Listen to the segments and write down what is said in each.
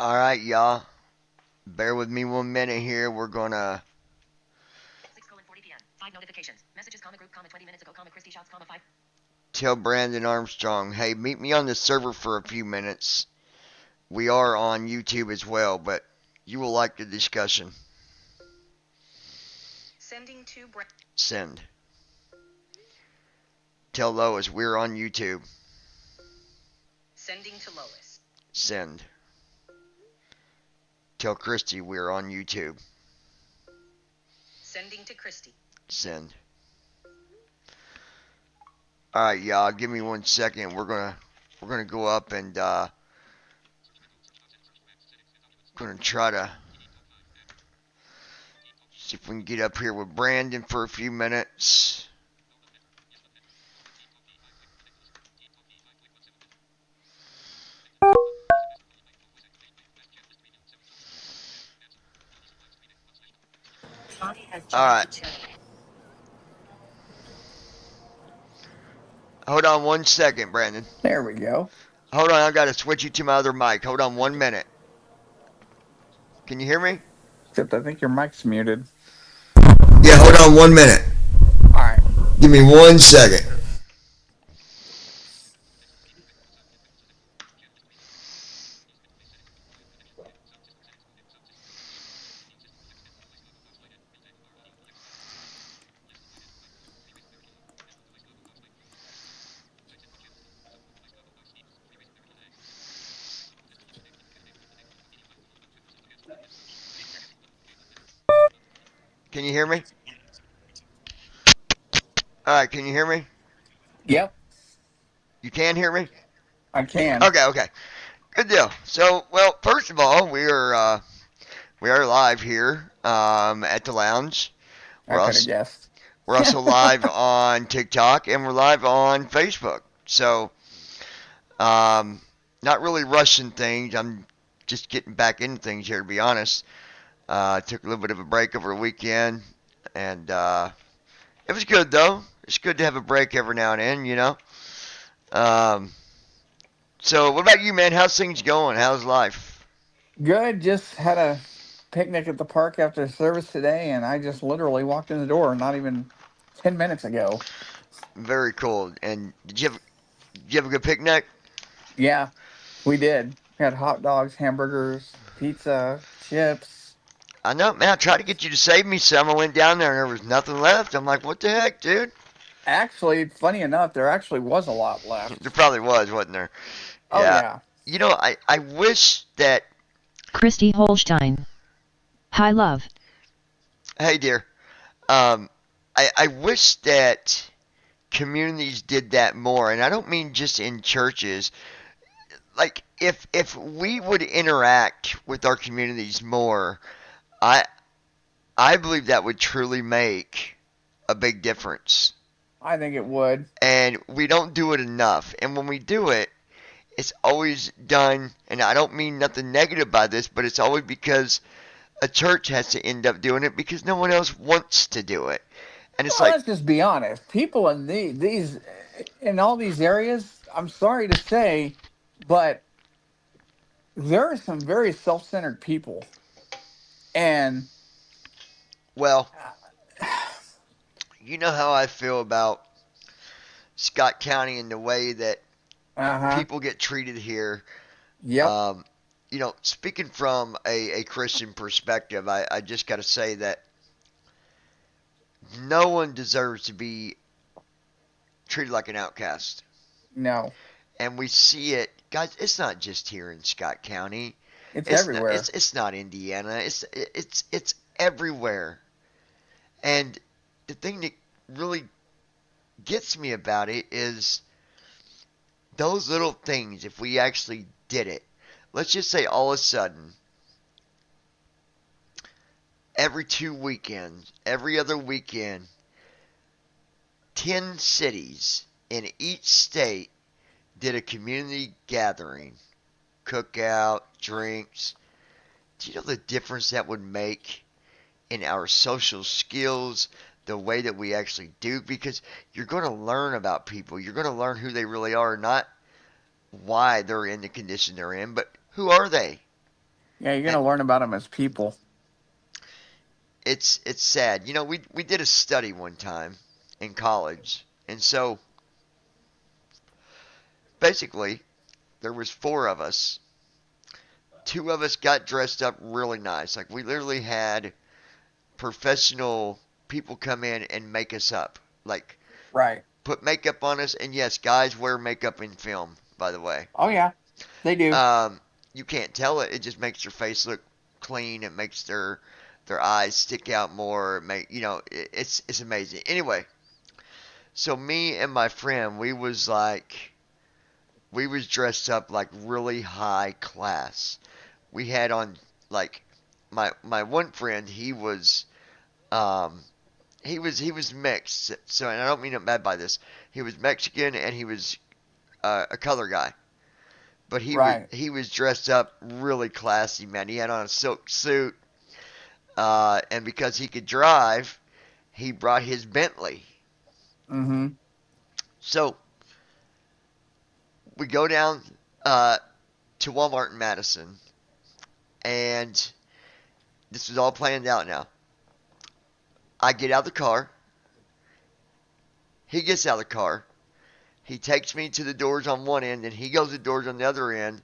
All right, y'all. Bear with me 1 minute here. We're gonna 6:40 p.m. 5 notifications. Messages, group, 20 minutes ago, Christy shouts, 5. tell Brandon Armstrong, hey, meet me on the server for a few minutes. We are on YouTube as well, but you will like the discussion. Sending to Send. Tell Lois we're on YouTube. Sending to Lois. Send. Tell Christy we're on YouTube. Sending to Christy. Send. All right, y'all. Give me 1 second. We're gonna go up and gonna try to see if we can get up here with Brandon for a few minutes. All right. Hold on 1 second, Brandon. There we go. Hold on, I gotta switch you to my other mic. Hold on 1 minute. Can you hear me? Except I think your mic's muted. Yeah, hold on 1 minute. All right. Give me 1 second. Can you hear me? All right, can you hear me? Yep, You can hear me? I can. Okay. Good deal. So, well, first of all, we are live here at the lounge. I could have guessed. We're also live on TikTok and we're live on Facebook. So, not really rushing things. I'm just getting back into things here, to be honest. Took a little bit of a break over the weekend, and it was good though. It's good to have a break every now and then, you know. So, what about you, man? How's things going? How's life? Good. Just had a picnic at the park after service today, and I just literally walked in the door not even 10 minutes ago. Very cool. And did you have a good picnic? Yeah, we did. We had hot dogs, hamburgers, pizza, chips. I know, man. I tried to get you to save me some. I went down there and there was nothing left. I'm like, what the heck, dude? Actually, funny enough, there actually was a lot There left. probably was, wasn't there? Oh, Yeah. yeah. You know, I wish that. Christy Holstein. Hi, love. Hey, dear. I wish that communities did that more, and I don't mean just in churches. Like, if we would interact with our communities more, I I believe that would truly make a big difference. I think it would. And we don't do it enough. And when we do it, it's always done, and I don't mean nothing negative by this, but it's always because a church has to end up doing it because no one else wants to do it. And it's Well, like, let's just be honest. People in these in all these areas, I'm sorry to say, but there are some very self-centered people, and well, you know how I feel about Scott County and the way that uh-huh. people get treated here. Yep. Um, speaking from a Christian perspective, I just got to say that no one deserves to be treated like an outcast. No. And we see it, guys. It's not just here in Scott County. It's It's not. everywhere. It's not Indiana. It's everywhere. And the thing that really gets me about it is those little things. If we actually did it, let's just say all of a sudden, every 2 weekends, every other weekend, 10 cities in each state did a community gathering, cookout, drinks. Do you know the difference that would make in our social skills, the way that we actually do? Because you're going to learn about people. You're going to learn who they really are, not why they're in the condition they're in, but who are they? Yeah, you're gonna learn about them as people. It's sad. You know, we did a study one time in college, and so basically there was four of us. Two of us got dressed up really nice. Like we literally had professional people come in and make us up. Like Right. put makeup on us, and yes, guys wear makeup in film, by the way. Oh yeah, they do. You can't tell it. It just makes their face look clean. It makes their eyes stick out more. It's amazing. Anyway, so me and my friend, we was dressed up like really high class. We had on like my one friend. He was mixed. So, and I don't mean it bad by this. He was Mexican and he was a color guy. But Right. he was dressed up really classy, man. He had on a silk suit, and because he could drive, he brought his Bentley. Mm-hmm. So we go down to Walmart in Madison, and this is all planned out now. I get out of the car. He gets out of the car. He takes me to the doors on one end, and he goes to the doors on the other end,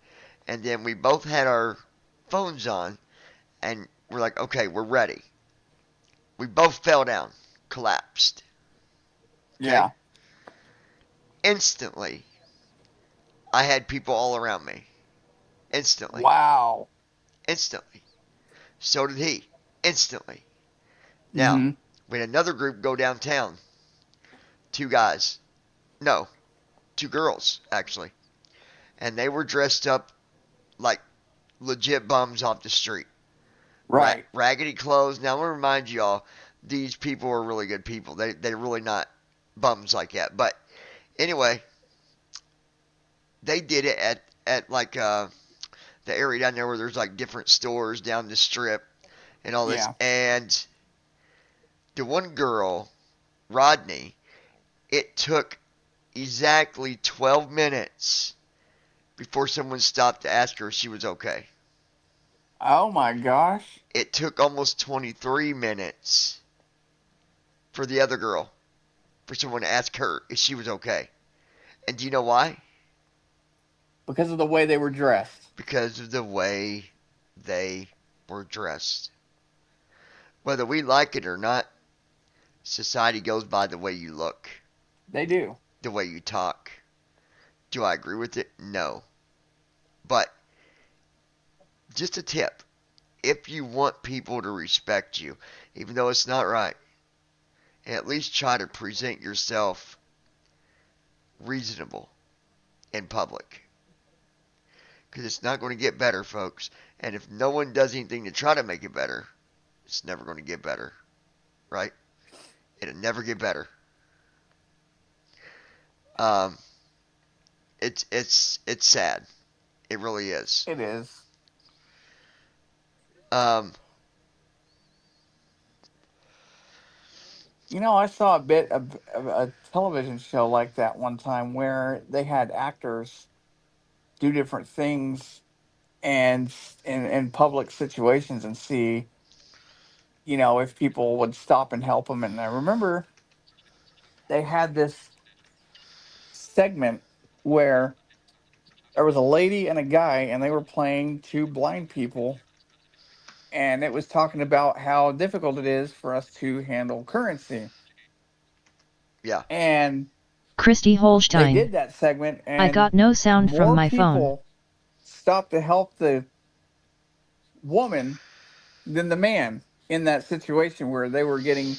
and then we both had our phones on, and we're like, okay, we're ready. We both fell down, collapsed. Okay? Yeah. Instantly, I had people all around me. Instantly. Wow. Instantly. So did he. Instantly. Now, Mhm. we had another group go downtown. Two guys. No, two girls, actually. And they were dressed up like legit bums off the street. Right. Raggedy clothes. Now, I want to remind y'all, these people are really good people. They're really not bums like that. But anyway, they did it at like the area down there where there's like different stores down the strip and all this. Yeah. And the one girl, Rodney, it took exactly 12 minutes before someone stopped to ask her if she was okay. Oh my gosh. It took almost 23 minutes for the other girl, for someone to ask her if she was okay. And do you know why? Because of the way they were dressed. Because of the way they were dressed. Whether we like it or not, society goes by the way you look, They do. the way you talk. Do I agree with it? No. But just a tip. If you want people to respect you, even though it's not right, at least try to present yourself reasonable in public. Because it's not going to get better, folks. And if no one does anything to try to make it better, it's never going to get better. Right? It'll never get better. It's sad. It really is. It is. You know, I saw a bit of a television show like that one time where they had actors do different things and in public situations and see, if people would stop and help them. And I remember they had this segment where there was a lady and a guy, and they were playing two blind people, and it was talking about how difficult it is for us to handle currency. Yeah. And Christy they Holstein. did that segment, and I got no sound from more my phone. people stopped to help the woman than the man in that situation where they were getting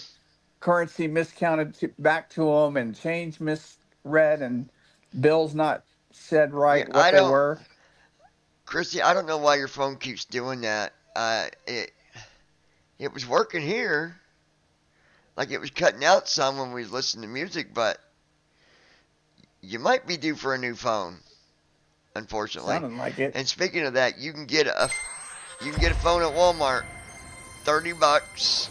currency miscounted back to them and change misread and bills not said right Yeah, what I they don't- were. Christy, I don't know why your phone keeps doing that. It was working here. Like it was cutting out some when we listened to music, but you might be due for a new phone, unfortunately. Sounded like it. And speaking of that, you can get a phone at Walmart, $30.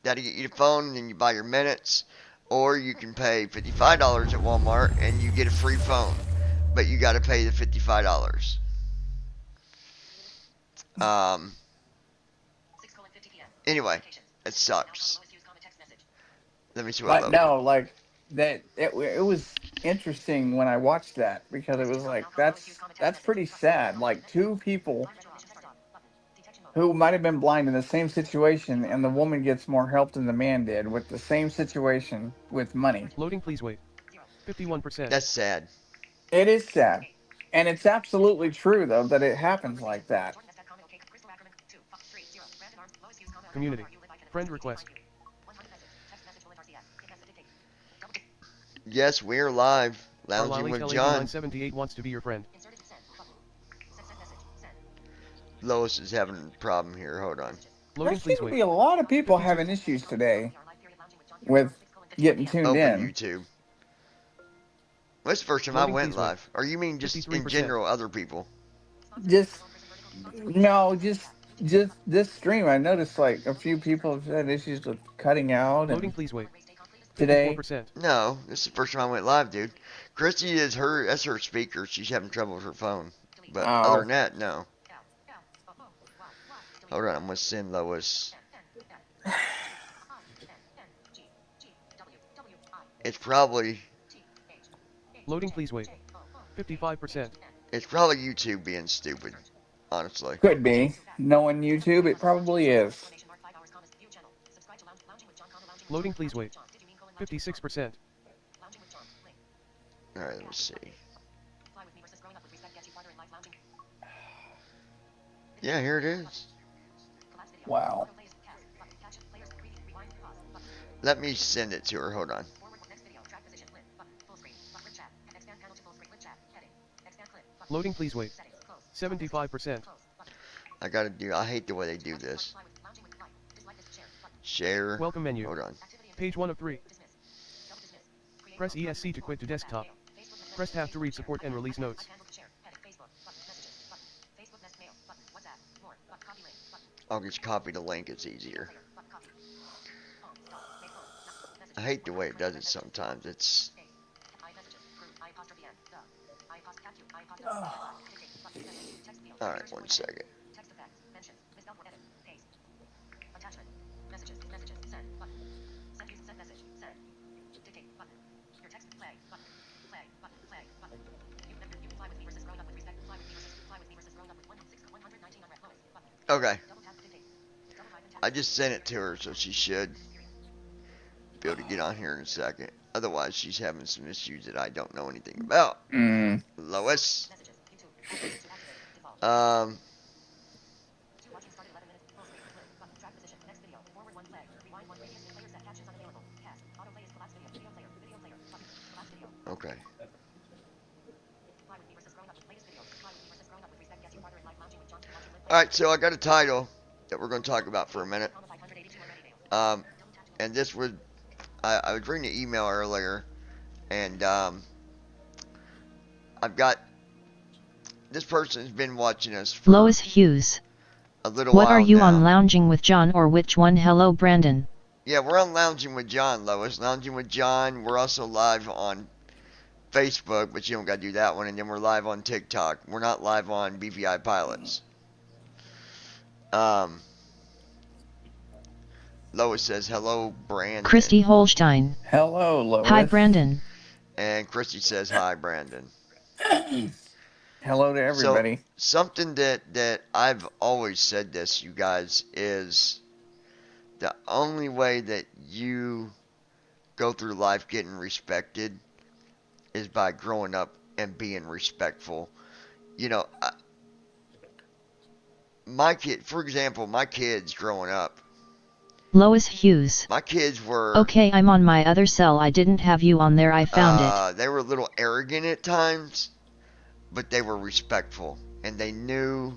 That'll get you the phone, and then you buy your minutes, or you can pay $55 at Walmart and you get a free phone, but you got to pay the $55. Um, 6:50 p.m. anyway, Notifications. it sucks. Lowest used comment text message. Let me see what But Lois. no, like that it was interesting when I watched that because it was like that's pretty sad. Like two people who might have been blind in the same situation, and the woman gets more help than the man did with the same situation with money. Loading, please wait. 51%. That's sad. It is sad, and it's absolutely true though that it happens like that. Community. Friend request. Yes, we're live. Lounging Arlali with Tel John. 8978 wants to be your friend. Lois is having a problem here. Hold on. There Loading, seem please to wait. be a lot of people having issues today with getting tuned Open in. YouTube. What's the first time I Loading, went please wait. live? Or you mean just in 53%. general, other people? Just no, just this stream. I noticed like a few people have had issues with cutting out Loading, and please wait. today. 54%. No, this is the first time I went live, dude. Christy is that's her speaker. She's having trouble with her phone. But other Oh. than that, no. Hold on, I'm gonna send Lois. It's probably Loading, please wait. 55%. YouTube being stupid, honestly. Could be. Knowing YouTube, it probably is. Loading, please wait. 56%. All right, let me see. Yeah, here it is. Wow. Let me send it to her. Hold on. Loading, please wait. 75%. I hate the way they do this. Share. Welcome menu. Hold on. Page 1 of 3. Press ESC to quit to desktop. Press tab to read support and release notes. I'll just copy the link. It's easier. I hate the way it does it sometimes. It's all right. 1 second. Okay. I just sent it to her, so she should be able to get on here in a second. Otherwise, she's having some issues that I don't know anything about. Lois. Okay. Alright, so I got a title that we're going to talk about for a minute. And this was, I was reading the email earlier, and I've got, this person's been watching us for Lois Hughes. a little What while are you now. on Lounging with John or which one? Hello, Brandon. Yeah, we're on Lounging with John, Lois. Lounging with John. We're also live on Facebook, but you don't got to do that one. And then we're live on TikTok. We're not live on BVI Pilots. Lois says, hello, Brandon. Christy Holstein. Hello, Lois. Hi, Brandon. And Christy says, hi, Brandon. Hello to everybody. So, something that I've always said this, you guys, is the only way that you go through life getting respected is by growing up and being respectful. You know, my kid, for example, my kids growing up, Lois Hughes. my kids were Okay, I'm on my other cell. I didn't have you on there. I found it. They were a little arrogant at times, but they were respectful, and they knew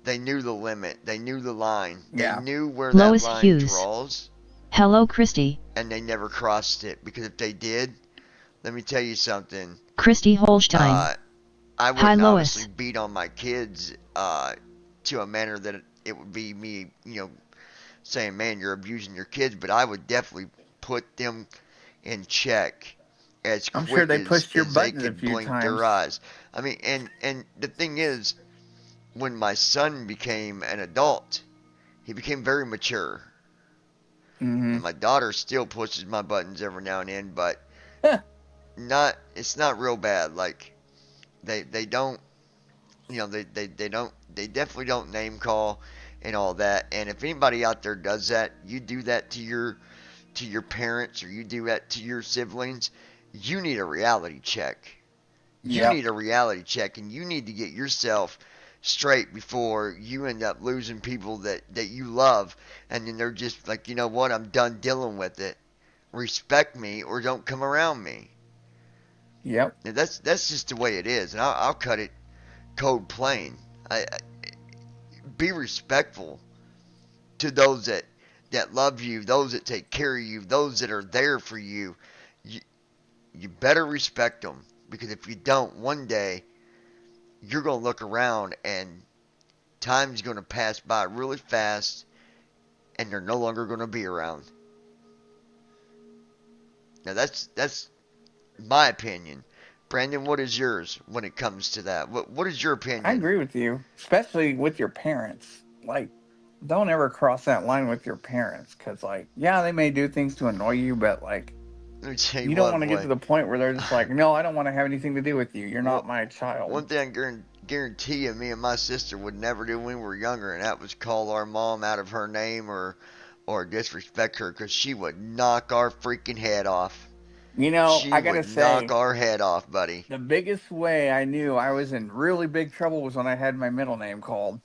the limit. They knew the line. Yeah. They knew where Lois that line Hughes. draws, Hello, Christy. and they never crossed it. Because if they did, let me tell you something. Christy Holstein. I Hi, wouldn't Lois. obviously beat on my kids to a manner that it would be me, saying, man, you're abusing your kids, but I would definitely put them in check as I'm quick sure they as, pushed your as they buttons a could few blink times. their eyes. I mean, and the thing is, when my son became an adult, he became very mature. Mm-hmm. And my daughter still pushes my buttons every now and then, but it's not real bad. Like they don't, they definitely don't name call and all that. And if anybody out there does that, you do that to your parents, or you do that to your siblings, you need a reality check. You Yep. need a reality check, and you need to get yourself straight before you end up losing people that you love, and then they're just like, you know what, I'm done dealing with it. Respect me or don't come around me. Yep. And that's just the way it is, and I'll cut it cold plain. Be respectful to those that love you, those that take care of you, those that are there for you. You better respect them, because if you don't, one day you're going to look around and time's going to pass by really fast and they're no longer going to be around. Now that's my opinion. Brandon, what is yours when it comes to that? What is your opinion? I agree with you, especially with your parents. Like, don't ever cross that line with your parents, because, like, yeah, they may do things to annoy you, but, like, Let me tell you don't what, want to get boy. to the point where they're just like, no, I don't want to have anything to do with you. You're not my child. One thing I guarantee you, me and my sister would never do when we were younger, and that was call our mom out of her name or disrespect her, because she would knock our freaking head off. You know, She I gotta would say, knock our head off, buddy. the biggest way I knew I was in really big trouble was when I had my middle name called.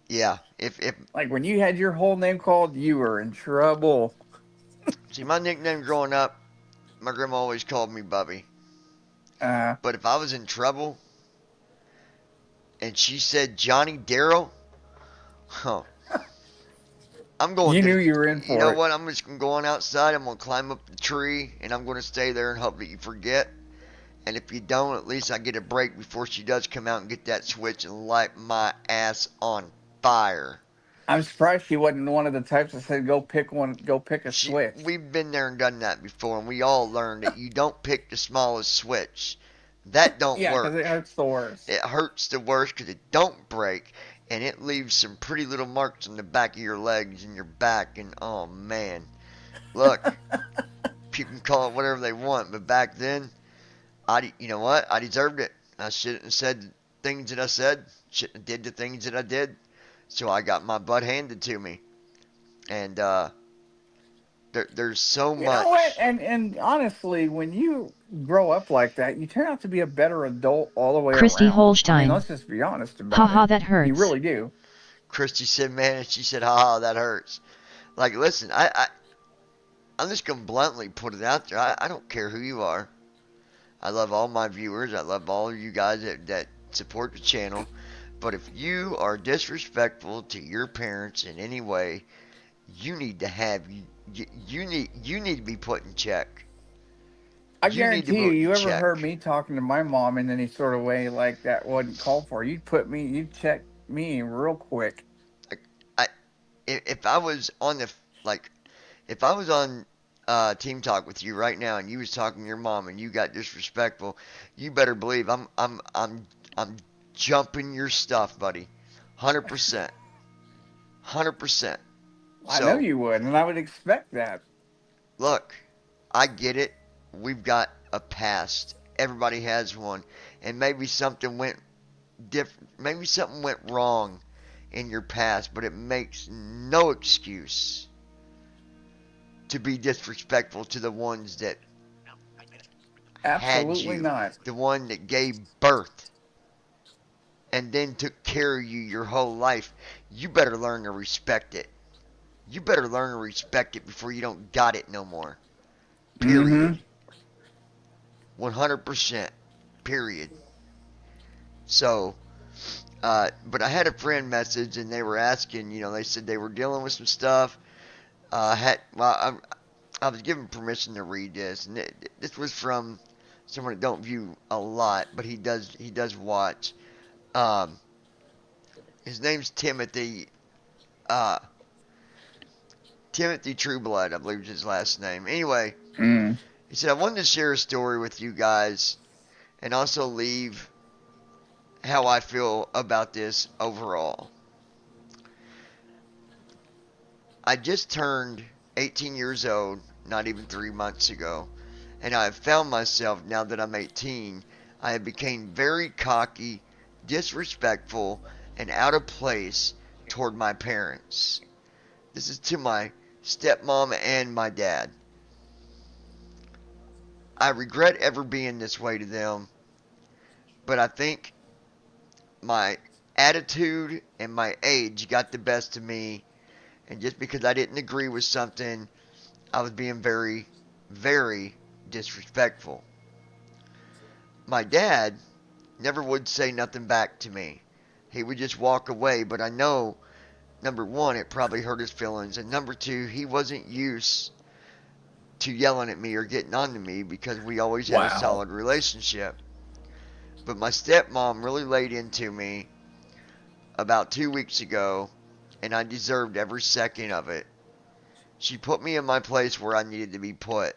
Yeah, if Like, when you had your whole name called, you were in trouble. see, my nickname growing up, my grandma always called me Bubby. Uh, But if I was in trouble and she said Johnny Darrell, huh, I'm going you to knew the, you were in for you know it. what? I'm just going to go on outside. I'm going to climb up the tree, and I'm going to stay there and hope that you forget. And if you don't, at least I get a break before she does come out and get that switch and light my ass on fire. I'm surprised she wasn't one of the types that said, go pick a switch. We've been there and done that before, and we all learned that you don't pick the smallest switch. That don't Yeah, work. because it hurts the worst. It hurts the worst because it don't break, and it leaves some pretty little marks on the back of your legs and your back, and oh man. Look, people can call it whatever they want, but back then, you know what? I deserved it. I shouldn't have said things that I said, shouldn't have did the things that I did, so I got my butt handed to me. And there's so You much. know what? And honestly, when you grow up like that, you turn out to be a better adult all the way Christy around. I Holstein. mean, let's just be honest about Haha, it. that hurts. You really do. Christy said, man, and she said, haha, that hurts. Like, listen, I'm just going to bluntly put it out there. I don't care who you are. I love all my viewers. I love all of you guys that support the channel. But if you are disrespectful to your parents in any way, you need to have you need to be put in check. I You need to guarantee put you in ever check. heard me talking to my mom in any sort of way like that wasn't called for, you'd check me real quick. If I was on if I was on Team Talk with you right now and you was talking to your mom and you got disrespectful, you better believe I'm jumping your stuff, buddy. 100%. 100%. I know you would, and I would expect that. Look, I get it. We've got a past. Everybody has one. And maybe something went different. Maybe something went wrong in your past, but it makes no excuse to be disrespectful to the ones that Absolutely had you. not. The one that gave birth and then took care of you your whole life. You better learn to respect it. You better learn to respect it before you don't got it no more. Period. 100%. Period. So, but I had a friend message and they were asking, they said they were dealing with some stuff. I was given permission to read this, and this was from someone that don't view a lot, but he does watch. His name's Timothy. Timothy Trueblood, I believe is his last name. Anyway, he said, I wanted to share a story with you guys and also leave how I feel about this overall. I just turned 18 years old, not even 3 months ago, and I have found myself, now that I'm 18, I have become very cocky, disrespectful, and out of place toward my parents. This is to my stepmom and my dad. I regret ever being this way to them, but I think my attitude and my age got the best of me, and just because I didn't agree with something, I was being very, very disrespectful. My dad never would say nothing back to me. He would just walk away, but I know, number one, it probably hurt his feelings, and number two, he wasn't used to yelling at me or getting on to me because we always had a solid relationship. But my stepmom really laid into me about 2 weeks ago, and I deserved every second of it. She put me in my place where I needed to be put.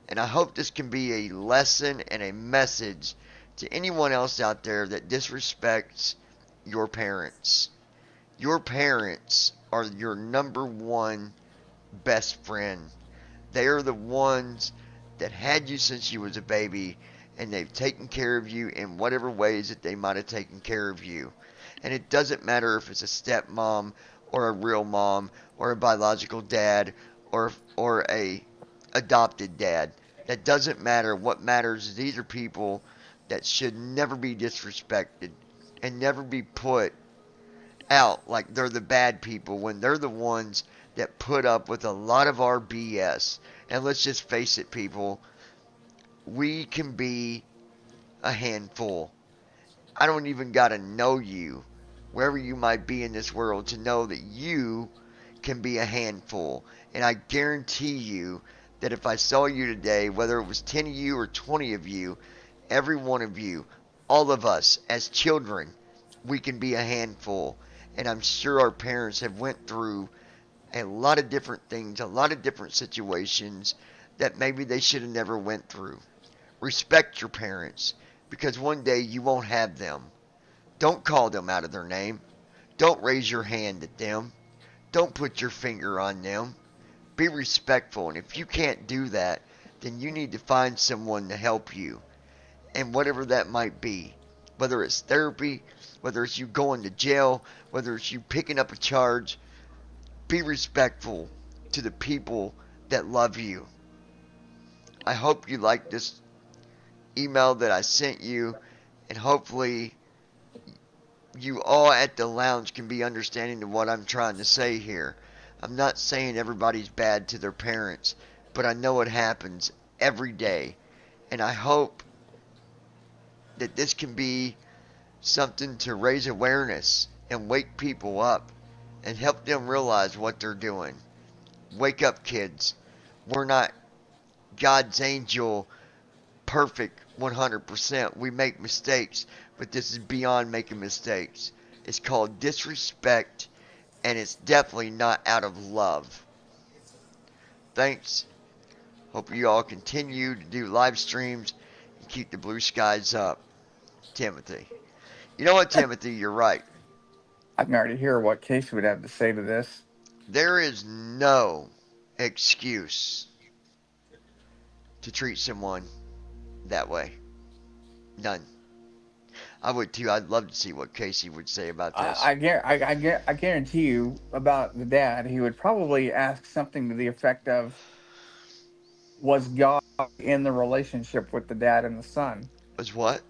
And I hope this can be a lesson and a message to anyone else out there that disrespects your parents. Your parents are your number one best friend. They are the ones that had you since you was a baby, and they've taken care of you in whatever ways that they might have taken care of you. And it doesn't matter if it's a stepmom or a real mom or a biological dad or a adopted dad. That doesn't matter. What matters is these are people that should never be disrespected and never be put out like they're the bad people when they're the ones that put up with a lot of our BS. And let's just face it, people, we can be a handful. I don't even gotta know you, wherever you might be in this world, to know that you can be a handful. And I guarantee you that if I saw you today, whether it was 10 of you or 20 of you, every one of you, all of us as children, we can be a handful. And I'm sure our parents have went through a lot of different things, a lot of different situations that maybe they should have never went through. Respect your parents, because one day you won't have them. Don't call them out of their name. Don't raise your hand at them. Don't put your finger on them. Be respectful, and if you can't do that, then you need to find someone to help you. And whatever that might be, whether it's therapy, whether it's you going to jail, whether it's you picking up a charge, be respectful to the people that love you. I hope you like this email that I sent you, and hopefully you all at the lounge can be understanding of what I'm trying to say here. I'm not saying everybody's bad to their parents, but I know it happens every day, and I hope that this can be something to raise awareness and wake people up and help them realize what they're doing. Wake up, kids. We're not God's angel, perfect 100%. We make mistakes, but this is beyond making mistakes. It's called disrespect, and it's definitely not out of love. Thanks. Hope you all continue to do live streams and keep the blue skies up. Timothy. You know what, Timothy? You're right. I can already hear what Casey would have to say to this. There is no excuse to treat someone that way. None. I would too. I'd love to see what Casey would say about this. I guarantee you about the dad, he would probably ask something to the effect of, was God in the relationship with the dad and the son? Was what?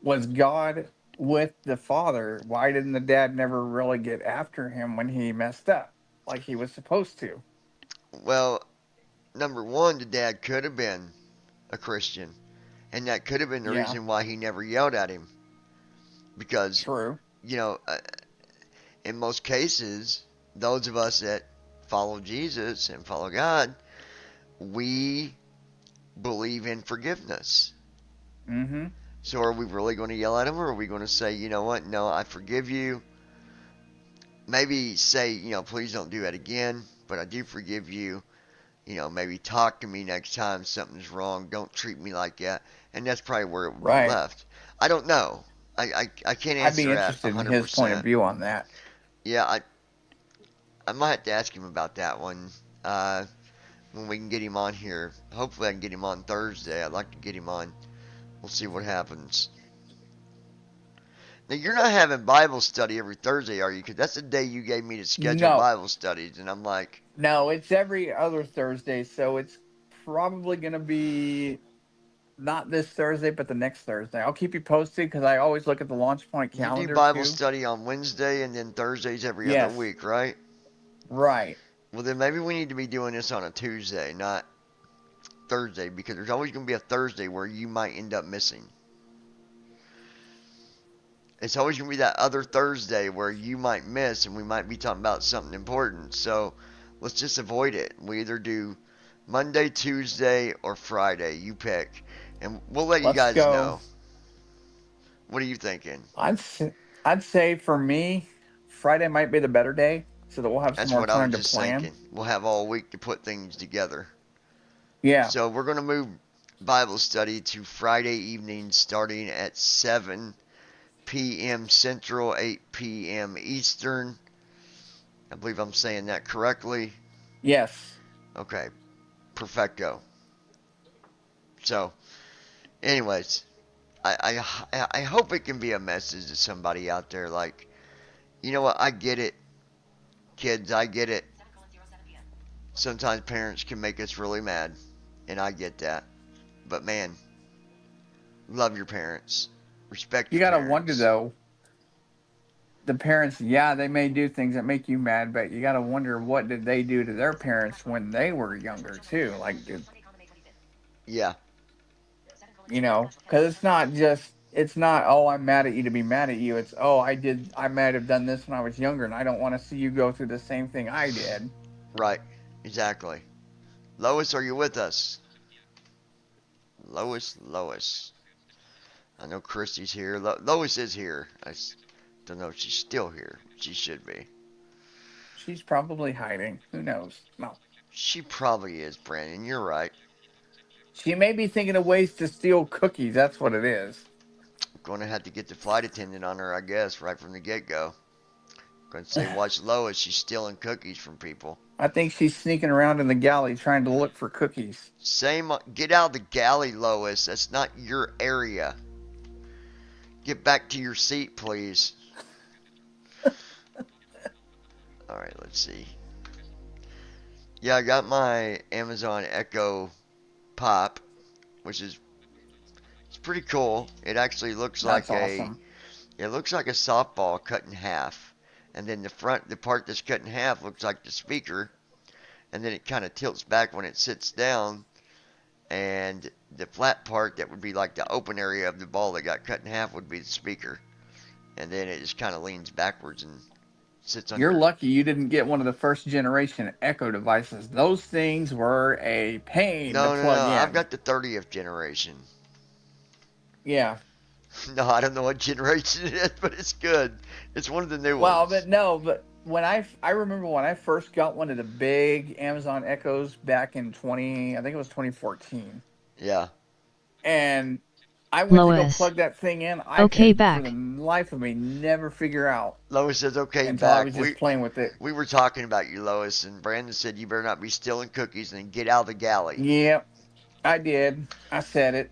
Was God with the father? Why didn't the dad never really get after him when he messed up like he was supposed to? Well, number one, the dad could have been a Christian, and that could have been the reason why he never yelled at him. Because, true, you know, in most cases, those of us that follow Jesus and follow God, we believe in forgiveness. Mm-hmm. So are we really going to yell at him, or are we going to say, you know what, no, I forgive you? Maybe say, you know, please don't do that again, but I do forgive you. maybe talk to me next time something's wrong. Don't treat me like that. And that's probably where it would be Right. left. I don't know. I can't I'd be answer that interested in his point of 100%. view on that. Yeah, I might have to ask him about that one when we can get him on here. Hopefully I can get him on Thursday. I'd like to get him on. We'll see what happens. Now, you're not having Bible study every Thursday, are you? Because that's the day you gave me to schedule No. Bible studies. And I'm like, No, it's every other Thursday, so it's probably going to be not this Thursday, but the next Thursday. I'll keep you posted because I always look at the Launch Point you do calendar Bible too. study on Wednesday and then Thursdays every other Yes. week, right? Right. Well, then maybe we need to be doing this on a Tuesday, not Thursday, because there's always going to be a Thursday where you might end up missing. It's always going to be that other Thursday where you might miss and we might be talking about something important. So let's just avoid it. We either do Monday, Tuesday, or Friday. You pick. And we'll let you Let's guys go. know. What are you thinking? I'd say for me, Friday might be the better day, so that we'll have That's some more what I time was to just plan. thinking. We'll have all week to put things together. Yeah. So we're going to move Bible study to Friday evening starting at 7 p.m. Central, 8 p.m. Eastern. I believe I'm saying that correctly. Yes. Okay. Perfecto. So, anyways, I hope it can be a message to somebody out there. Like, you know what? I get it. Kids, I get it. 7:07 p.m. Sometimes parents can make us really mad. And I get that. But man, love your parents. Respect You your gotta parents. wonder though. The parents, yeah, they may do things that make you mad, but you gotta wonder what did they do to their parents when they were younger too. Like, Monday, May 25th. Yeah. because it's not, oh, I'm mad at you to be mad at you. It's, oh, I might have done this when I was younger, and I don't want to see you go through the same thing I did. Right. Exactly. Lois, are you with us? Lois. I know Christy's here. Lois is here. Don't know if she's still here. She should be. She's probably hiding. Who knows? No. She probably is, Brandon. You're right. She may be thinking of ways to steal cookies. That's what it is. Going to have to get the flight attendant on her, I guess, right from the get-go. Going to say, watch Lois. She's stealing cookies from people. I think she's sneaking around in the galley trying to look for cookies. Get out of the galley, Lois. That's not your area. Get back to your seat, please. Alright, let's see. Yeah, I got my Amazon Echo Pop, which is it's pretty cool. It actually looks That's like awesome. it looks like a softball cut in half. And then the part that's cut in half looks like the speaker. And then it kind of tilts back when it sits down. And the flat part that would be like the open area of the ball that got cut in half would be the speaker. And then it just kind of leans backwards and sits on You're your... lucky you didn't get one of the first generation Echo devices. Those things were a pain No, to plug in. I've got the 30th generation. Yeah. No, I don't know what generation it is, but it's good. It's one of the new Well, ones. but when I remember when I first got one of the big Amazon Echoes back in I think it was 2014, Yeah. and I went to go Lois. plug that thing in. I Okay, could, back. for the life of me, never figure out Lois says, okay, until I back. was just playing with it. We were talking about you, Lois, and Brandon said you better not be stealing cookies and get out of the galley. Yep, I did. I said it.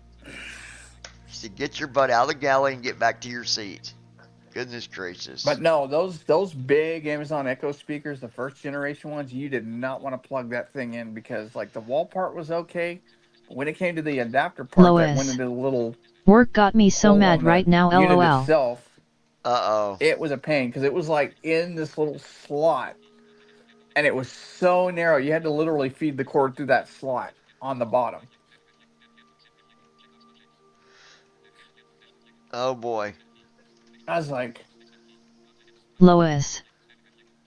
He said, get your butt out of the galley and get back to your seat. Goodness gracious. But no, those big Amazon Echo speakers, the first generation ones, you did not want to plug that thing in because like the wall part was okay, but when it came to the adapter part that Lois. went into the little Work got me so hole mad on the right now, unit lol. itself, Uh-oh. it was a pain because it was like in this little slot, and it was so narrow you had to literally feed the cord through that slot on the bottom. Oh, boy. I was like, Lois.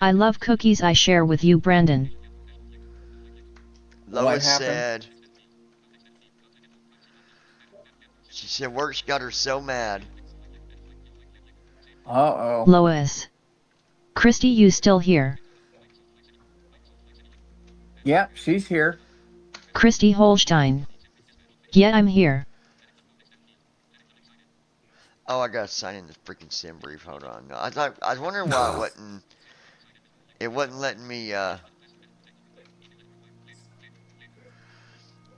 I love cookies I share with you, Brandon. What Lois happened? said... She said work's got her so mad. uh-oh. Lois. Christy, you still here? Yep, she's here. Christy Holstein. Yeah, I'm here. Oh, I gotta sign in the freaking sim brief. Hold on. No, I was wondering why it wasn't letting me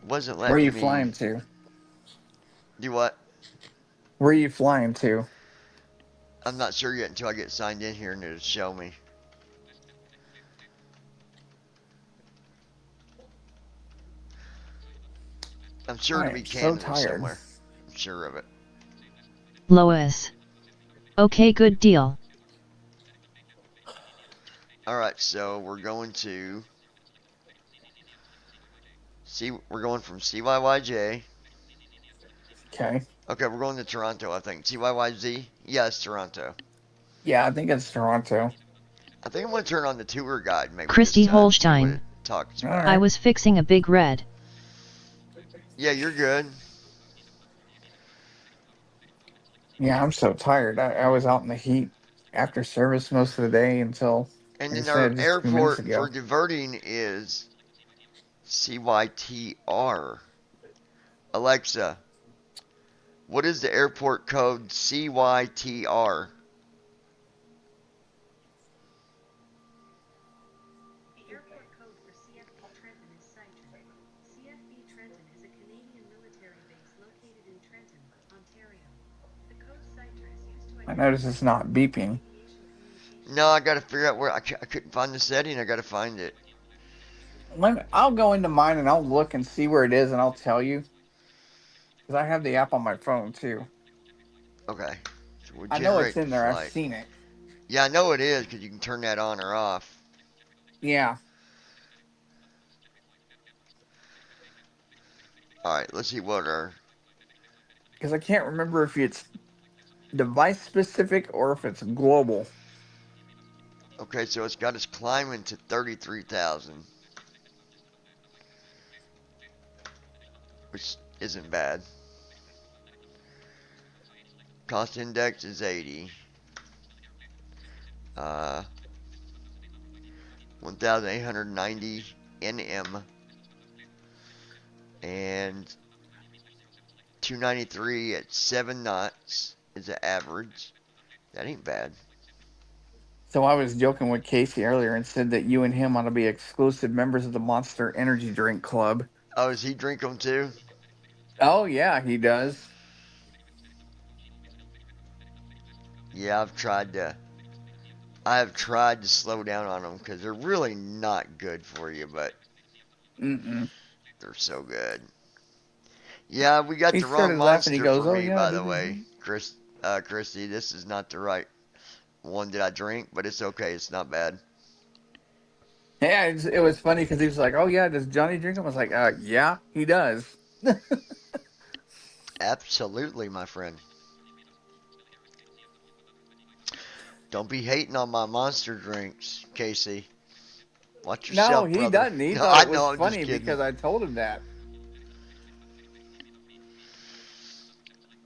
wasn't Where are you letting me flying to? do what? Where are you flying to? I'm not sure yet until I get signed in here and it'll show me. I'm sure I to be am so Canada tired. somewhere. I'm sure of it. Lois. Okay, good deal. Alright, so we're going to we're going from CYYJ. Okay. Okay, we're going to Toronto, I think. CYYZ? Yes, Toronto. Yeah, I think it's Toronto. I think I'm going to turn on the tour guide maybe Christy this time. See what Holstein. it talks All about. right. I was fixing a big red. Yeah, you're good. Yeah, I'm so tired. I was out in the heat after service most of the day until, And like I then our said, just a few minutes airport for ago. diverting is CYTR. Alexa, what is the airport code CYTR? The airport code for CFB Trenton is Cytran. CFB Trenton is a Canadian military base located in Trenton, Ontario. The code Cytran is used to I notice identify it's not beeping. aviation communications. No, I gotta figure out where I couldn't find the setting. I gotta find it. I'll go into mine and I'll look and see where it is and I'll tell you. Because I have the app on my phone too. Okay. So we'll I know it's generate in the there. I've flight. seen it. Yeah, I know it is because you can turn that on or off. Yeah. Alright, let's see what our. Because I can't remember if it's device specific or if it's global. Okay, so it's got us climbing to 33,000. Which isn't bad. Cost index is 80. 1,890 NM. And 293 at 7 knots is the average. That ain't bad. So I was joking with Casey earlier and said that you and him ought to be exclusive members of the Monster Energy Drink Club. Oh, does he drink them too? Oh, yeah, he does. Yeah, I have tried to slow down on them because they're really not good for you, but Mm-mm. they're so good. Yeah, we got He the wrong started laughing. He monster goes, for "Oh me, yeah, by the way, Christy. This is not the right one that I drink, but it's okay. It's not bad. Yeah." It was funny because he was like, "Oh yeah, does Johnny drink them?" I was like, "Yeah, he does." Absolutely, my friend. Don't be hating on my monster drinks, Casey. Watch yourself, No, he brother. doesn't. He No, thought I it was know. I'm just funny kidding. because I told him that.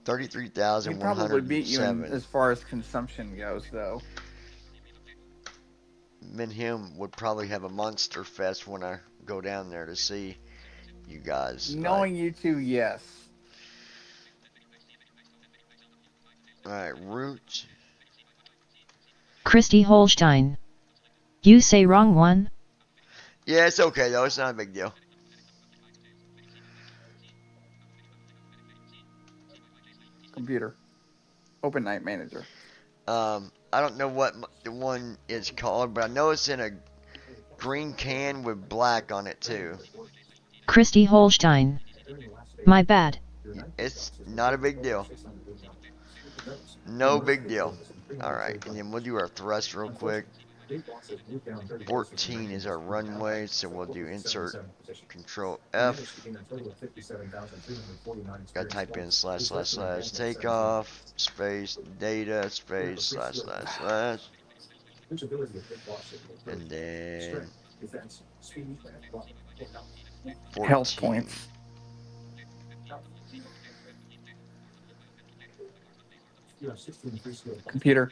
33,000 He probably beat you in, as far as consumption goes, though. Me and him would probably have a monster fest when I go down there to see you guys. Knowing you two, yes. Alright, route. Christy Holstein. You say wrong one? Yeah, it's okay though. It's not a big deal. Computer. Open Night Manager. I don't know what the one is called, but I know it's in a green can with black on it too. Christy Holstein. My bad. It's not a big deal. No big deal. Alright, and then we'll do our thrust real quick. 14 is our runway, so we'll do insert control F. Gotta type in / takeoff, space, data, space, / and then 14. Health points. Computer.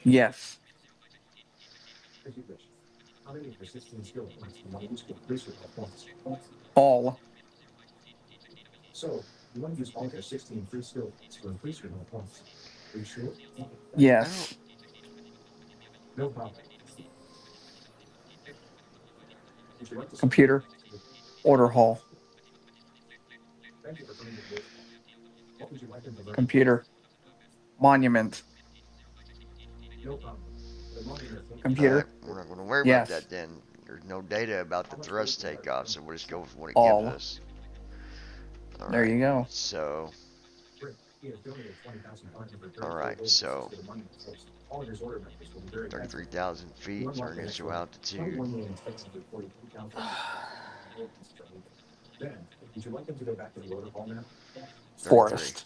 Yes. All. Yes. Computer. Order hall. Computer. Monument. Alright, Computer. we're not going to worry about Yes. that then. There's no data about the thrust takeoff, so we'll just go with what it gives All. us. There you go. So, alright, so 33,000 feet, turn it to altitude. Forest.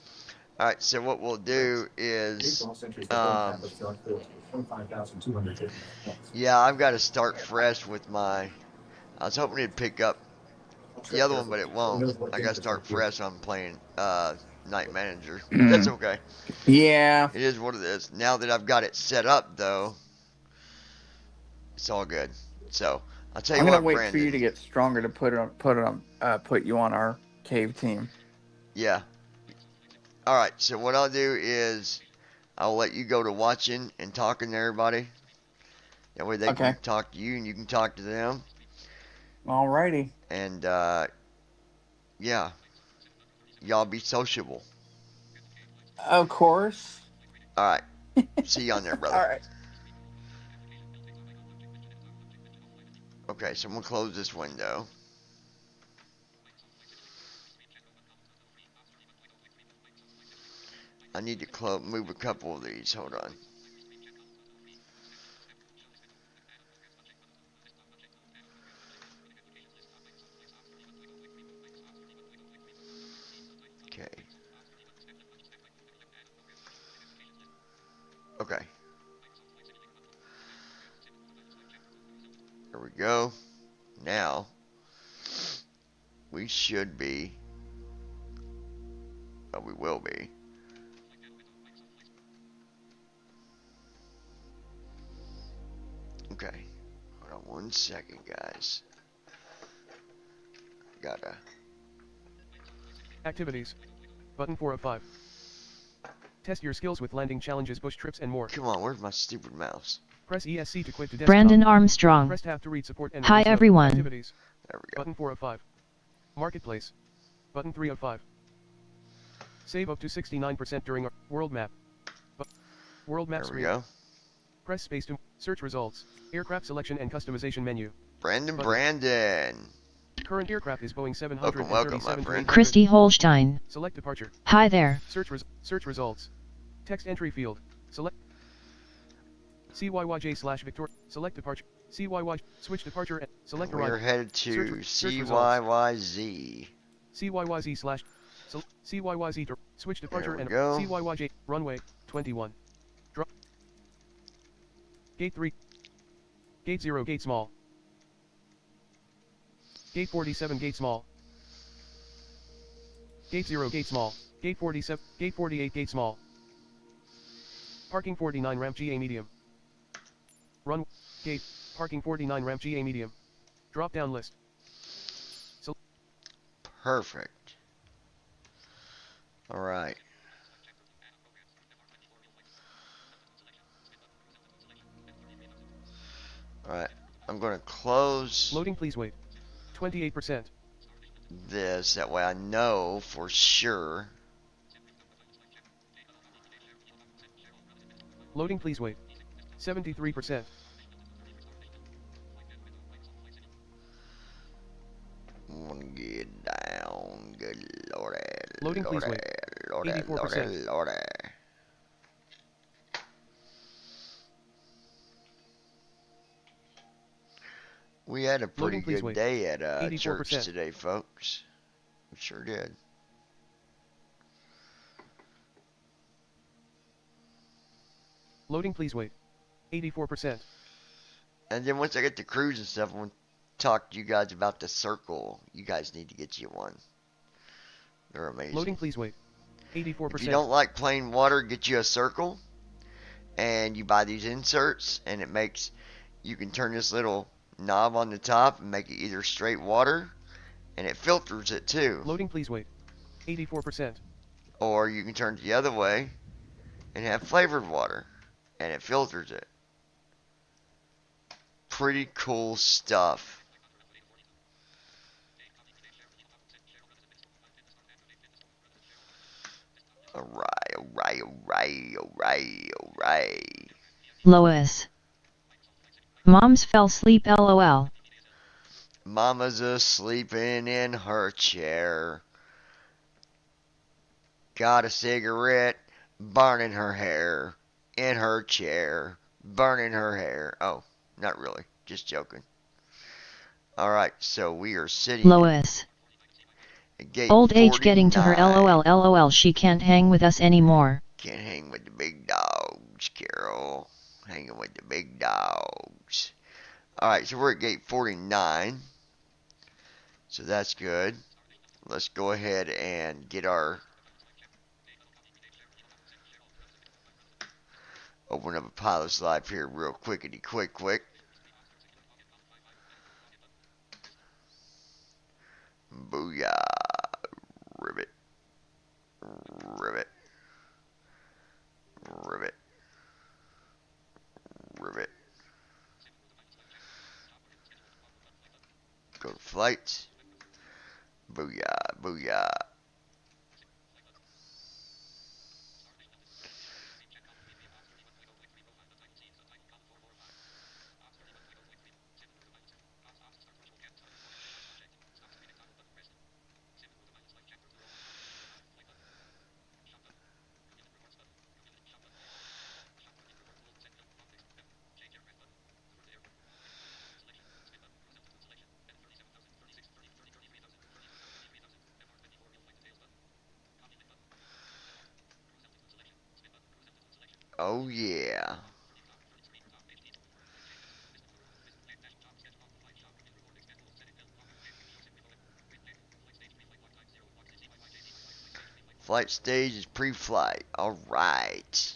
Alright, so what we'll do is, yeah, I've got to start fresh with my, I was hoping it'd pick up the other one, but it won't. I got to start fresh on playing Night Manager. That's okay. Yeah. It is what it is. Now that I've got it set up, though, it's all good. So, I'll tell you I'm what, gonna wait Brandon. for you to get stronger to put you on our cave team. Yeah. Alright, so what I'll do is I'll let you go to watching and talking to everybody. That way they Okay. can talk to you and you can talk to them. Alrighty. And, yeah. Y'all be sociable. Of course. Alright. See you on there, brother. All right. Okay, so I'm going to close this window. I need to move a couple of these. Hold on. Okay. Okay. There we go. Now, we should be, well, we will be. Okay. Hold on 1 second, guys. Gotta. Activities. Button 405. Test your skills with landing challenges, bush trips, and more. Come on, where's my stupid mouse? Press ESC to quit to desktop. Brandon Armstrong. Press tab to read support and Hi release note. everyone. Activities. There we go. Button 405. Marketplace. Button 305. Save up to 69% during our world map. World map There we screen. go. Press space to search results. Aircraft selection and customization menu. Brandon, Button. Brandon. Current aircraft is Boeing Welcome, welcome, my 737 friend. Christy Holstein. Select departure. Hi there. Search results. Text entry field. Select CYYJ/Victor. Select departure. CYY. Switch departure. And select We're arrival. headed to search CYYZ. CYYZ/ CYYZ. Switch departure we and go. CYYJ. Runway 21. Drop. Gate 3. Gate 0. Gate small. Gate 47. Gate small. Gate 0. Gate small. Gate 47. Gate 48. Gate small. Parking 49 ramp GA medium. Run. Gate. Parking 49 ramp GA medium. Drop down list. Perfect. Alright. Alright. I'm going to close Loading, please wait. 28%. this. That way I know for sure. Loading, please wait. 73%. Wanna get down. Good lordy. Loading, please wait. Lordy, 84%. lordy. We had a pretty Loading, please good wait. day at church 84%. today, folks. We sure did. Loading, please wait. 84%. And then once I get to cruise and stuff, I'm going to talk to you guys about the Circle. You guys need to get you one. They're amazing. Loading, please wait. 84%. If you don't like plain water, get you a Circle. And you buy these inserts, and it makes, you can turn this little knob on the top and make it either straight water, and it filters it too. Loading, please wait. 84%. Or you can turn it the other way and have flavored water, and it filters it. Pretty cool stuff. Alright. Lois. Moms fell asleep lol. Mama's asleeping in her chair. Got a cigarette, burning her hair. In her chair, burning her hair. Oh, not really. Just joking. Alright, so we are sitting Lois. at gate Old age getting to her 49. lol. She can't hang with us anymore. Can't hang with the big dogs, Carol. Hanging with the big dogs. Alright, so we're at gate 49. So that's good. Let's go ahead and get our... Open up a pilot's live here real quick. Booyah. Ribbit. Go to flight. Booyah. Oh yeah. Flight stage is pre-flight. Alright.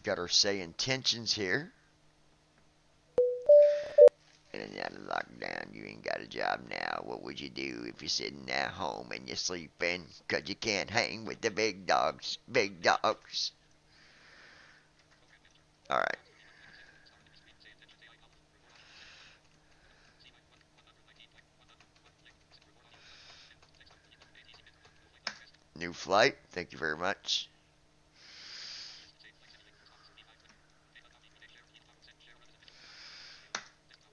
Got our say intentions here. In and out of lockdown, you ain't got a job now. What would you do if you're sitting at home and you're sleeping? 'Cause you can't hang with the big dogs. Alright. New flight. Thank you very much.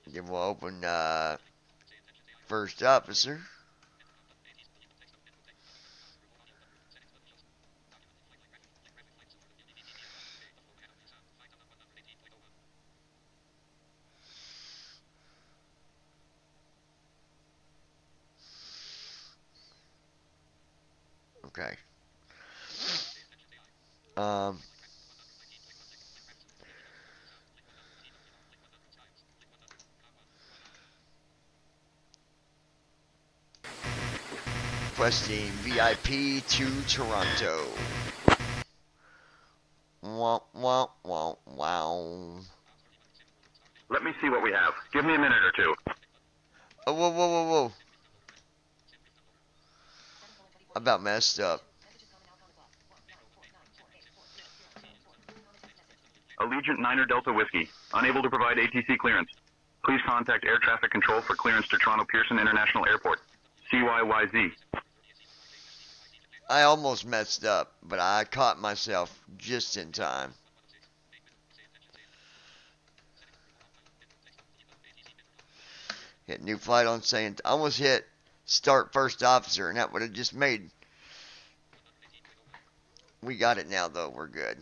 Then we'll open first officer. Okay. Requesting VIP to Toronto. Wow. Let me see what we have. Give me a minute or two. Oh, whoa. About messed up. Allegiant Niner Delta Whiskey. Unable to provide ATC clearance. Please contact Air Traffic Control for clearance to Toronto Pearson International Airport. CYYZ. I almost messed up, but I caught myself just in time. Hit new flight on saying, almost hit start first officer, and that would have just made. We got it now, though. We're good.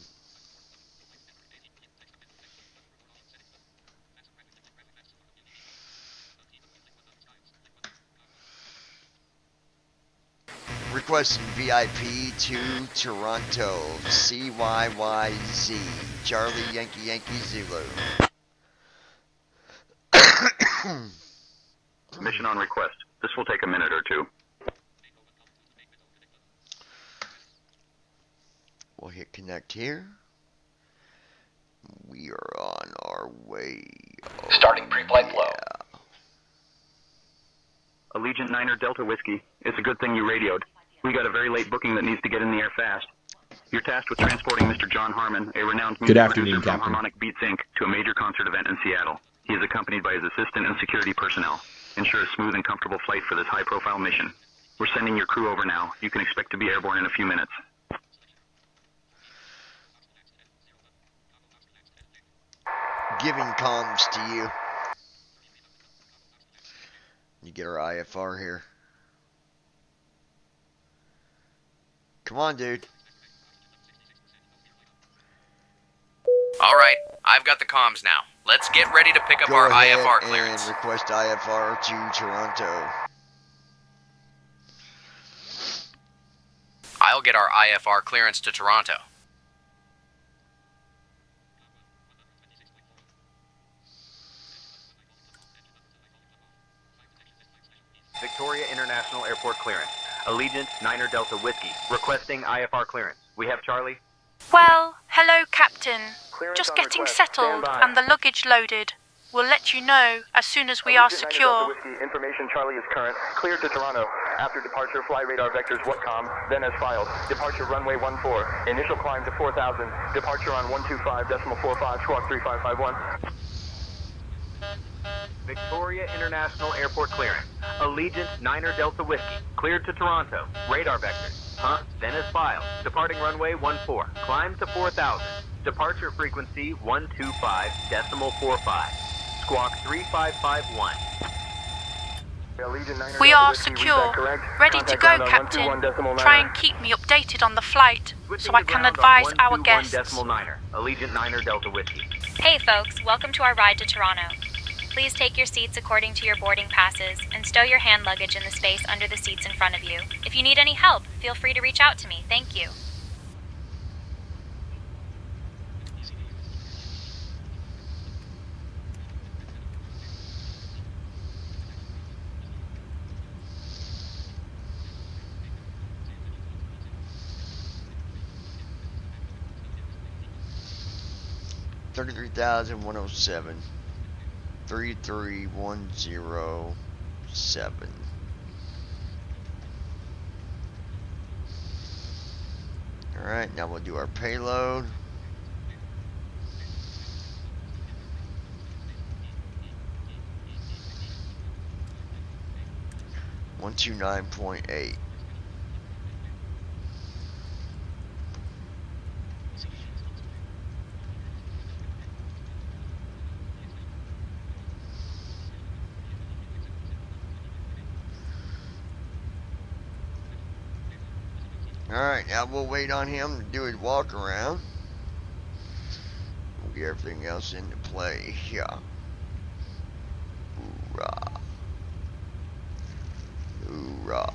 Requesting VIP to Toronto. CYYZ. Charlie Yankee Zulu. Mission on request. This will take a minute or two. hit connect here. We are on our way. Starting pre-flight flow. Allegiant Niner Delta Whiskey. It's a good thing you radioed. We got a very late booking that needs to get in the air fast. You're tasked with transporting Mr. John Harmon, a renowned music afternoon, producer from Captain. Harmonic Beats Inc., to a major concert event in Seattle. He is accompanied by his assistant and security personnel. Ensure a smooth and comfortable flight for this high-profile mission. We're sending your crew over now. You can expect to be airborne in a few minutes. Giving comms to you. You get our IFR here. Come on, dude. All right, I've got the comms now. Let's get ready to pick up Go our ahead IFR and clearance. request IFR to Toronto. I'll get our IFR clearance to Toronto. Victoria International Airport clearance. Allegiant Niner Delta Whiskey. Requesting IFR clearance. We have Charlie. Well, hello, Captain. Clearance Just on getting request. settled Stand by. and the luggage loaded. We'll let you know as soon as we are Allegiant Niner secure. Delta Whiskey. Information Charlie is current. Cleared to Toronto. After departure, fly radar vectors WhatCom, then as filed. Departure runway 14. Initial climb to 4,000. Departure on 125.45, squawk 3551. Victoria International Airport clearance. Allegiant Niner Delta Whiskey. Cleared to Toronto. Radar vectors. Then as filed. Departing runway 14. Climb to 4,000. Departure frequency 125.45. Squawk 3551. We are secure. Ready to go, Captain. Try and keep me updated on the flight so I can advise our guests. Allegiant Niner Delta Whiskey. Hey folks, welcome to our ride to Toronto. Please take your seats according to your boarding passes and stow your hand luggage in the space under the seats in front of you. If you need any help, feel free to reach out to me. Thank you. $33,107. 33107. Alright, now we'll do our payload. $129.8. Alright, now we'll wait on him to do his walk around. We'll get everything else into play here. Hoorah. Hoorah.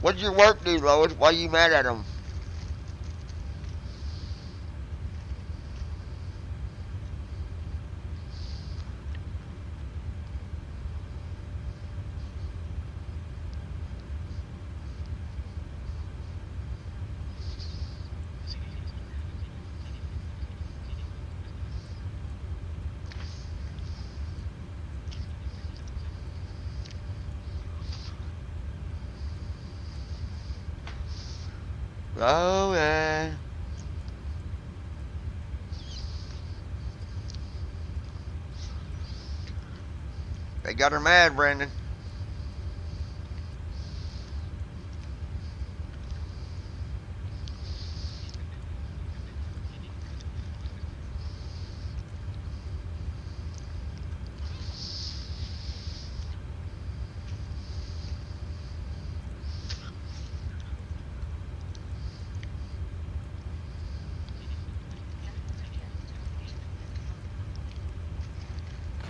What'd your work do, Lois? Why are you mad at him? Oh, yeah. They got her mad, Brandon.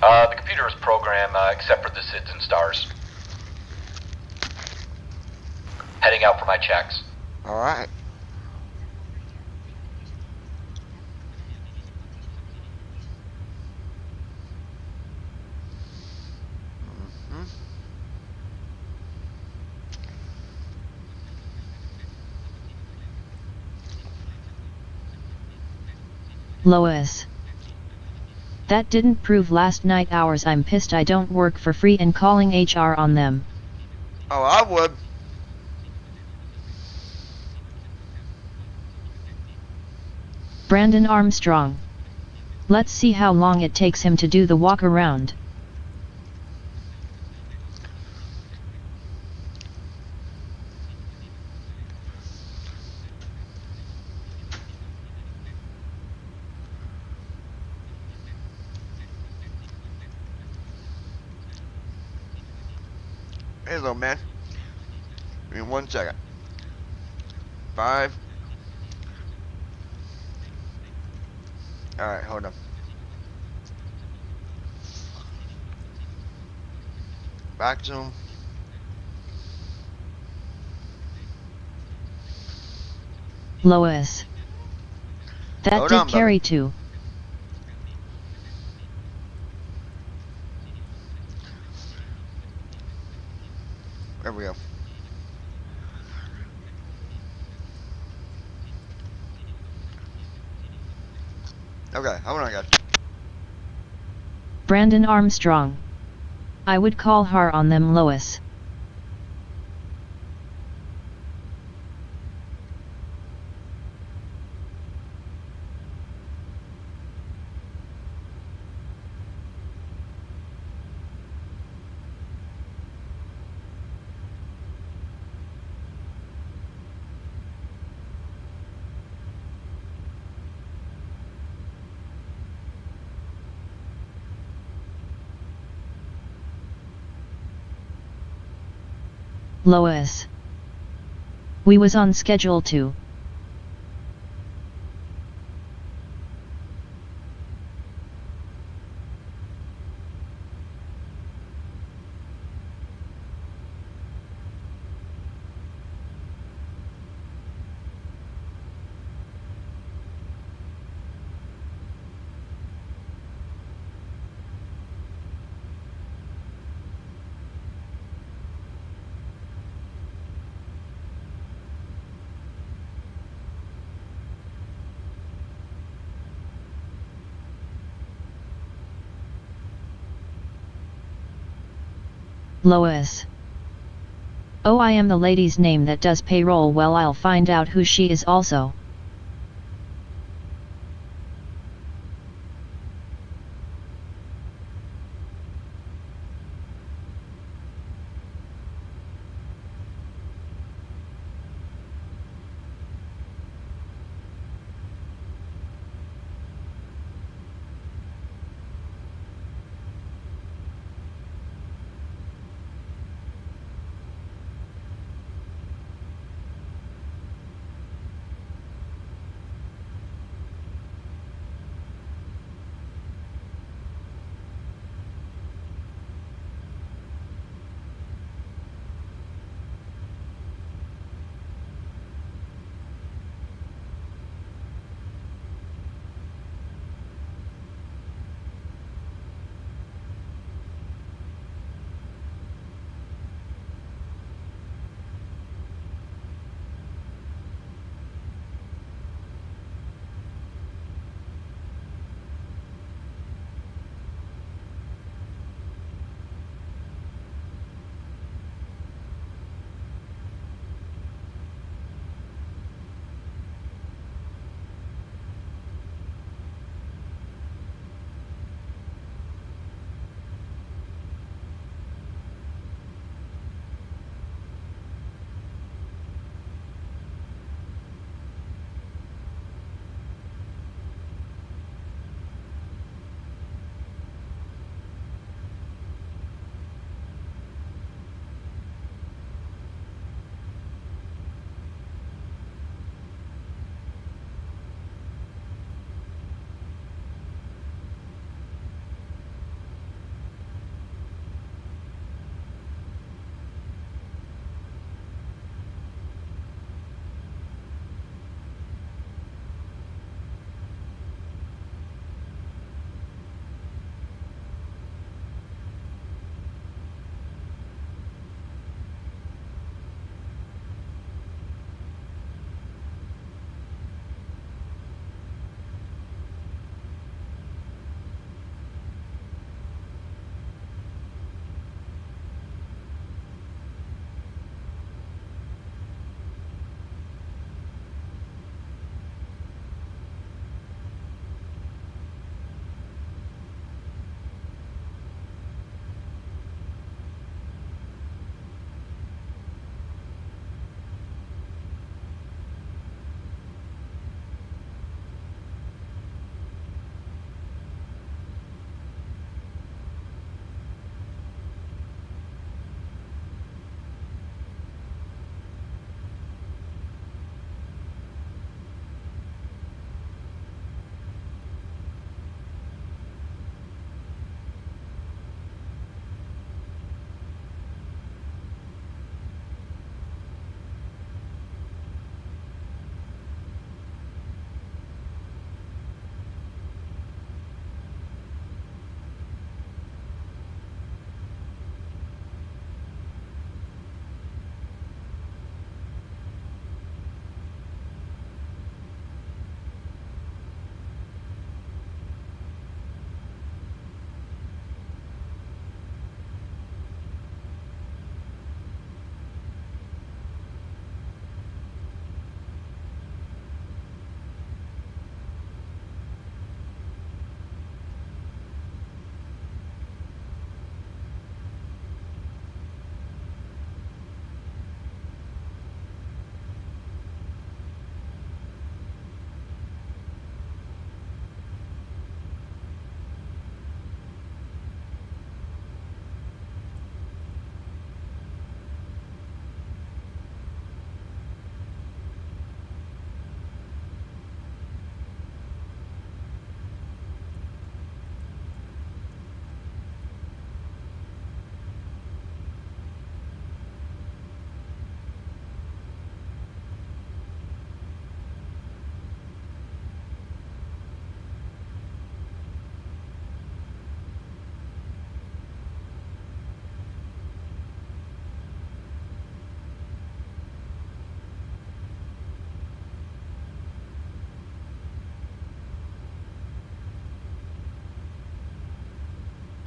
The computer is programmed except for the SIDS and stars. Heading out for my checks. Alright. Lois. That didn't prove last night hours. I'm pissed I don't work for free and calling HR on them. Oh, I would. Brandon Armstrong. Let's see how long it takes him to do the walk around. Hey, little man. Give me 1 second. 5. Alright, hold on. Back to him. Lois. That Hold did on, carry Bubby. too. There we go. Okay, hold on, guys. Brandon Armstrong. I would call her on them, Lois. Lois. We was on schedule too. Lois. Oh, I am the lady's name that does payroll. Well, I'll find out who she is also.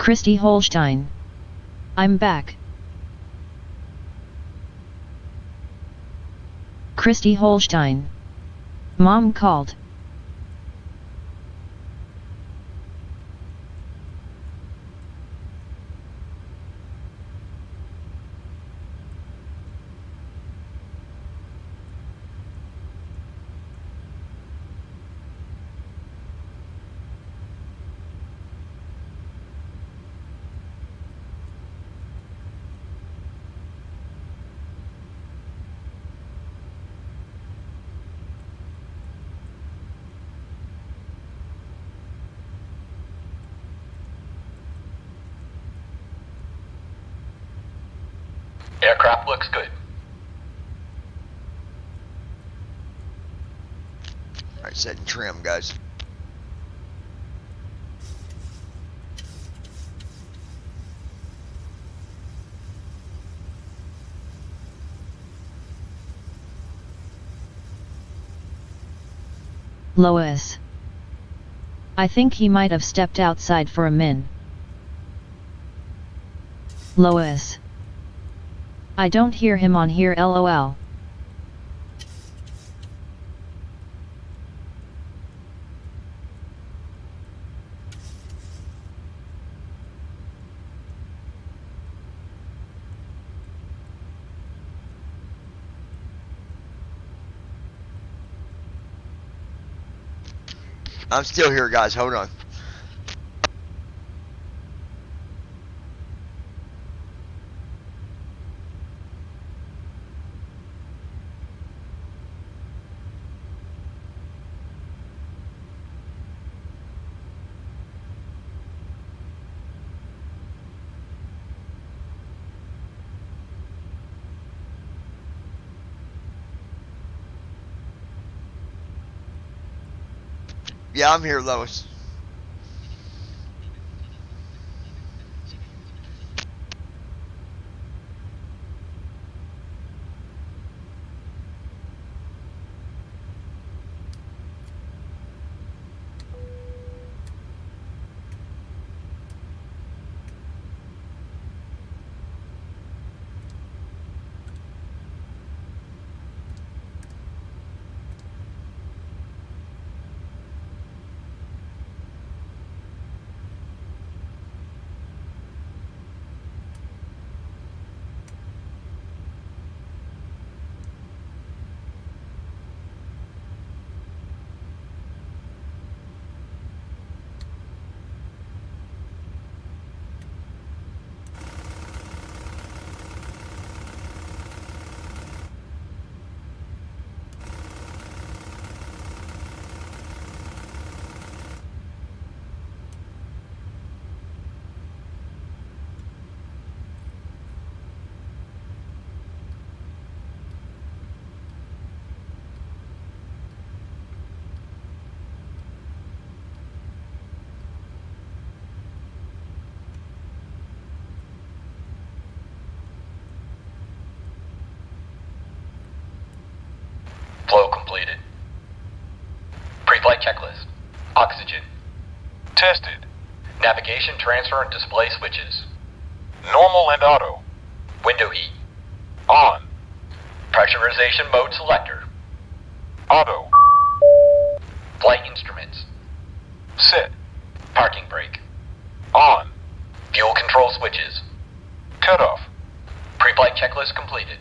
Christy Holstein. I'm back. Christy Holstein. Mom called. Aircraft looks good. Alright, setting trim, guys. Lois. I think he might have stepped outside for a min. Lois. I don't hear him on here, lol. I'm still here, guys. Hold on. Yeah, I'm here, Lois. Flow completed. Pre-flight checklist. Oxygen. Tested. Navigation, transfer, and display switches. Normal and auto. Window heat. On. Pressurization mode selector. Auto. Flight instruments. Set. Parking brake. On. Fuel control switches. Cut off. Pre-flight checklist completed.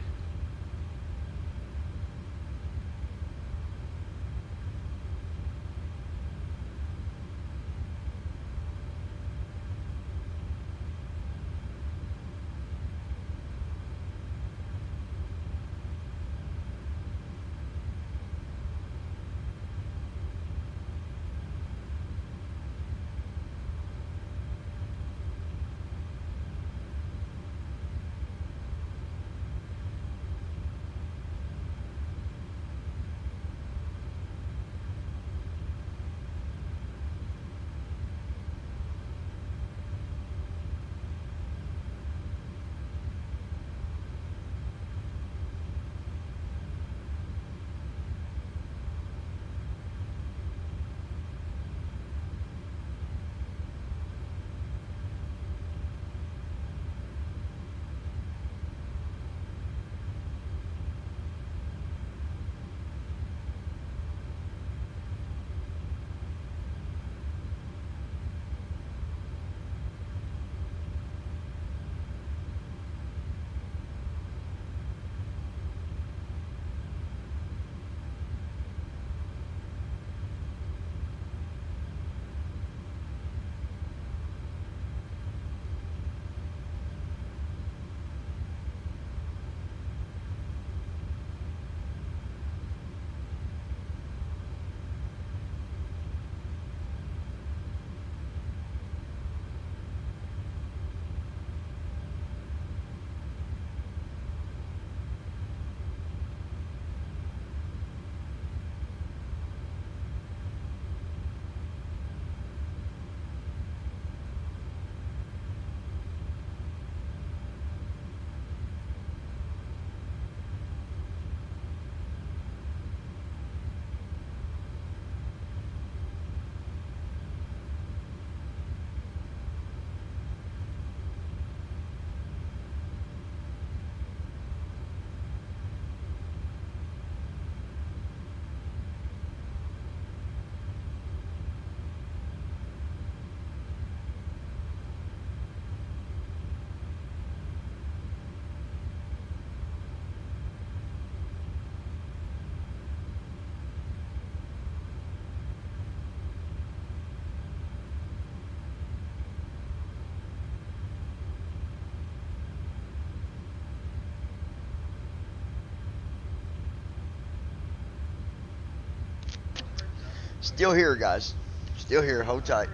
Still here, guys. Still here. Hold tight.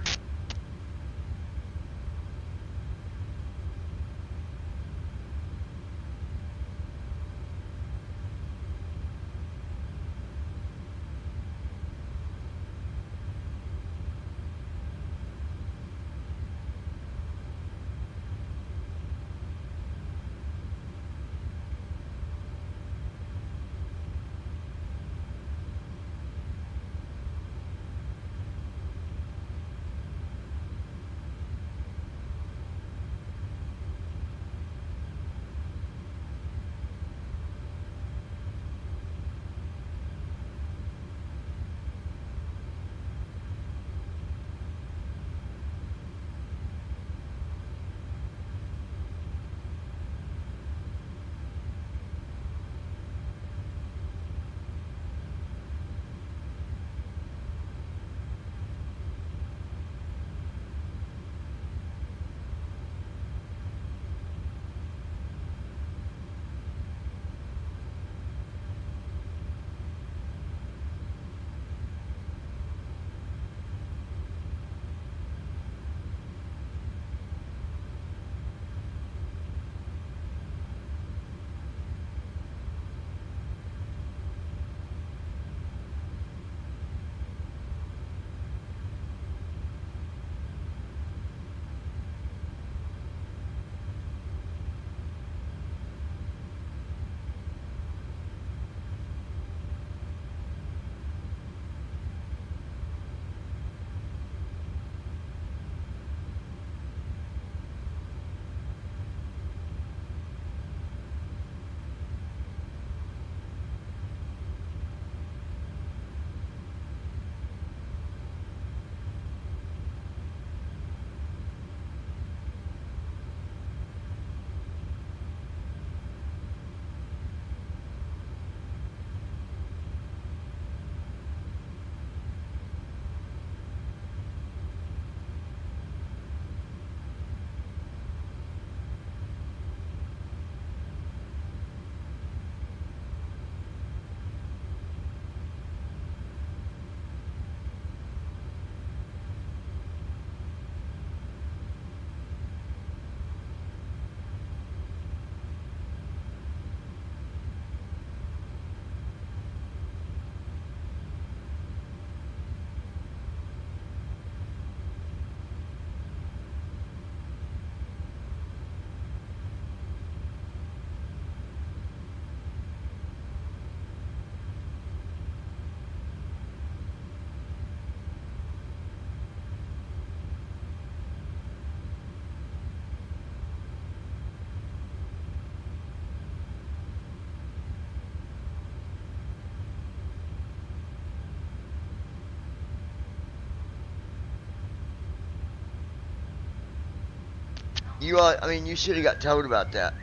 You should have got told about that.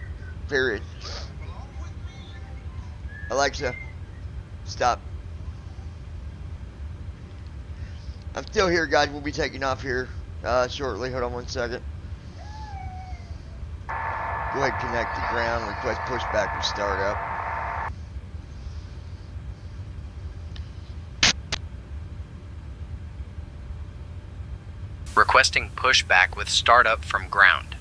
Period. Alexa, stop. I'm still here, guys. We'll be taking off here shortly. Hold on one second. Go ahead, connect to ground. Request pushback and start up. Requesting pushback with startup from ground.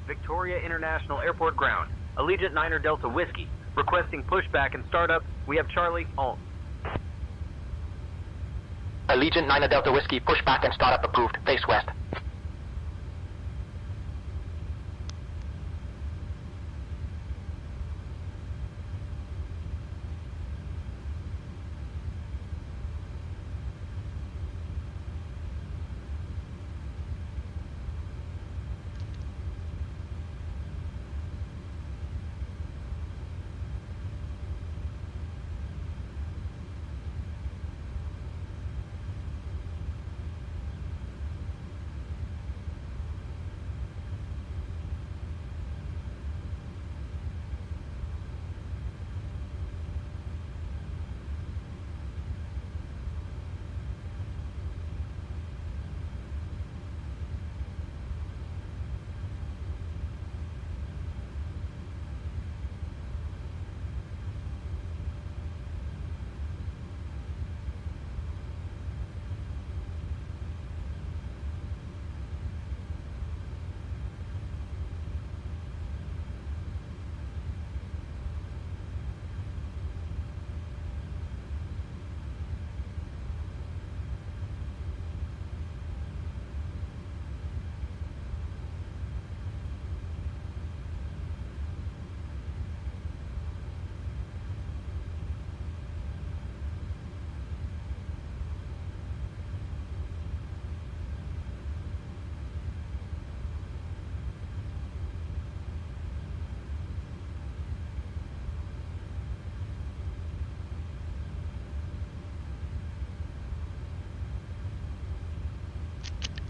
Victoria International Airport ground. Allegiant Niner Delta Whiskey. Requesting pushback and startup. We have Charlie on. Allegiant Niner Delta Whiskey, pushback and startup approved. Face west.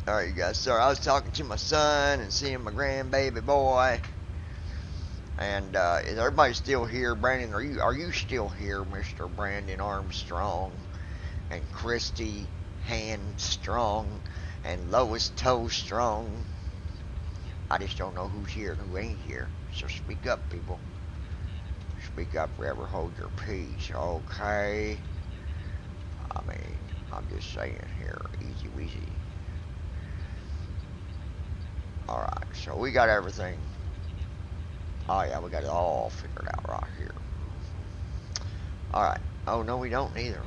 Alright, you guys. Sorry, I was talking to my son and seeing my grandbaby boy. And is everybody still here? Brandon, are you still here, Mr. Brandon Armstrong? And Christy Handstrong and Lois Toestrong. I just don't know who's here and who ain't here. So speak up, people. Speak up, forever hold your peace, okay? I mean, I'm just saying here, easy weezy. Alright, so we got everything. Oh yeah, we got it all figured out right here. Alright. Oh no, we don't either.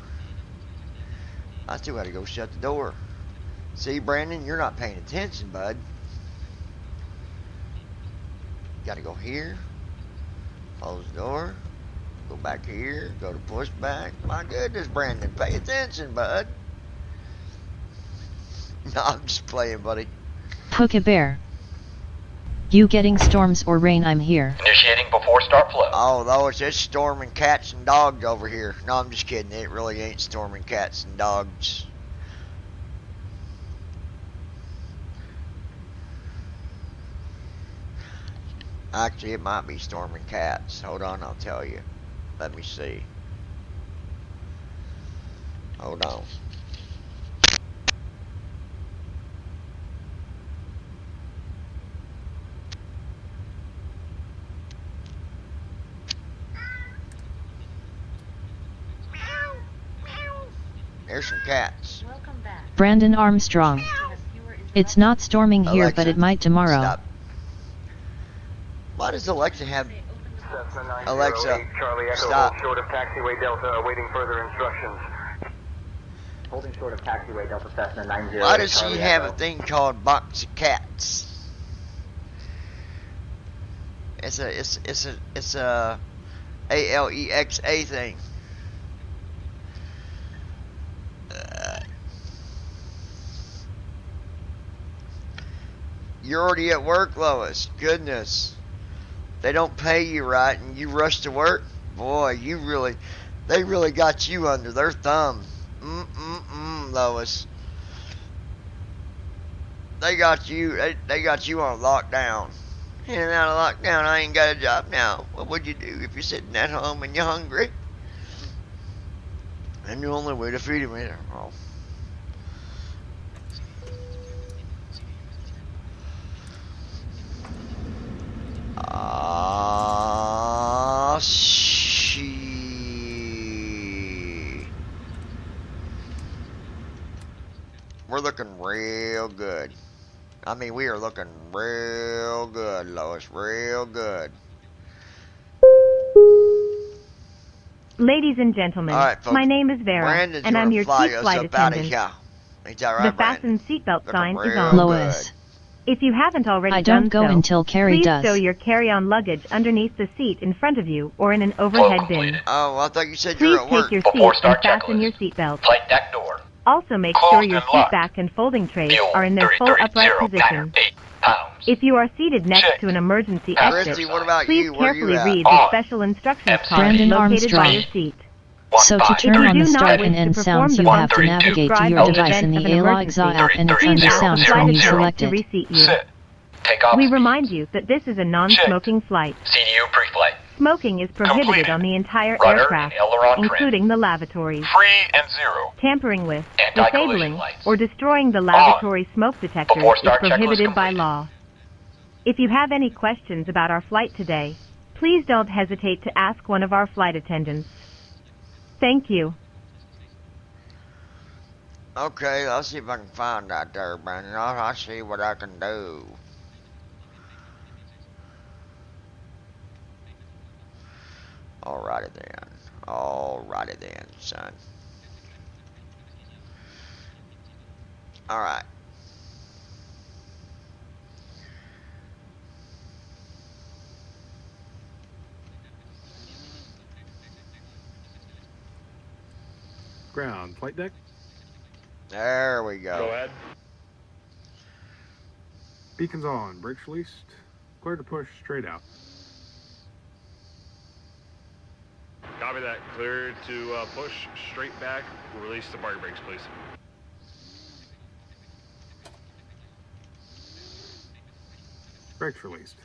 I still gotta go shut the door. See, Brandon, you're not paying attention, bud. Gotta go here. Close the door. Go back here. Go to push back. My goodness, Brandon, pay attention, bud. No, I'm just playing, buddy. Puka Bear. You getting storms or rain? I'm here. Initiating before start flow. Oh, Lois, it's storming cats and dogs over here. No, I'm just kidding. It really ain't storming cats and dogs. Actually, it might be storming cats. Hold on, I'll tell you. Let me see. Hold on. There's some cats. Welcome back. Brandon Armstrong. It's not storming here, Alexa, but it might tomorrow. Stop. Why does Alexa have... Alexa, stop. Short of taxiway Delta, awaiting further instructions. Holding short of taxiway Delta Cessna 90. Why does she have a thing called box of cats? It's a ALEXA thing. You're already at work, Lois. Goodness. They don't pay you right and you rush to work? Boy, they really got you under their thumb. Lois. They got you on lockdown. In and out of lockdown, I ain't got a job now. What would you do if you're sitting at home and you're hungry? And the only way to feed him is... Oh. We're looking real good. I mean, we are looking real good, Lois. Real good. Ladies and gentlemen, all right, folks. My name is Vera, Brandon's and I'm your fly chief us flight up out of attendant. here. Is that right, The Brandon? fasten seatbelt Looking sign is real on. Lois. If you haven't already I don't done go so, until Carrie please does. stow your carry-on luggage underneath the seat in front of you or in an overhead bin. Oh, well, I thought you said Please you're at work. take your seat and fasten your seatbelt. Flight deck door. Also make sure your seat back and folding trays are in their full upright position. If you are seated next to an emergency exit, Christy, what about please you? Where carefully you at? read the special instructions card Brandon located by Armstrong. your seat. So to turn If you on the do not start wish and to end perform sounds, the you have to function navigate to described your in the device in event the of an ALOXA emergency, app and it please turns the ask sounds the from flight you attendant to selected. reseat you. Take off. We remind you that this is a non-smoking flight. CDU pre-flight. Smoking is prohibited Completed. on the entire Rudder aircraft, and aileron trim. including the lavatories. Free and zero. Tampering with, Anti-collision disabling, lights. or destroying the lavatory smoke detectors Before is start checklist prohibited by complete. law. If you have any questions about our flight today, please don't hesitate to ask one of our flight attendants. Thank you. Okay, let's see if I can find that there, Brandon. I'll see what I can do. Alrighty then. Alrighty then, son. Alright. Ground, flight deck. There we go. Go ahead. Beacons on, brakes released. Clear to push straight out. Copy that. Clear to push straight back. Release the parking brakes, please. Brakes released.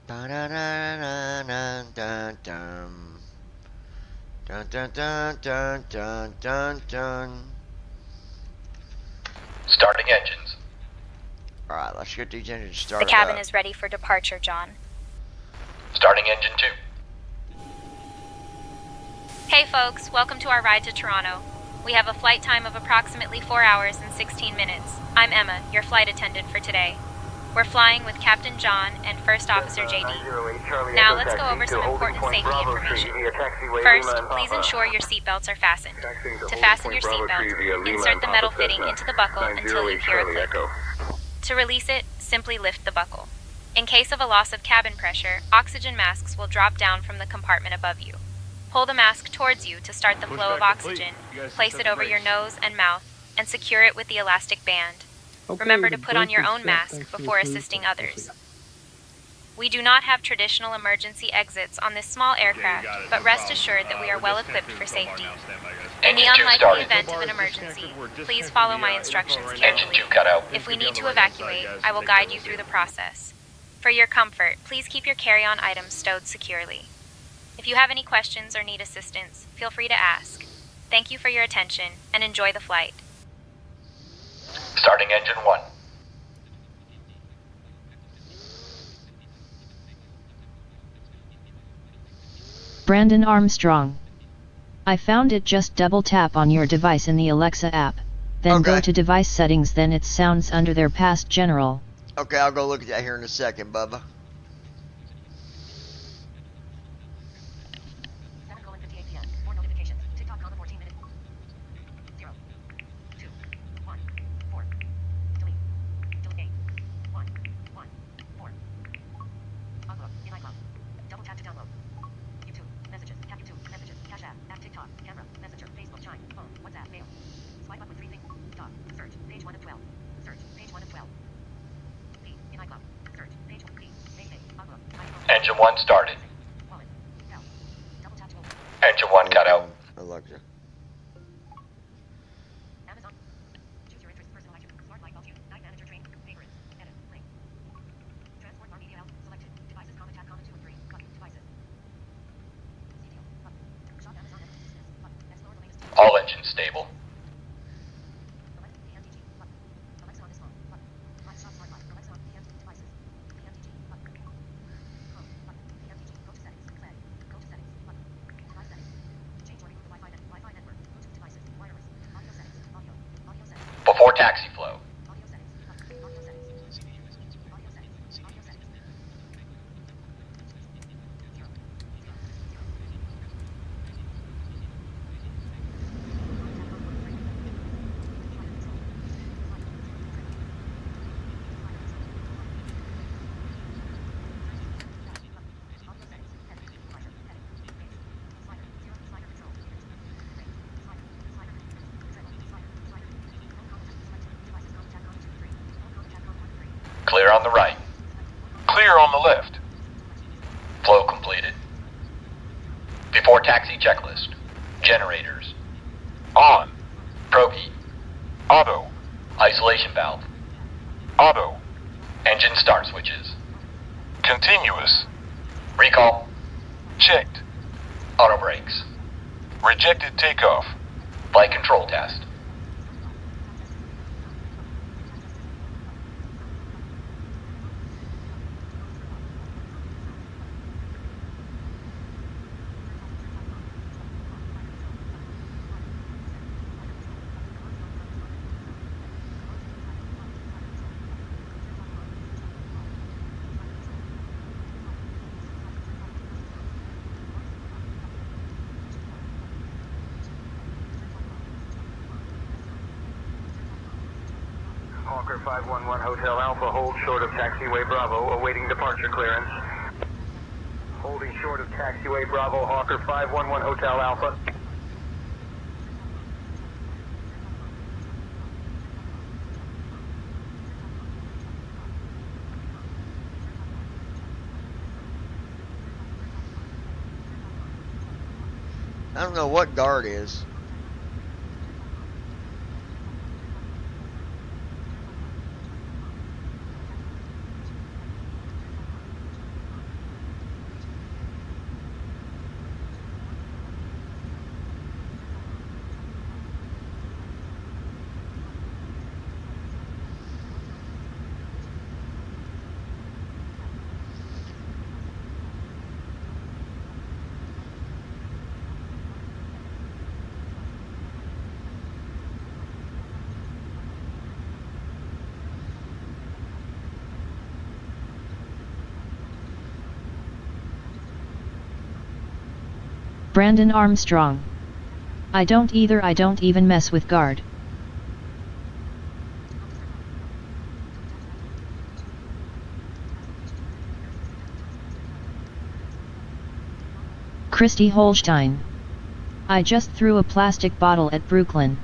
Dun dun dun dun dun dun. Dun dun dun dun dun dun dun. Starting engines. Alright, let's get these engines The started cabin up. is ready for departure, John. Starting engine 2. Hey folks, welcome to our ride to Toronto. We have a flight time of approximately 4 hours and 16 minutes. I'm Emma, your flight attendant for today. We're flying with Captain John and First Officer JD. Now let's go over some important safety information. First, please ensure your seatbelts are fastened. To fasten your seatbelt, insert the metal fitting into the buckle until you hear a click. To release it, simply lift the buckle. In case of a loss of cabin pressure, oxygen masks will drop down from the compartment above you. Pull the mask towards you to start the flow of oxygen, place it over your nose and mouth, and secure it with the elastic band. Remember to put on your own mask before assisting others. We do not have traditional emergency exits on this small aircraft, but rest assured that we are well equipped for safety. In the unlikely event of an emergency, please follow my instructions carefully. If we need to evacuate, I will guide you through the process. For your comfort, please keep your carry-on items stowed securely. If you have any questions or need assistance, feel free to ask. Thank you for your attention, and enjoy the flight. Starting engine 1. Brandon Armstrong. I found it. Just double tap on your device in the Alexa app, then go to device settings, then it sounds under there past general. Okay, I'll go look at that here in a second, Bubba. 7:58 p.m. More notifications. TikTok, 14 minutes. 0, 2, 1, 4. Delete. Delete 8. 1, 1, 4. Upload. In iCloud. Double tap to download. YouTube. Messages. Tap YouTube. Messages. Cash App. App TikTok. Camera. Messenger. Facebook. Chime. Phone. WhatsApp. Mail. Swipe up with 3 things. Dot. Search. Page 1 of 12. Search. Page 1 of 12. P. In iCloud. Search. Page 1. P. Mayday. Upload. iCloud. Engine 1 started. Wallet. L. Double tap to open. Engine 1 cut out. Alexa. Amazon. Choose your interest. Personal item. Smart light bulb. Night manager train. Favorites. Edit. Link. Transport bar media L. Selected. Devices. Tab. 2 and 3. Button. Devices. See deal. Button. Shop Amazon. Button. Explore the latest. All engines stable. Alexa. PMDG. Button. Alexa on this phone. Button. Live shop smart light. Alexa on PM devices. PMDG. Button. Home. Button. PMDG. Go to settings. Flag. Go to settings. Button. Device settings. Change or remove the Wi-Fi network. Bluetooth devices. Wireless. Audio settings. Audio. Audio settings. Before taxi flow. Audio settings. Button. Audio settings. Audio settings. Audio settings. Clear on the right. Clear on the left. Flow completed. Before taxi checklist. Generators. On. Probe. Auto. Isolation valve. Auto. Engine start switches. Continuous. Recall. Checked. Auto brakes. Rejected takeoff. Flight control test. Hawker 511 Hotel Alpha, hold short of taxiway Bravo, awaiting departure clearance. Holding short of taxiway Bravo, Hawker 511 Hotel Alpha. I don't know what guard is. Brandon Armstrong. I don't either. I don't even mess with guard. Christy Holstein. I just threw a plastic bottle at Brooklyn.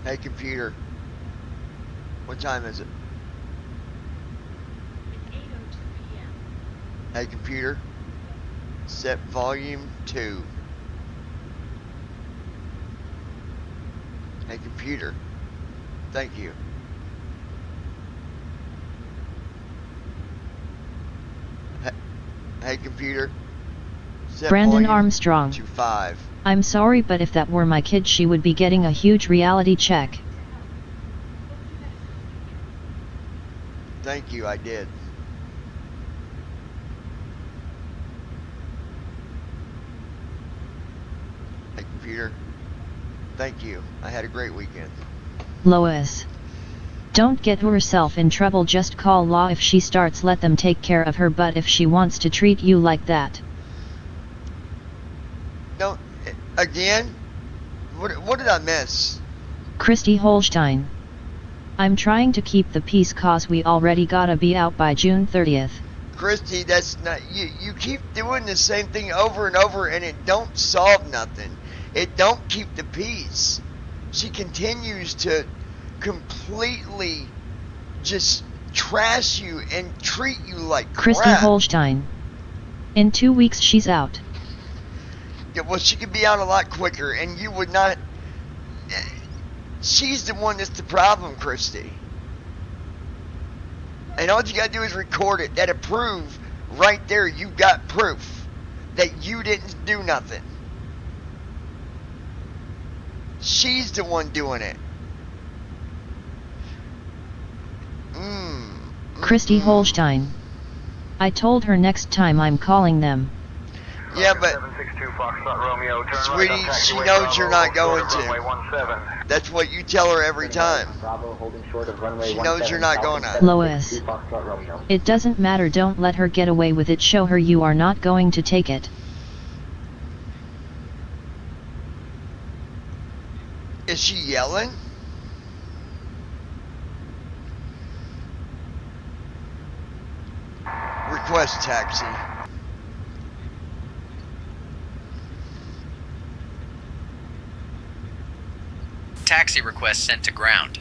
Hey computer, what time is it? It's 8:02 p.m. Hey computer, set volume 2. Hey computer, thank you. Hey computer, set Brandon volume Armstrong. to 5. I'm sorry, but if that were my kid, she would be getting a huge reality check. Thank you, I did. Hey computer, thank you. I had a great weekend. Lois. Don't get herself in trouble. Just call law if she starts. Let them take care of her. But if she wants to treat you like that. No, again? What did I miss? Christy Holstein. I'm trying to keep the peace, cause we already gotta be out by June 30th. Christy, that's not, you keep doing the same thing over and over and it don't solve nothing. It don't keep the peace. She continues to completely just trash you and treat you like Christy crap. Holstein. In 2 weeks she's out. Yeah, well, she could be out a lot quicker and you would not. She's the one that's the problem, Christy. And all you gotta do is record it. That'll prove right there you got proof that you didn't do nothing. She's the one doing it. Christy Holstein. I told her next time I'm calling them. Yeah, but sweetie, she knows you're not going to. That's what you tell her every time. She knows you're not going to. Lois. It doesn't matter. Don't let her get away with it. Show her you are not going to take it. Is she yelling? Request taxi. Taxi request sent to ground.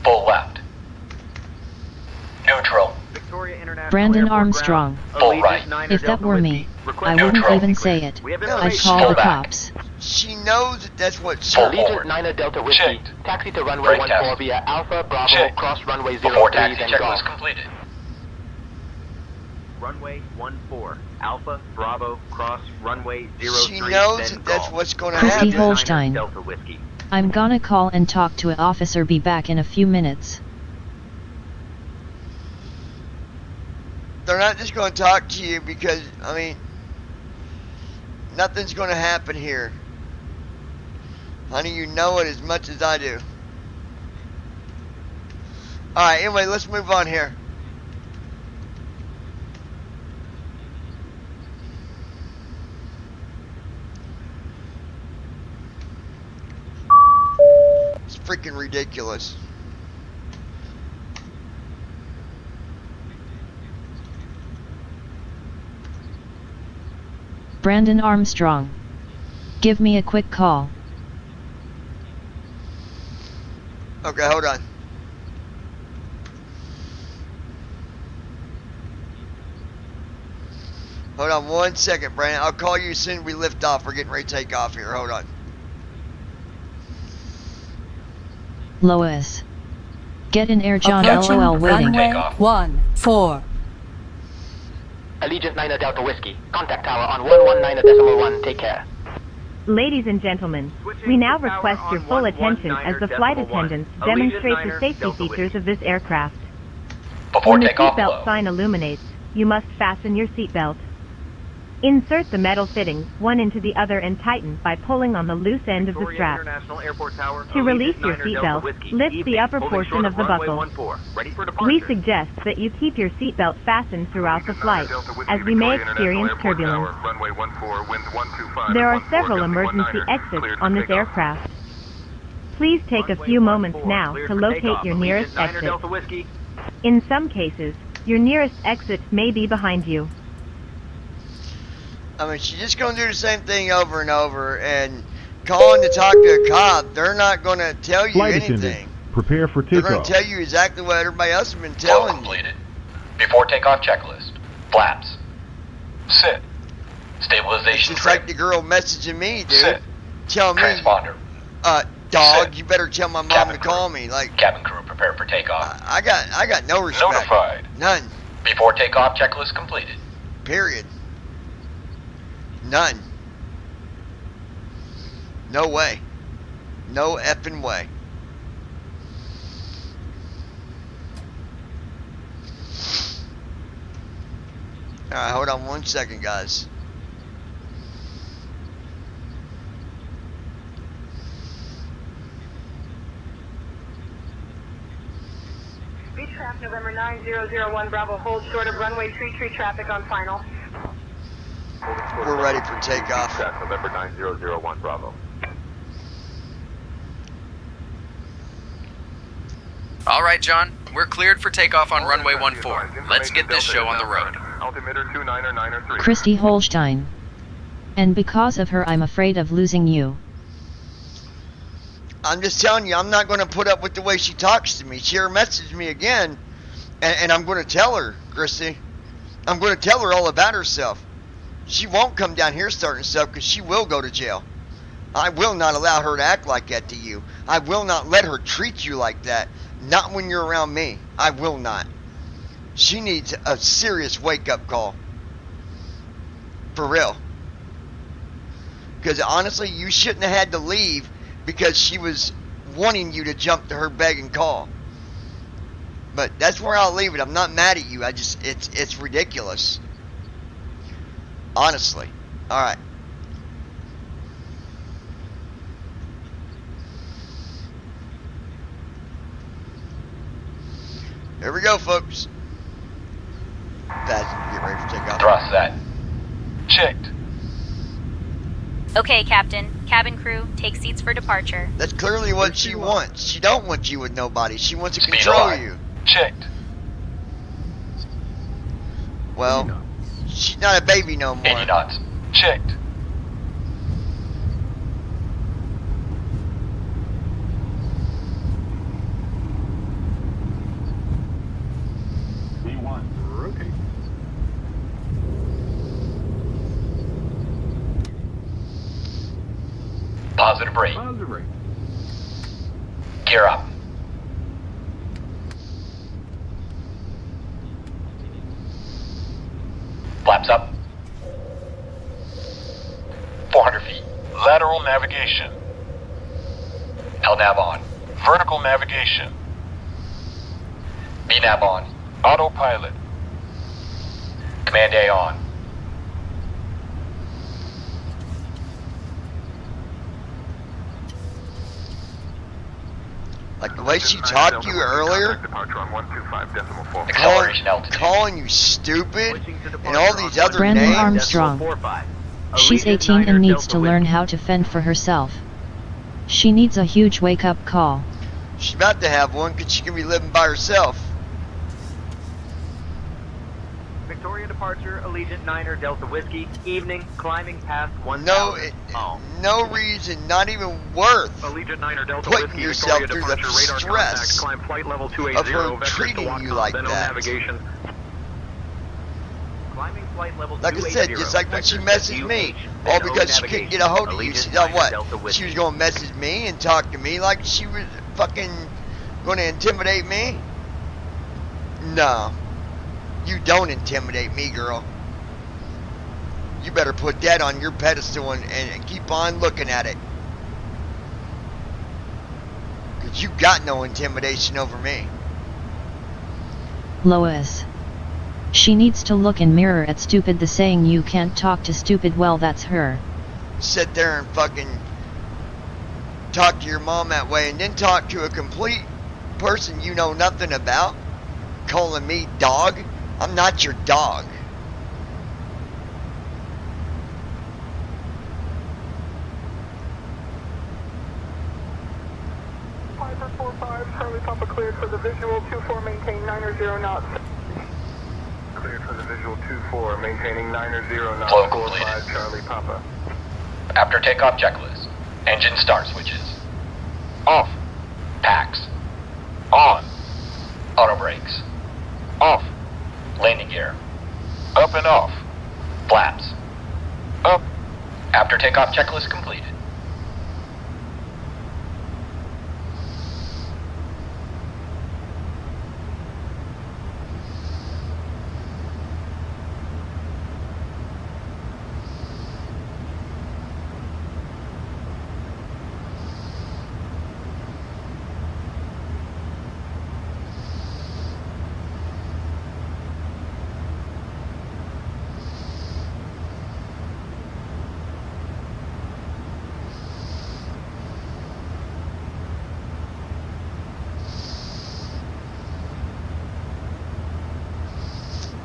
Full left. Neutral. Victoria International Brandon Airport Armstrong. ground. Full Allegiant right. 9er If that Delta were Whiskey. me, Request I wouldn't neutral. even say it. We have been I'd released. call the Pull back. cops. She knows that that's what she Allegiant 9er Delta Whiskey. Checked. Taxi to runway Break 14 test. via Alpha Bravo Checked. cross runway Before 03 taxi then check golf. was completed. Runway 14, Alpha Bravo cross runway 03. She knows then that that's golf. what's going to Christy happen. Holstein. Delta Whiskey. I'm gonna call and talk to an officer. Be back in a few minutes. They're not just going to talk to you because, I mean, nothing's going to happen here. Honey, you know it as much as I do. Alright, anyway, let's move on here. It's freaking ridiculous. Brandon Armstrong. Give me a quick call. Okay, hold on. Hold on 1 second, Brandon. I'll call you as soon as we lift off. We're getting ready to take off here. Hold on. Lois. Get in air, John. Approaching LOL waiting. runway 14. Allegiant 9 Delta Whiskey. Contact tower on 119.1. Take care. Ladies and gentlemen, we now request your full attention as the flight attendants demonstrate the safety features of this aircraft. When the seatbelt sign illuminates, you must fasten your seatbelt. Insert the metal fittings one into the other and tighten by pulling on the loose end of the strap. To release your seatbelt, lift the upper portion of the buckle. We suggest that you keep your seatbelt fastened throughout the flight, as we may experience turbulence. There are several emergency exits on this aircraft. Please take a few moments now to locate your nearest exit. In some cases, your nearest exit may be behind you. I mean, she's just going to do the same thing over and over, and calling to talk to a cop, they're not going to tell you Flight anything. attendant, prepare for They're going takeoff. to tell you exactly what everybody else has been telling you. Before takeoff checklist. Flaps. Sit. Stabilization It's just trim. like the girl messaging me, dude. Sit. Telling me, Transponder. dog, you better tell my mom to call me. Like, Cabin crew prepare for takeoff. I got no respect. Notified. None. Before takeoff checklist completed. Period. None. No way. No effing way. Alright, hold on 1 second, guys. Beechcraft November 9001 Bravo, hold short of runway tree traffic on final. We're ready for takeoff. November 9001 Bravo. All right, John. We're cleared for takeoff on runway 14. Let's get this show on the road. Altimeter 299er3. Christy Holstein. And because of her, I'm afraid of losing you. I'm just telling you, I'm not going to put up with the way she talks to me. She messaged me again, and I'm going to tell her, Christy. I'm going to tell her all about herself. She won't come down here starting stuff because she will go to jail. I will not allow her to act like that to you. I will not let her treat you like that. Not when you're around me. I will not. She needs a serious wake-up call. For real. Because honestly, you shouldn't have had to leave because she was wanting you to jump to her beck and call. But that's where I'll leave it. I'm not mad at you. It's ridiculous. Honestly. Alright. Here we go, folks. Guys, get ready for takeoff. Thrust that. Checked. Okay, Captain. Cabin crew, take seats for departure. That's clearly what she wants. She don't want you with nobody. She wants to Speed control align. you. Checked. Well, she's not a baby no more. 80 knots. Checked. B1, rotate. Positive rate. Positive rate. Gear up. Flaps up. 400 feet. Lateral navigation. LNAV on. Vertical navigation. BNAV on. Autopilot. Command A on. Like the way she talked to you earlier, Acceleration altitude. calling you stupid, and all these other Brandon names. Armstrong. She's 18 and needs to learn how to fend for herself. She needs a huge wake-up call. She's about to have one because she can be living by herself. Victoria departure, Allegiant Niner Delta Whiskey, evening, climbing past 1,000. No reason, not even worth Allegiant Niner Delta putting Whiskey, yourself Victoria through the departure, radar contact, stress climb flight level of 280, her vectors to treating you Wacom, like then that. navigation. Climbing flight level Like I said, 280, just like when she vectors messaged to me, UH, all then because she navigation. couldn't get a hold of you. Allegiant She thought Niner Delta what? Whiskey. She was going to message me and talk to me like she was fucking going to intimidate me? No. You don't intimidate me, girl. You better put that on your pedestal and keep on looking at it. Because you got no intimidation over me. Lois. She needs to look in mirror at stupid. The saying you can't talk to stupid, well, that's her. Sit there and fucking talk to your mom that way and then talk to a complete person you know nothing about, calling me dog. I'm not your dog. Piper 45, Charlie Papa cleared for the visual 24, maintain 90 knots. Cleared for the visual 24, maintaining 90 knots. Flow 45, Charlie Papa. After takeoff checklist. Engine start switches. Off. Packs. On. Auto brakes. Off. Landing gear. Up and off. Flaps. Up. After takeoff checklist completed.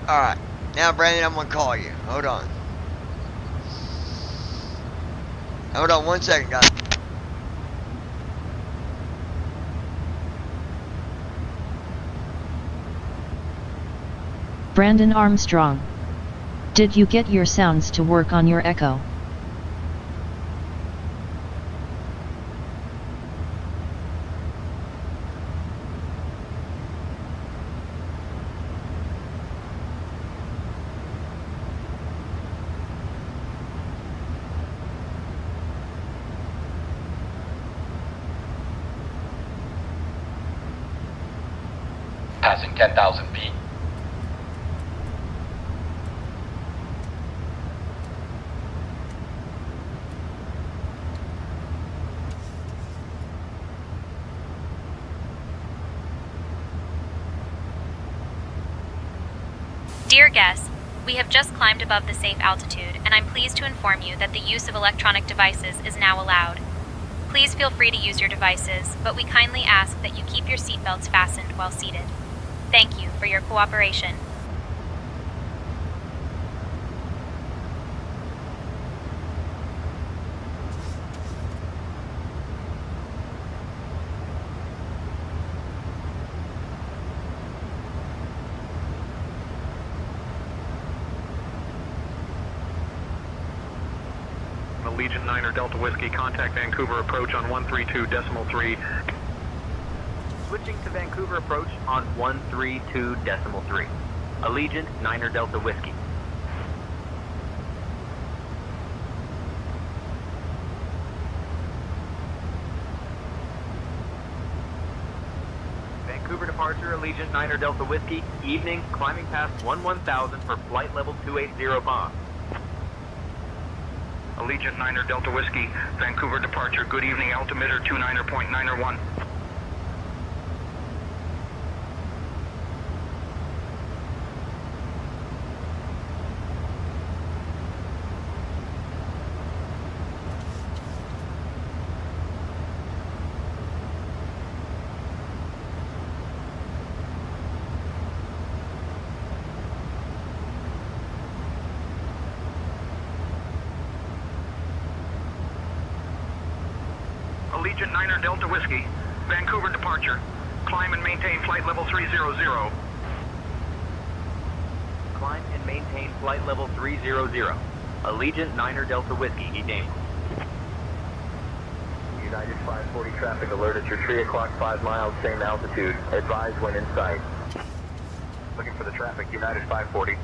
Alright. Now, Brandon, I'm going to call you. Hold on. Hold on 1 second, guys. Brandon Armstrong. Did you get your sounds to work on your Echo? Passing 10,000 feet. Dear guests, we have just climbed above the safe altitude, and I'm pleased to inform you that the use of electronic devices is now allowed. Please feel free to use your devices, but we kindly ask that you keep your seatbelts fastened while seated. Thank you for your cooperation. Allegiant Niner Delta Whiskey, contact Vancouver approach on 132.3. Switching to Vancouver approach on 132.3. Allegiant Niner Delta Whiskey. Vancouver departure, Allegiant Niner Delta Whiskey, evening, climbing past 11,000 for flight level 280 bomb. Allegiant Niner Delta Whiskey, Vancouver departure, good evening, altimeter 29.901. Allegiant 9er Delta Whiskey, Vancouver departure. Climb and maintain flight level 300. Climb and maintain flight level 300. Allegiant 9er Delta Whiskey, Edam. United 540 traffic alert at your 3 o'clock, 5 miles, same altitude. Advise when in sight. Looking for the traffic, United 540.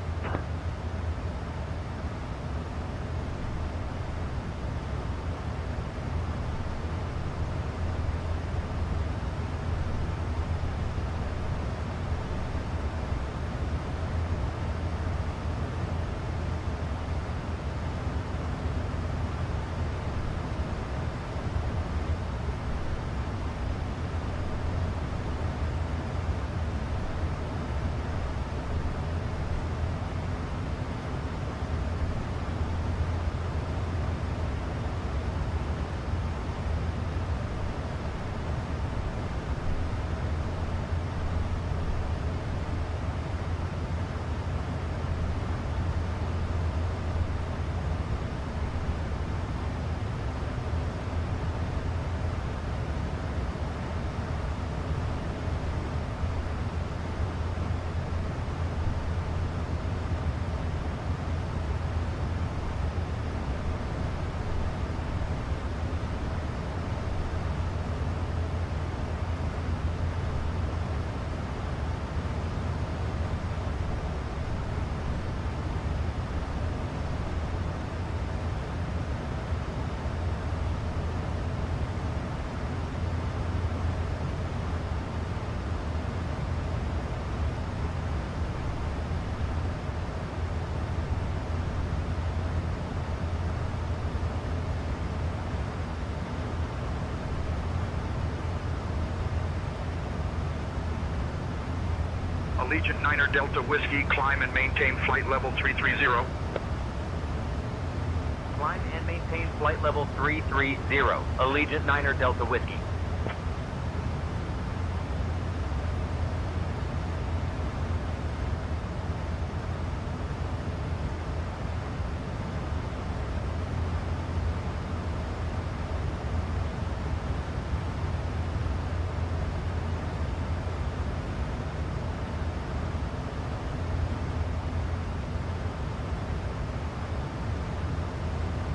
Allegiant 9er Delta Whiskey, climb and maintain flight level 330. Climb and maintain flight level 330. Allegiant 9er Delta Whiskey.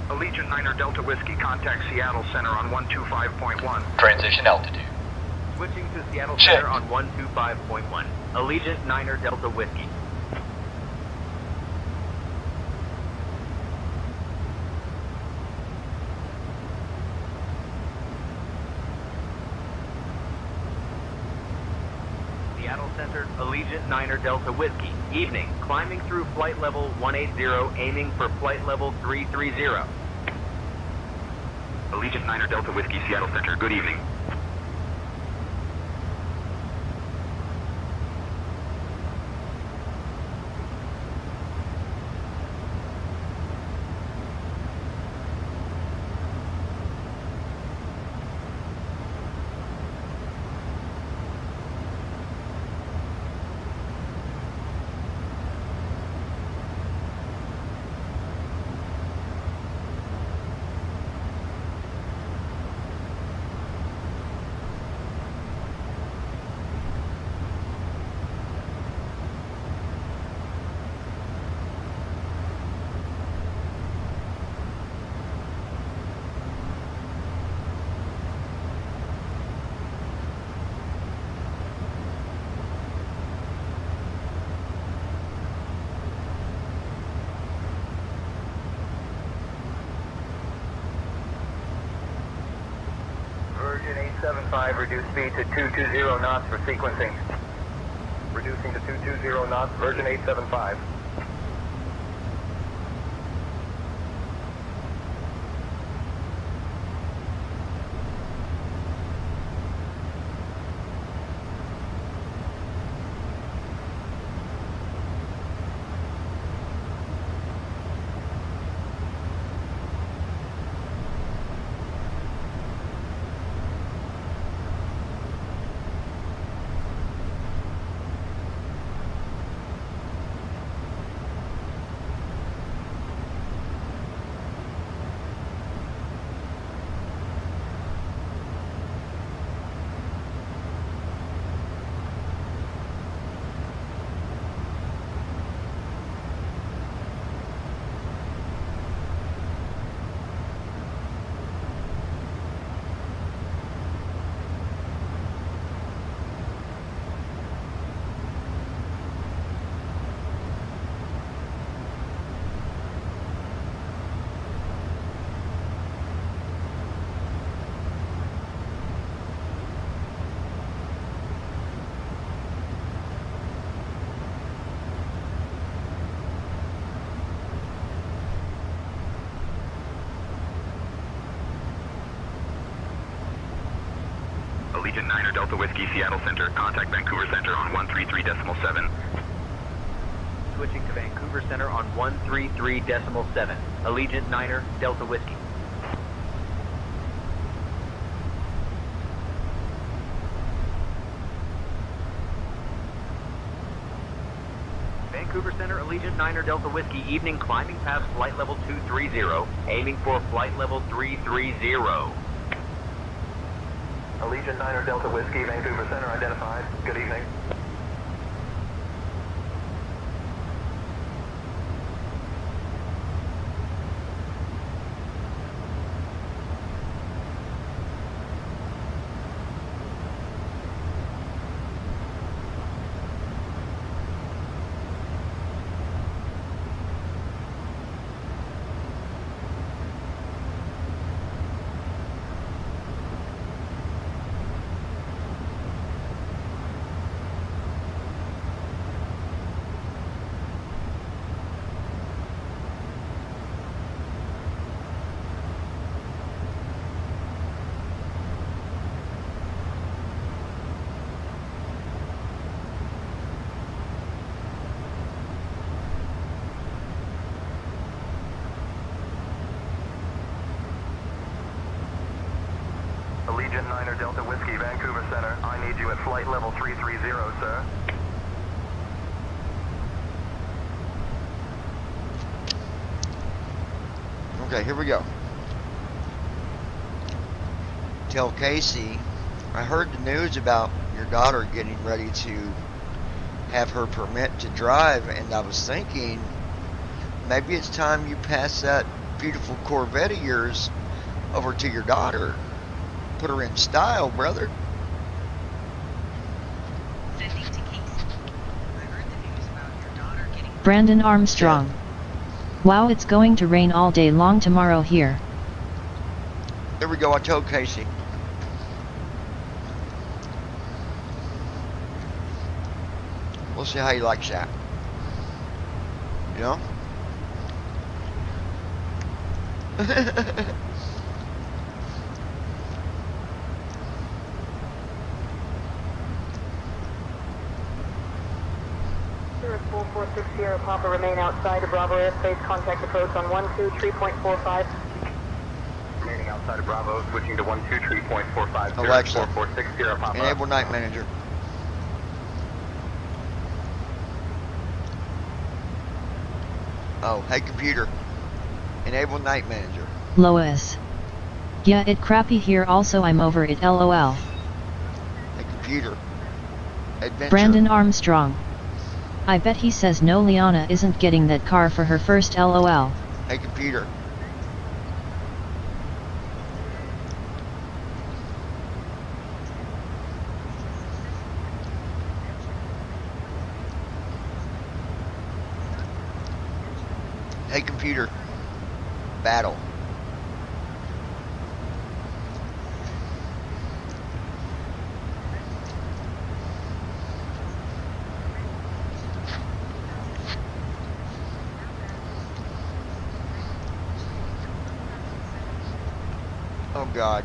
Allegiant 9er Delta Whiskey, contact Seattle Center on 125.1. Transition altitude. Switching to Seattle Center on 125.1. Allegiant 9er Delta Whiskey. Seattle Center, Allegiant 9er Delta Whiskey. Evening, climbing through flight level 180, aiming for flight level 330. Allegiant 9er Delta Whiskey, Seattle Center, good evening. Virgin 875, reduce speed to 220 knots for sequencing. Reducing to 220 knots, Virgin 875. Allegiant 9 Delta Whiskey, Seattle Center. Contact Vancouver Center on 133.7. Switching to Vancouver Center on 133.7. Allegiant 9 Delta Whiskey. Vancouver Center, Allegiant 9 Delta Whiskey, evening climbing past flight level 230, aiming for flight level 330. Allegiant 9 Delta Whiskey, Vancouver Center identified. Good evening. Allegiant 9 Delta Whiskey, Vancouver Center. I need you at flight level 330, sir. Okay, here we go. Tell Casey, I heard the news about your daughter getting ready to have her permit to drive, and I was thinking maybe it's time you pass that beautiful Corvette of yours over to your daughter. Put her in style, brother. Brandon Armstrong. Wow, it's going to rain all day long tomorrow here. There we go, I told Casey. We'll see how he likes that. You know? Sierra 446 Sierra Papa, remain outside of Bravo airspace. Contact approach on 123.45. Remaining outside of Bravo, switching to 123.45. Alexa, 446 Sierra Papa. enable night manager. Oh, hey computer, enable night manager. Lois. Yeah, it crappy here also, I'm over it lol. Hey computer, adventure. Brandon Armstrong. I bet he says no, Liana isn't getting that car for her first lol. Hey computer. Hey computer. Battle. Oh God.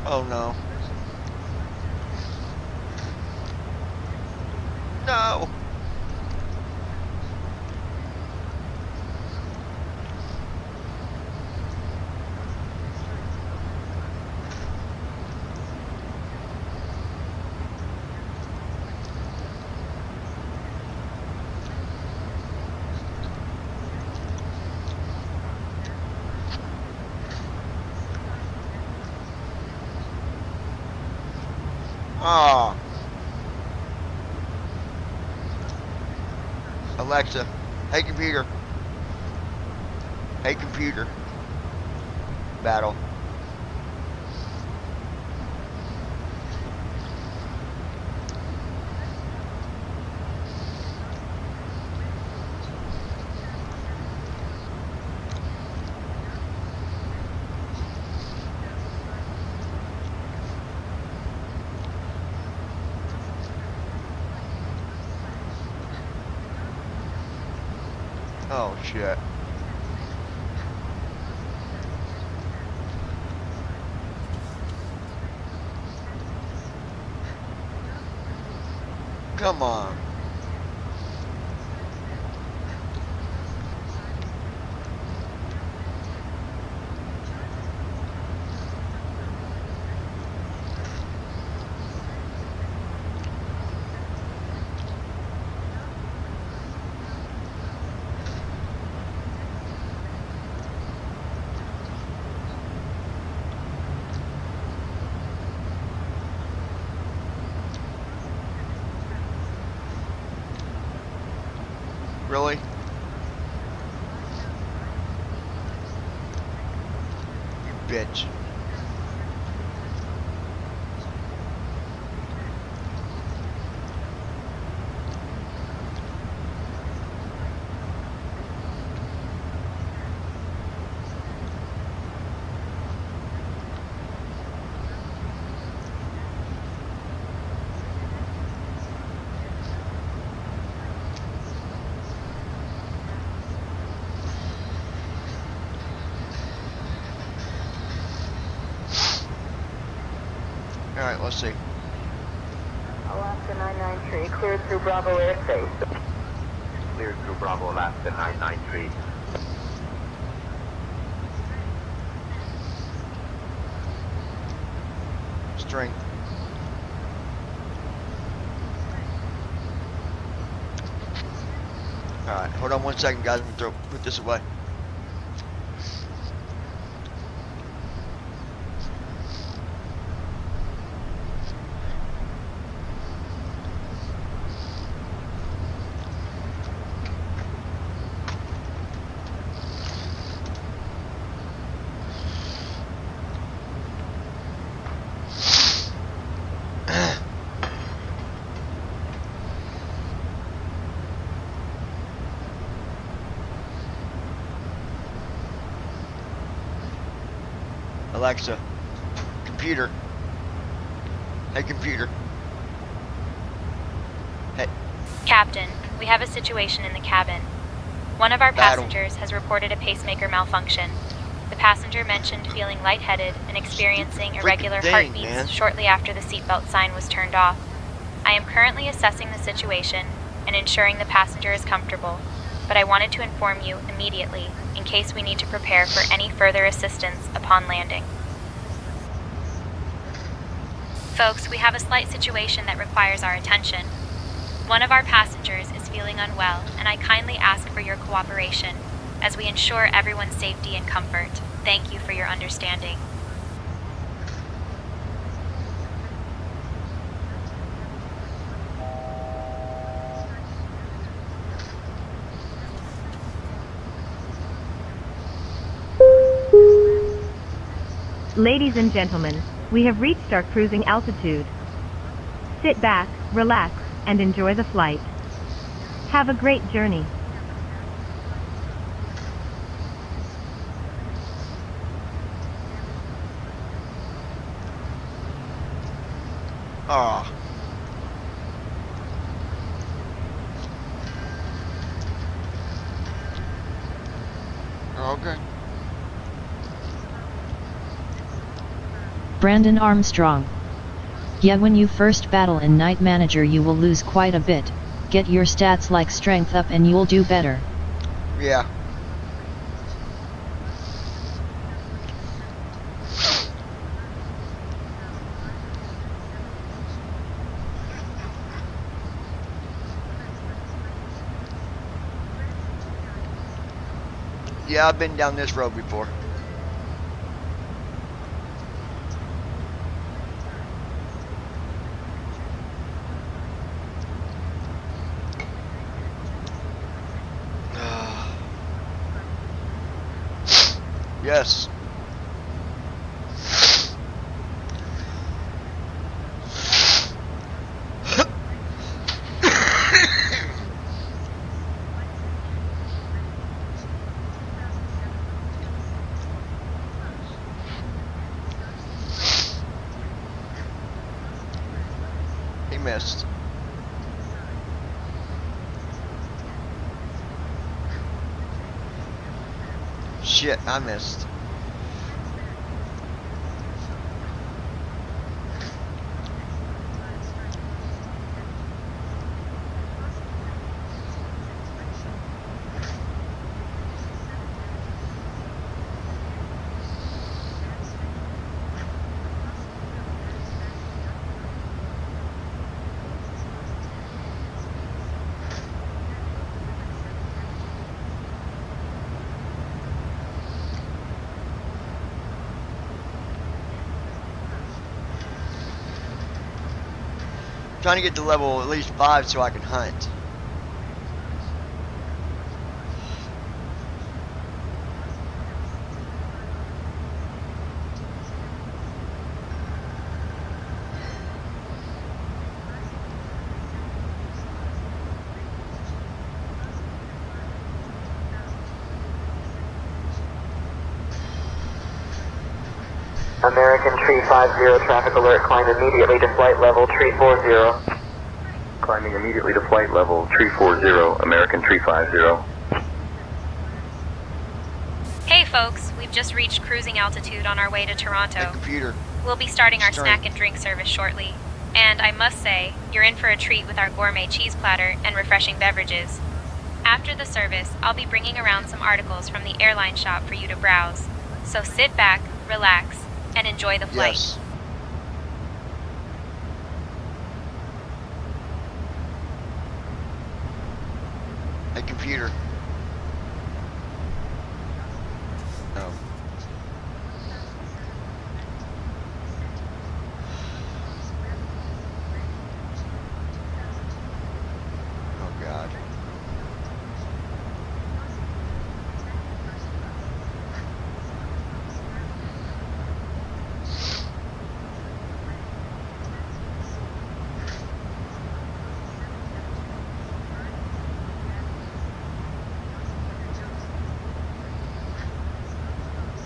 Oh no. No. Ah. Alexa, hey computer. Hey computer. Battle. Oh shit. Come on. Really? You bitch. Alright, let's see. Alaska 993, cleared through Bravo airspace. Cleared through Bravo, Alaska 993. Strength. Alright, hold on 1 second, guys. I'm gonna put this away. Alexa, computer. Hey, computer. Hey. Captain, we have a situation in the cabin. One of our passengers has reported a pacemaker malfunction. The passenger mentioned feeling lightheaded and experiencing irregular heartbeats shortly after the seatbelt sign was turned off. I am currently assessing the situation and ensuring the passenger is comfortable, but I wanted to inform you immediately in case we need to prepare for any further assistance upon landing. Folks, we have a slight situation that requires our attention. One of our passengers is feeling unwell, and I kindly ask for your cooperation as we ensure everyone's safety and comfort. Thank you for your understanding. Ladies and gentlemen, we have reached our cruising altitude. Sit back, relax, and enjoy the flight. Have a great journey. Ah. Okay. Brandon Armstrong. Yeah, when you first battle in Night Manager you will lose quite a bit. Get your stats like strength up and you'll do better. Yeah. Yeah, I've been down this road before. Yes. He missed. Shit, I missed. Trying to get to level at least 5 so I can hunt. American Tree 50, traffic alert, climb immediately to flight level, Tree 40. Climbing immediately to flight level, Tree 40, American Tree 50. Hey folks, we've just reached cruising altitude on our way to Toronto. Computer. We'll be starting our snack and drink service shortly. And I must say, you're in for a treat with our gourmet cheese platter and refreshing beverages. After the service, I'll be bringing around some articles from the airline shop for you to browse. So sit back, relax, and enjoy the flight. Yes. Hey, computer. Oh. Oh, God.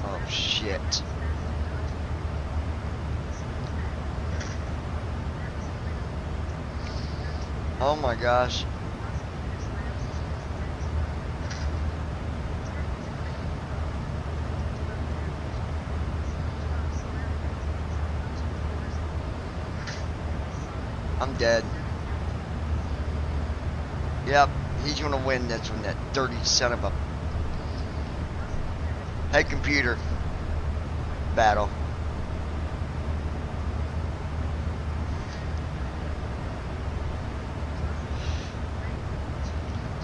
Oh, shit. Oh my gosh. I'm dead. Yep, he's gonna win this one, that dirty son of a... Hey, computer. Battle.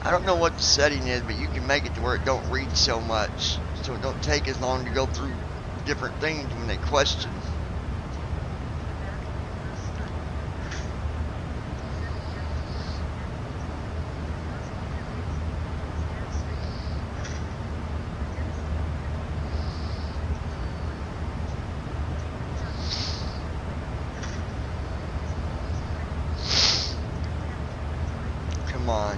I don't know what the setting is, but you can make it to where it don't read so much, so it don't take as long to go through different things when they question. Come on.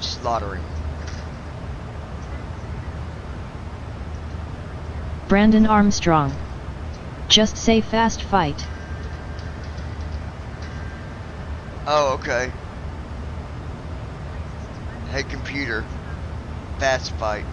Slaughter him. Brandon Armstrong. Just say fast fight. Oh, okay. Hey, computer. Fast fight.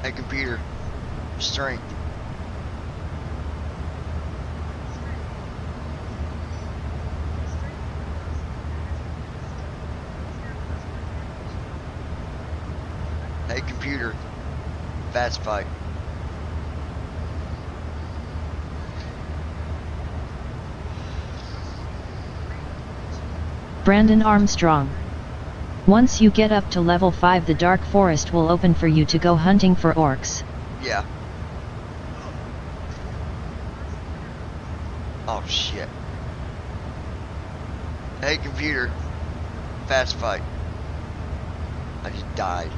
Hey, computer. Strength. Hey, computer. Fast fight. Brandon Armstrong. Once you get up to level 5, the Dark Forest will open for you to go hunting for orcs. Yeah. Oh shit. Hey computer. Fast fight. I just died.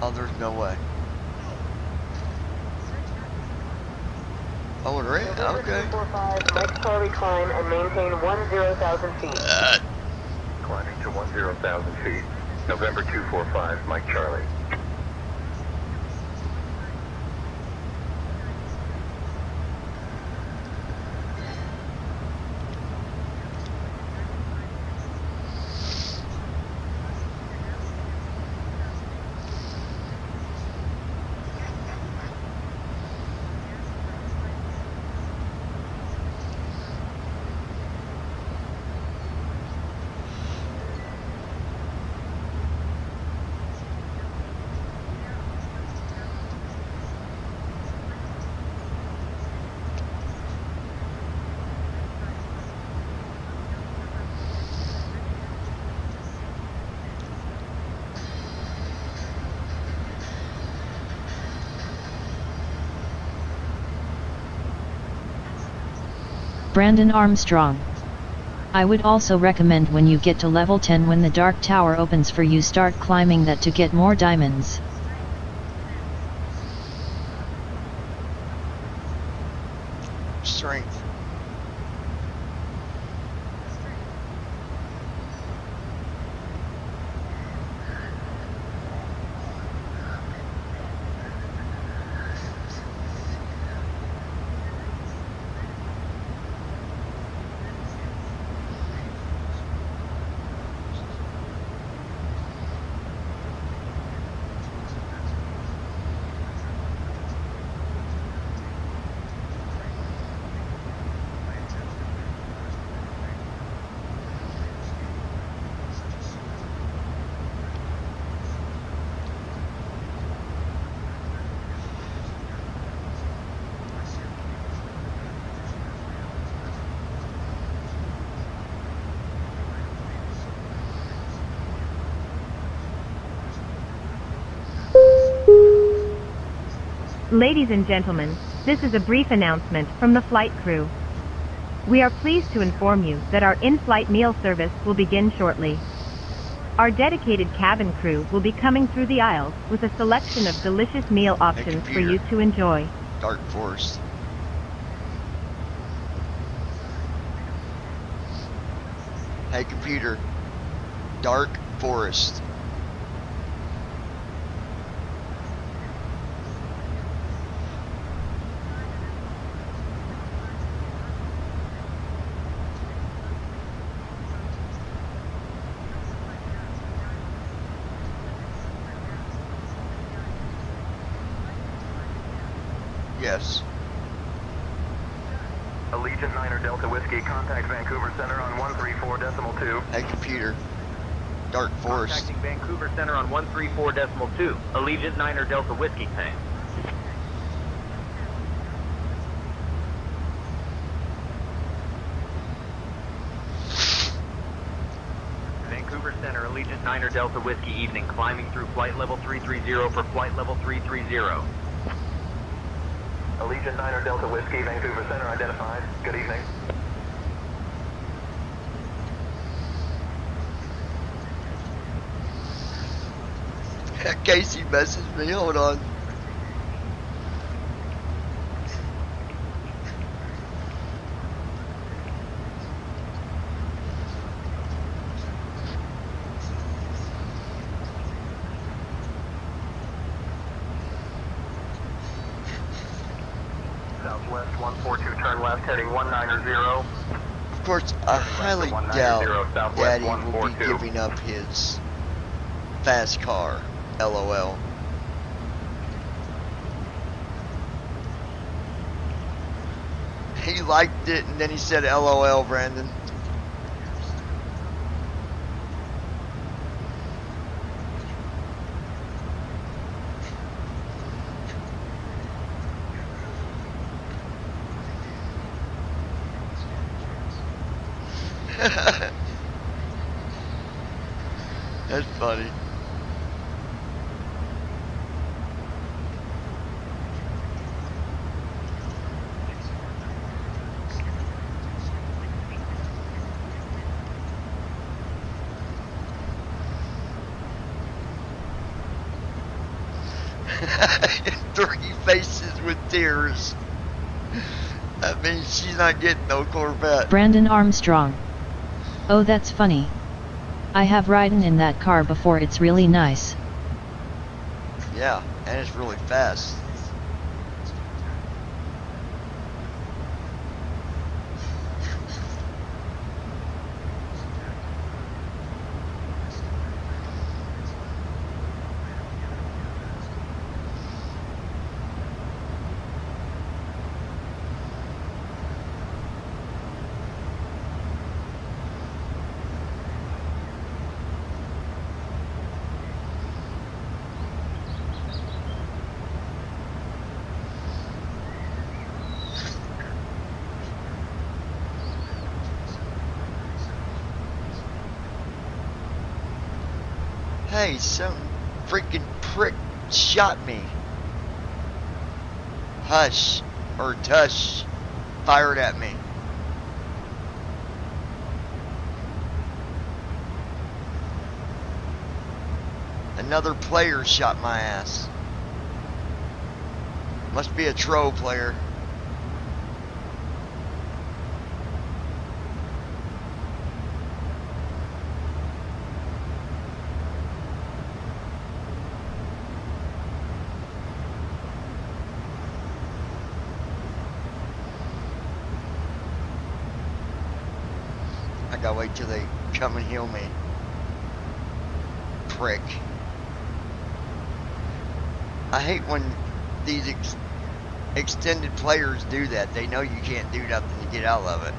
Oh, there's no way. Oh, it ran? Okay. 245, Mike Charlie climb and maintain 10,000 feet. Climbing to 10,000 feet. November 245, Mike Charlie. Brandon Armstrong. I would also recommend when you get to level 10, when the Dark Tower opens for you, start climbing that to get more diamonds. Strength. Ladies and gentlemen, this is a brief announcement from the flight crew. We are pleased to inform you that our in-flight meal service will begin shortly. Our dedicated cabin crew will be coming through the aisles with a selection of delicious meal options for you to enjoy. Dark Forest. Hey computer. Dark Forest. Yes. Allegiant 9 Delta Whiskey, contact Vancouver Center on 134.2. Hey computer. Dark Forest. Contacting Vancouver Center on 134.2. Allegiant 9 Delta Whiskey tank. Vancouver Center, Allegiant 9 Delta Whiskey evening, climbing through flight level 330 for flight level 330. Allegiant 9 Delta Whiskey, Vancouver Center identified. Good evening. Casey messaged me, hold on. Southwest 142, turn left, heading 190. Of course, I highly doubt Daddy will be giving up his fast car. LOL. He liked it and then he said LOL, Brandon. That's funny. Three faces with tears. That means she's not getting no Corvette. Brandon Armstrong. Oh, that's funny. I have ridden in that car before. It's really nice. Yeah, and it's really fast. Hey, some freaking prick shot me. Hush, or tush, fired at me. Another player shot my ass. Must be a troll player. I gotta wait till they come and heal me. Prick. I hate when these extended players do that. They know you can't do nothing to get out of it.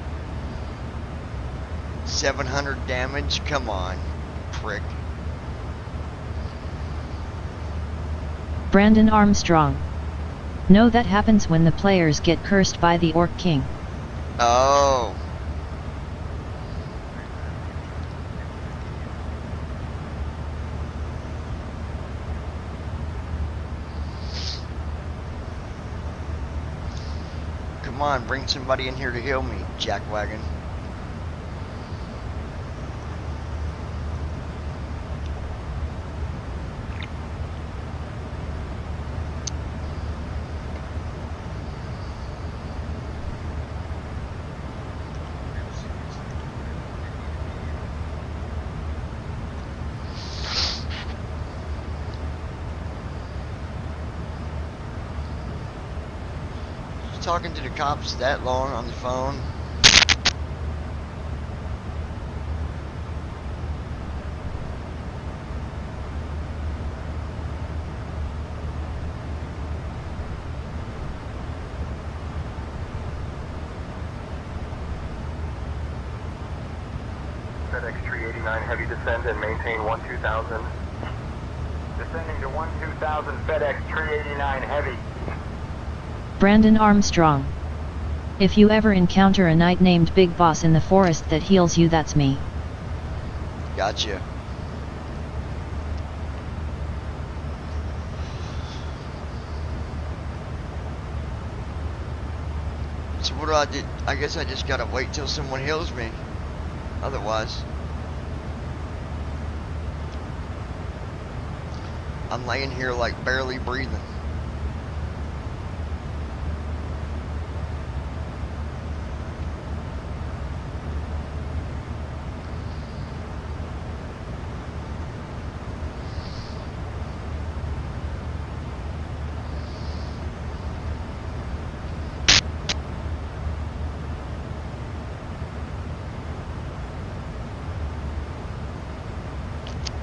700 damage? Come on, prick. Brandon Armstrong. No, that happens when the players get cursed by the Orc King. Oh. Come on, bring somebody in here to heal me, jackwagon. Talking to the cops that long on the phone. FedEx 389 heavy descend and maintain 12000. Descending to 12000 FedEx 389 heavy. Brandon Armstrong. If you ever encounter a knight named Big Boss in the forest that heals you, that's me. Gotcha. So what do I do? I guess I just gotta wait till someone heals me. Otherwise, I'm laying here like barely breathing.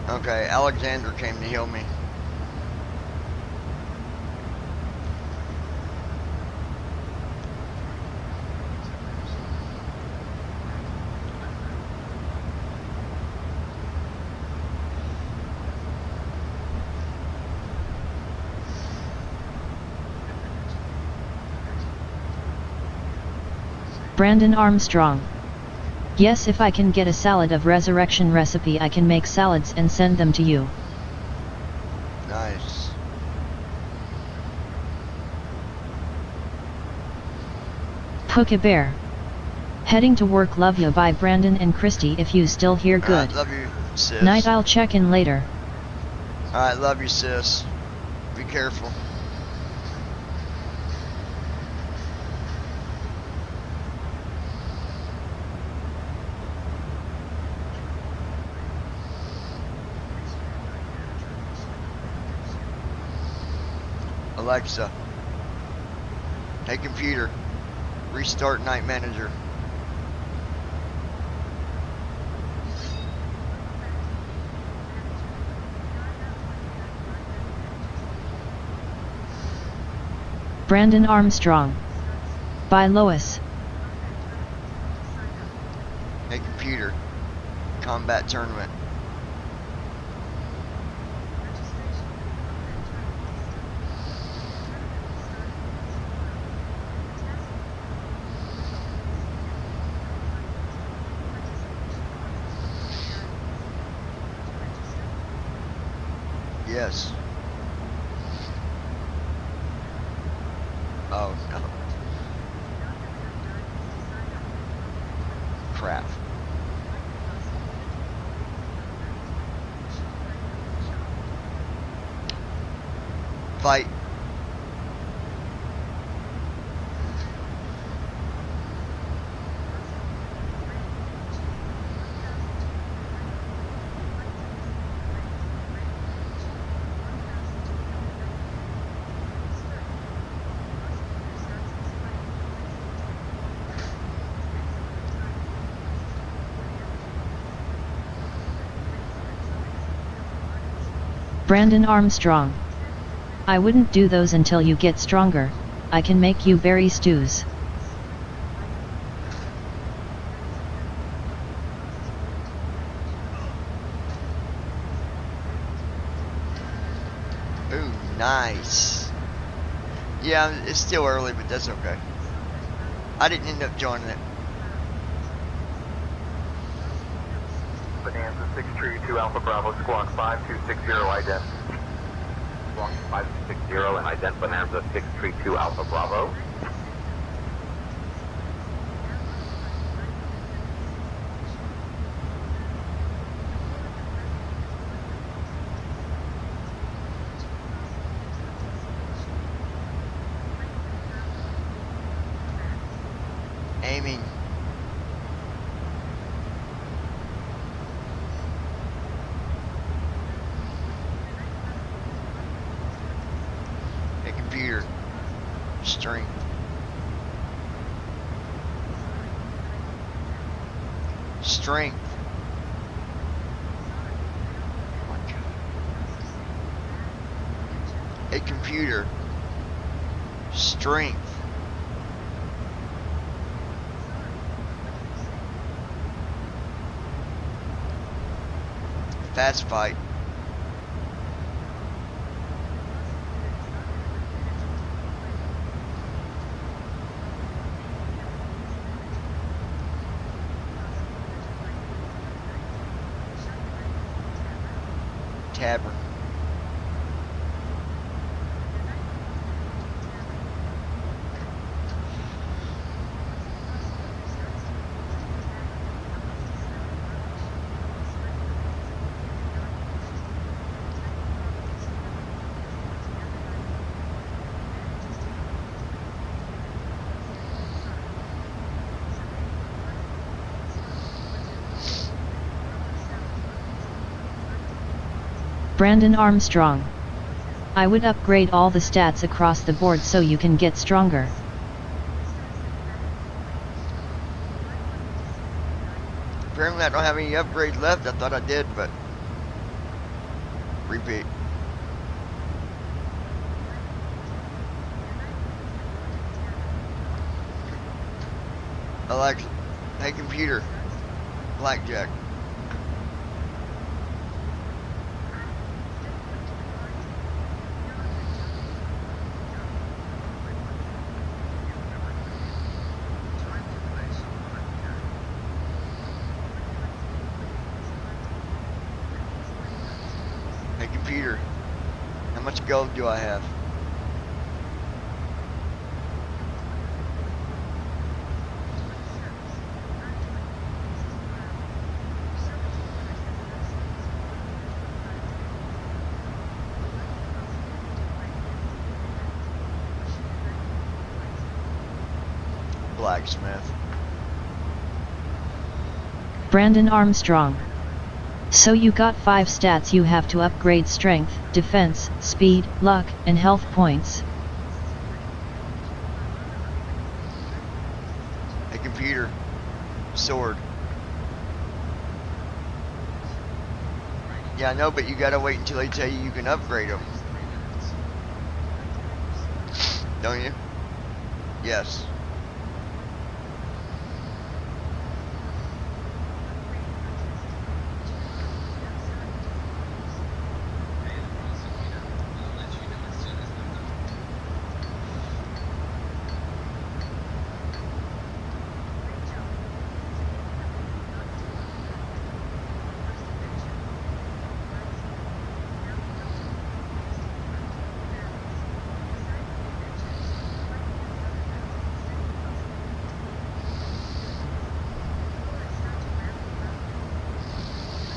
Okay, Alexander came to heal me. Brandon Armstrong. Yes, if I can get a salad of resurrection recipe, I can make salads and send them to you. Nice. Puka Bear. Heading to work, love ya. Bye Brandon and Christy, if you still here, good. Love you, sis. Night, I'll check in later. Alright, love you, sis. Be careful. Alexa, hey computer, restart Night Manager. Brandon Armstrong. By Lois. Hey computer, combat tournament. Yes. Oh no. Crap. Fight. Brandon Armstrong. I wouldn't do those until you get stronger. I can make you berry stews. Ooh, nice. Yeah, it's still early, but that's okay. I didn't end up joining it. Bonanza 632 Alpha Bravo Squawk 5260 ident. Squawk 5260 and ident Bonanza 632 Alpha Bravo. Aiming. Hey computer, strength. Strength. Oh my God. Hey computer, strength. Fast fight. Tavern. Brandon Armstrong. I would upgrade all the stats across the board so you can get stronger. Apparently I don't have any upgrades left. I thought I did, but repeat. Alexa, hey computer, blackjack. computer, how much gold do I have? Blacksmith. Brandon Armstrong. So you got 5 stats you have to upgrade: strength, defense, speed, luck, and health points. Hey computer, sword. Yeah, I know, but you gotta wait until they tell you can upgrade them. Don't you? Yes.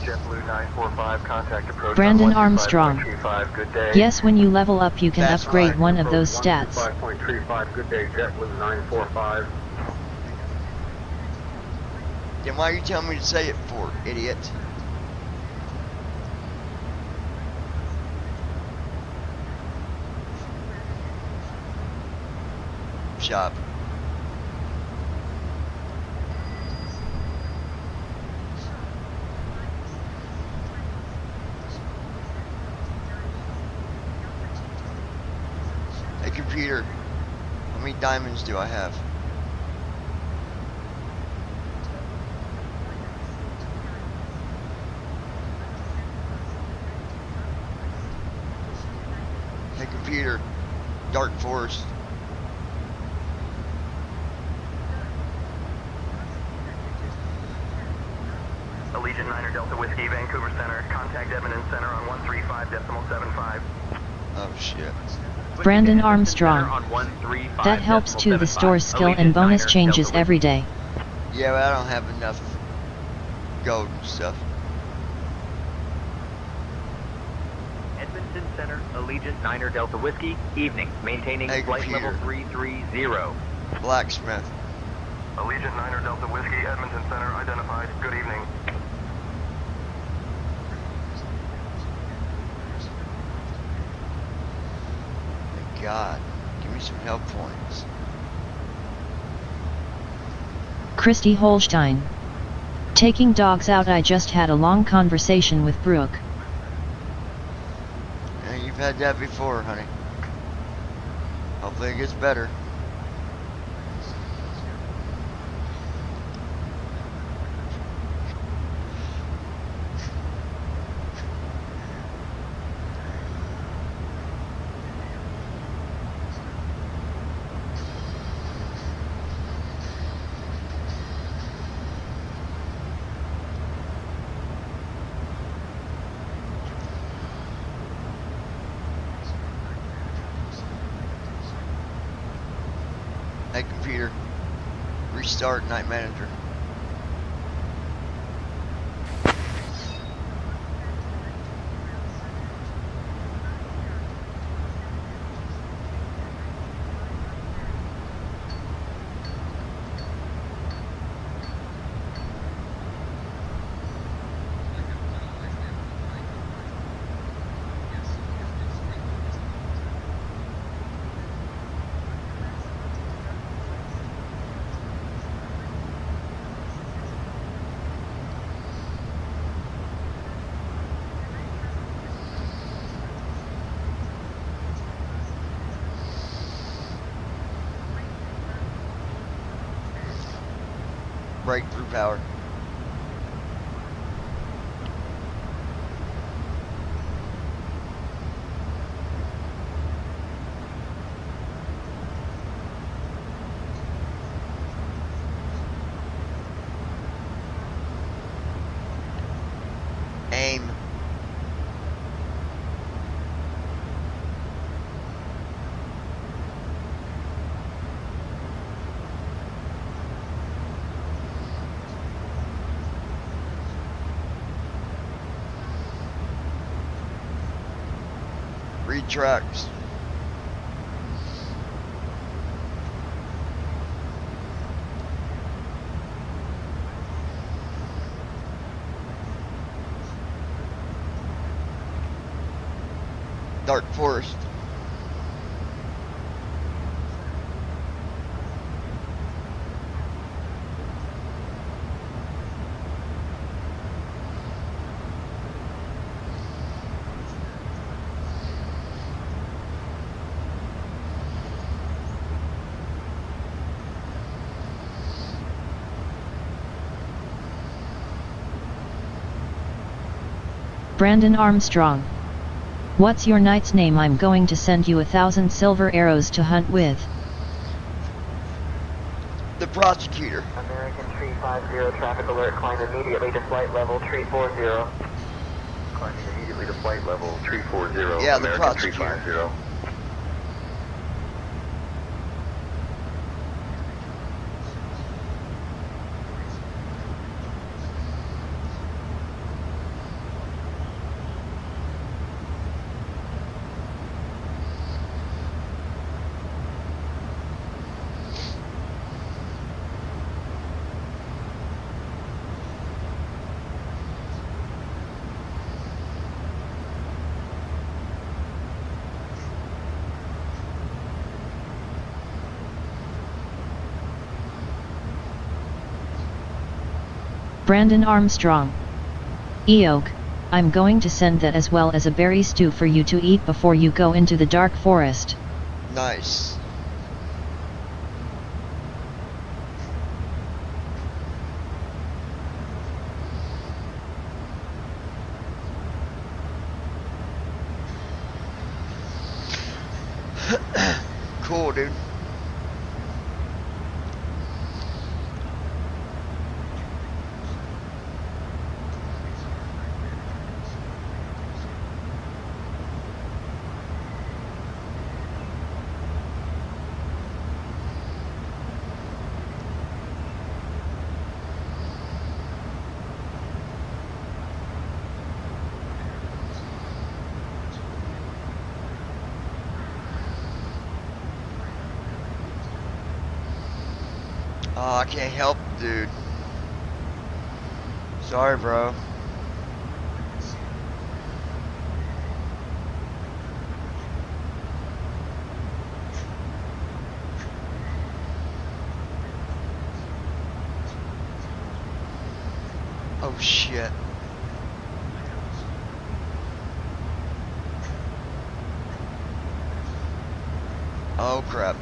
JetBlue 945, contact approach. Brandon Armstrong. Good day. Yes, when you level up you can That's upgrade right. one of those stats. 5.35, good day, JetBlue 945. Then why are you telling me to say it for, idiot? Shop. Hey computer, how many diamonds do I have? Hey computer, Dark Forest. Allegiant 9er Delta Whiskey, Vancouver Center. Contact Edmonton Center on 135.75. Oh shit. Brandon Armstrong. That helps too. The store skill and bonus changes every day. Yeah, but I don't have enough gold and stuff. Edmonton Center, Allegiant 9er Delta Whiskey, evening. Maintaining Hey, flight computer. level 330. Blacksmith. Allegiant 9er Delta Whiskey, Edmonton Center identified. Good evening. Thank God. Give me some help points. Christy Holstein. Taking dogs out. I just had a long conversation with Brooke. Yeah, you've had that before, honey. Hopefully it gets better. Hey computer, restart Night Manager. Breakthrough power. Aim. Retracts. Dark Forest. Brandon Armstrong. What's your knight's name? I'm going to send you 1,000 silver arrows to hunt with. The Prosecutor. American Tree 50, traffic alert, climb immediately to flight level, Tree 40. Climbing immediately to flight level, Tree 40. Yeah, the American Tree Prosecutor. 50. Brandon Armstrong. Eok, I'm going to send that as well as a berry stew for you to eat before you go into the dark forest. Nice. Cool, dude. Oh, I can't help, dude. Sorry, bro. Oh, shit. Oh, crap.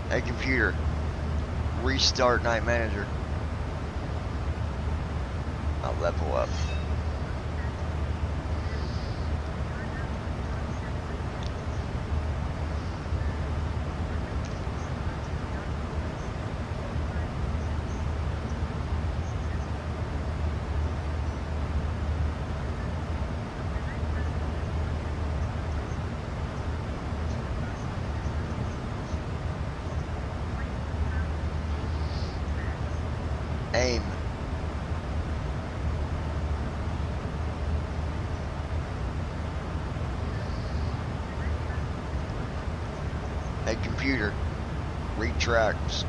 Hey, computer, restart Night Manager. I'll level up. Aim. Hey, computer, retracts.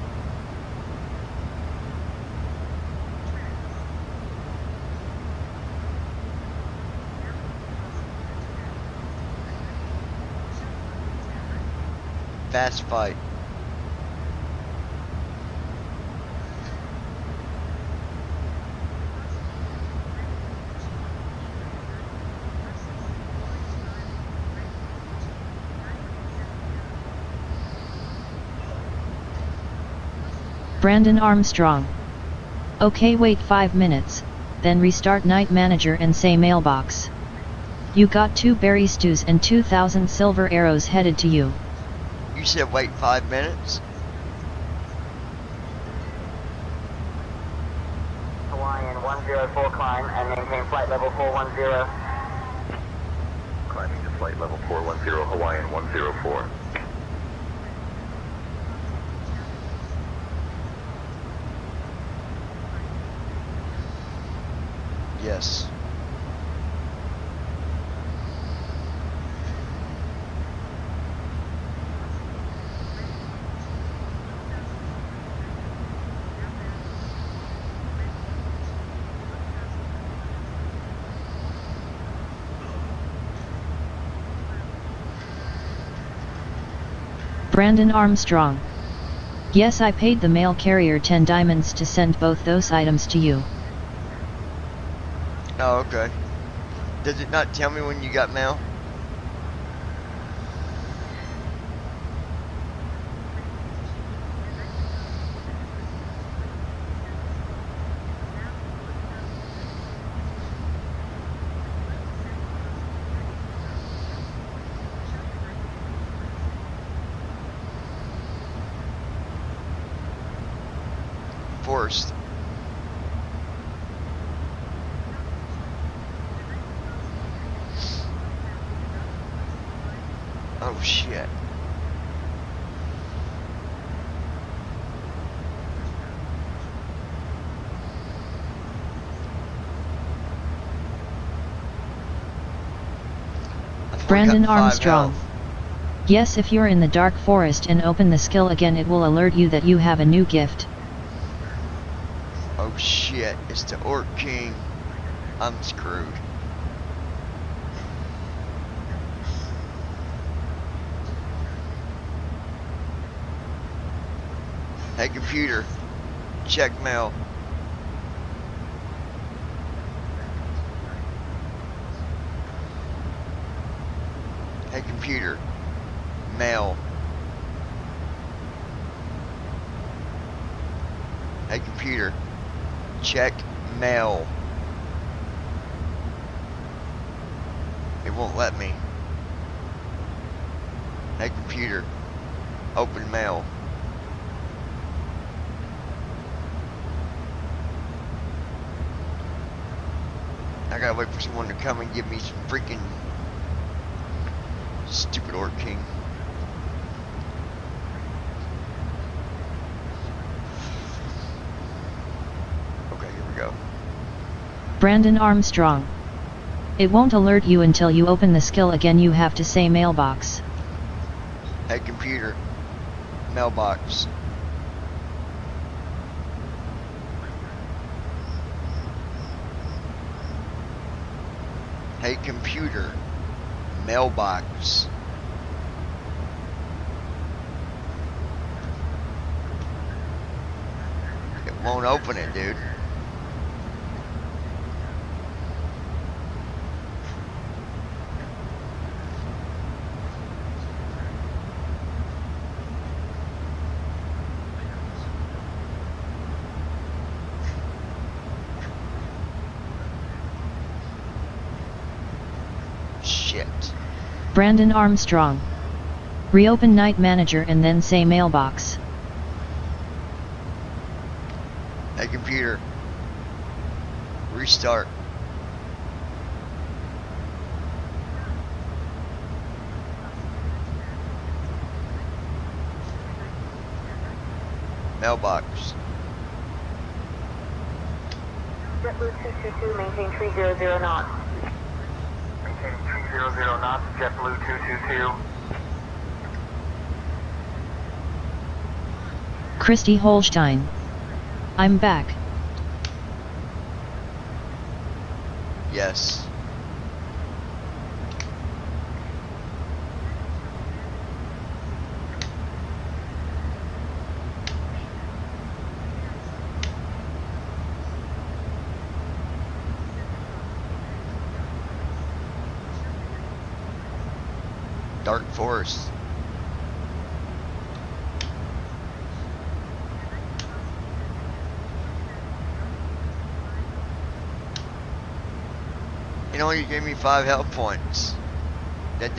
Fast fight. Brandon Armstrong. Okay, wait 5 minutes, then restart Night Manager and say mailbox. You got 2 berry stews and 2,000 silver arrows headed to you. You said wait 5 minutes? Hawaiian 104 climb and maintain flight level 410. Climbing to flight level 410 Hawaiian 104. Yes. Brandon Armstrong. Yes, I paid the mail carrier 10 diamonds to send both those items to you. Oh, okay. Does it not tell me when you got mail? Forced. Oh shit. Brandon Armstrong. Yes, if you're in the dark forest and open the skill again, it will alert you that you have a new gift. Oh shit, it's the Orc King. I'm screwed. Hey computer, check mail. Hey computer, mail. Hey computer, check mail. It won't let me. Hey computer, open mail. I gotta wait for someone to come and give me some freaking stupid Orc King. Okay, here we go. Brandon Armstrong. It won't alert you until you open the skill again. You have to say mailbox. Hey computer, mailbox. Hey computer, mailbox. It won't open it, dude. Shit. Brandon Armstrong. Reopen Night Manager and then say mailbox. Hey computer, restart. Mailbox. JetBlue 222, maintain 300 knots. Maintaining 300 knots, JetBlue 222. Christy Holstein. I'm back. Yes. Dark Forest. You know, you gave me 5 health points. It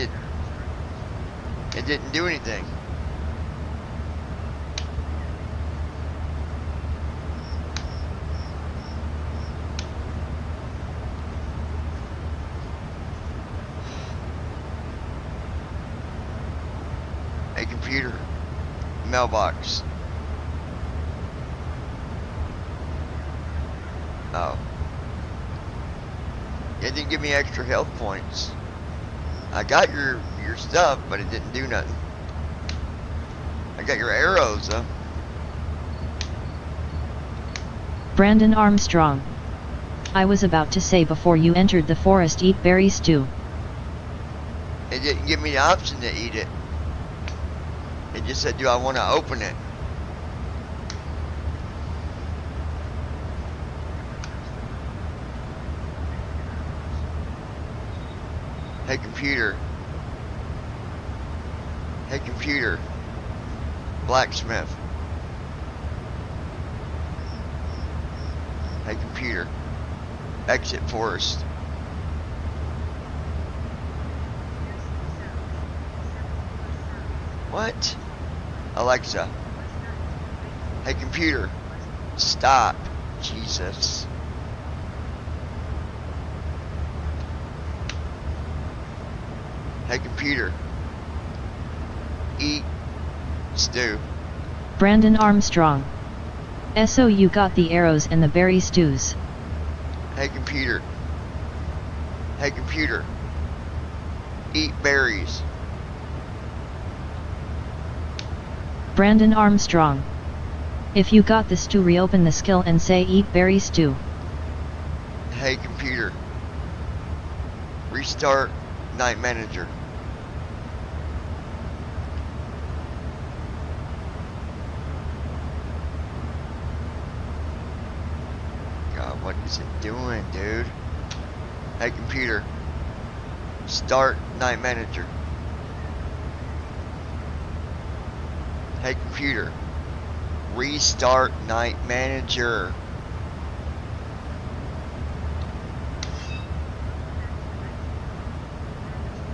didn't do anything. computer. Mailbox. Oh. It didn't give me extra health points. I got your stuff, but it didn't do nothing. I got your arrows, though. Brandon Armstrong. I was about to say before you entered the forest, eat berry stew. It didn't give me the option to eat it. It just said, do I want to open it? Hey computer. Hey computer. Blacksmith. Hey computer. Exit forest. What? Alexa. Hey computer. Stop. Jesus. Hey computer. Eat stew. Brandon Armstrong. So you got the arrows and the berry stews. Hey computer. Hey computer. Eat berries. Brandon Armstrong. If you got the stew, reopen the skill and say eat berry stew. Hey computer. Restart night manager. God, what is it doing, dude? Hey computer. Start night manager. Hey computer. Restart night manager.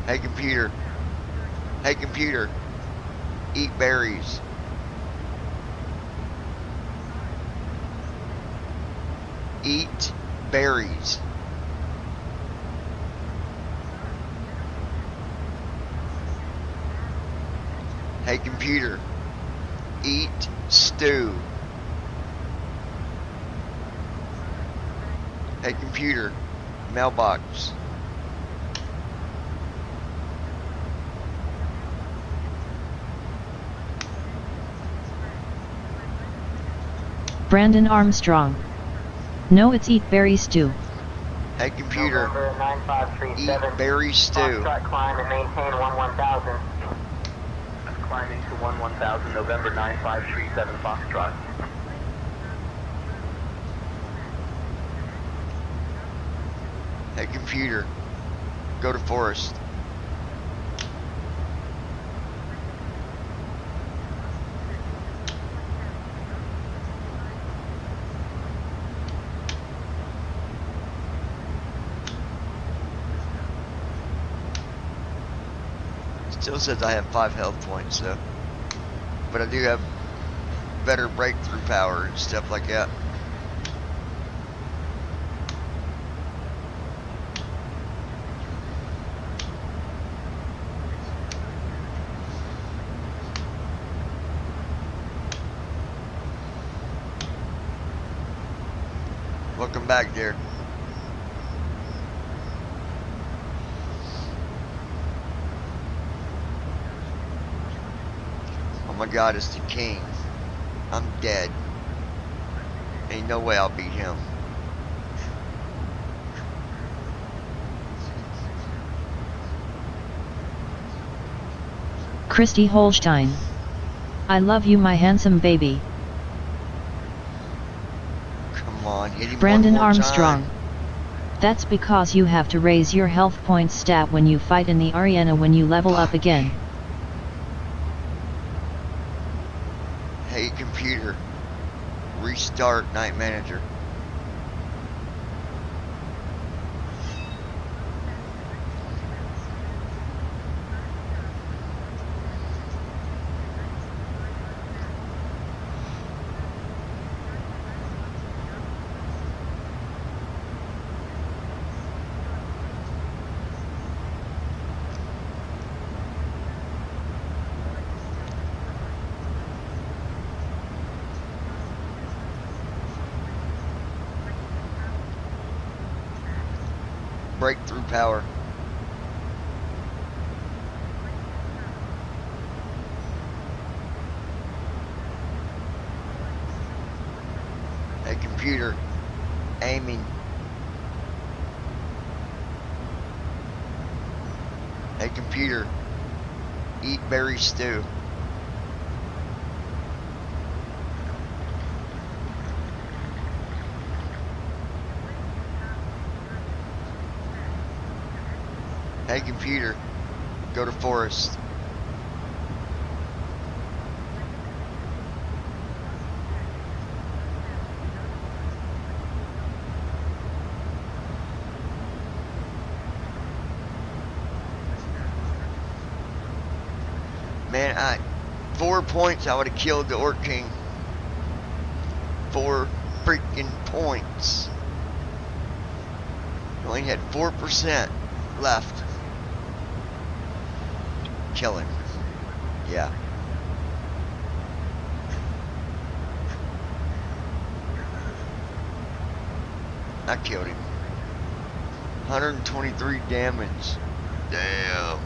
Hey computer. Hey computer. Eat berries. Eat berries. Hey computer. Eat stew. Hey computer. Mailbox. Brandon Armstrong. No, it's eat berry stew. Hey computer. Eat berry stew. Climb and maintain 1000. Climbing to 1000, November 9537 Foxtrot. Hey computer. Go to forest. Still says I have 5 health points, so. But I do have better breakthrough power and stuff like that. Welcome back, dear. Oh my God, it's the king. I'm dead. Ain't no way I'll beat him. Christy Holstein. I love you, my handsome baby. Come on, hit him Brandon one more Armstrong. time. That's because you have to raise your health points stat when you fight in the arena when you level up again. Hey computer, restart night manager. Breakthrough power. Hey, computer. Aiming. Hey, computer. Eat berry stew. Hey, computer. Go to forest. Man, 4 points, I would have killed the Orc King. 4 freaking points. Only had 4% left. Kill him. Yeah. I killed him. 123 damage. Damn.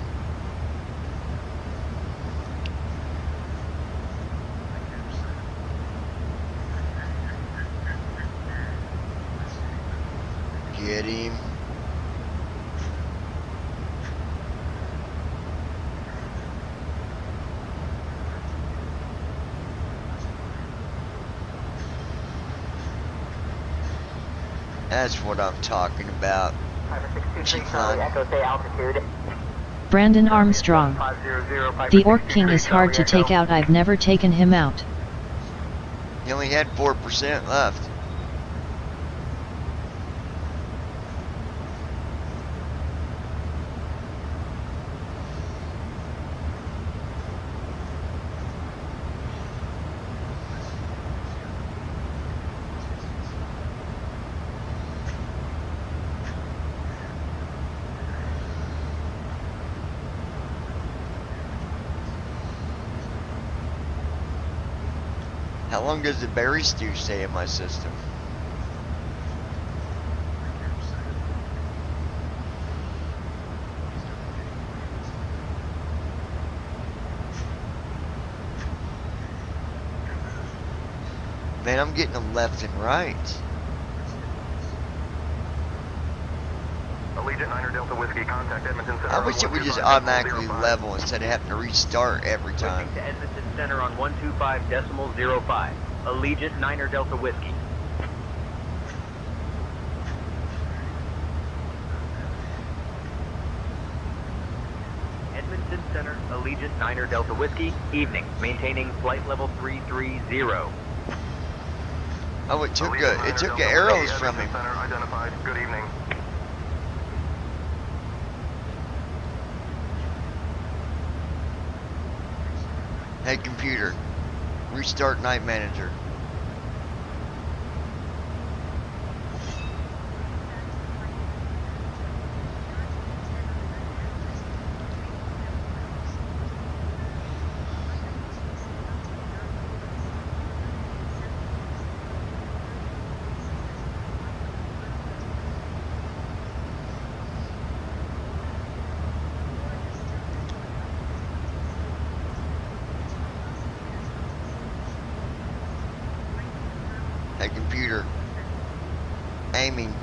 Get him. That's what I'm talking about. Brandon Armstrong. The Orc King is hard to take out. I've never taken him out. He only had 4% left. How long does the berry stew stay in my system? Man, I'm getting them left and right. Allegiant 9 Delta Whiskey, contact Edmonton Center. I wish it would just automatically level instead of having to restart every time. Switching to Edmonton Center on 125.05. Allegiant 9 Delta Whiskey. Edmonton Center, Allegiant 9 Delta Whiskey. Evening, maintaining flight level 330. Oh, it took arrows from him. Center identified. Good evening. Hey, computer, restart Night Manager. Hey, computer, aiming.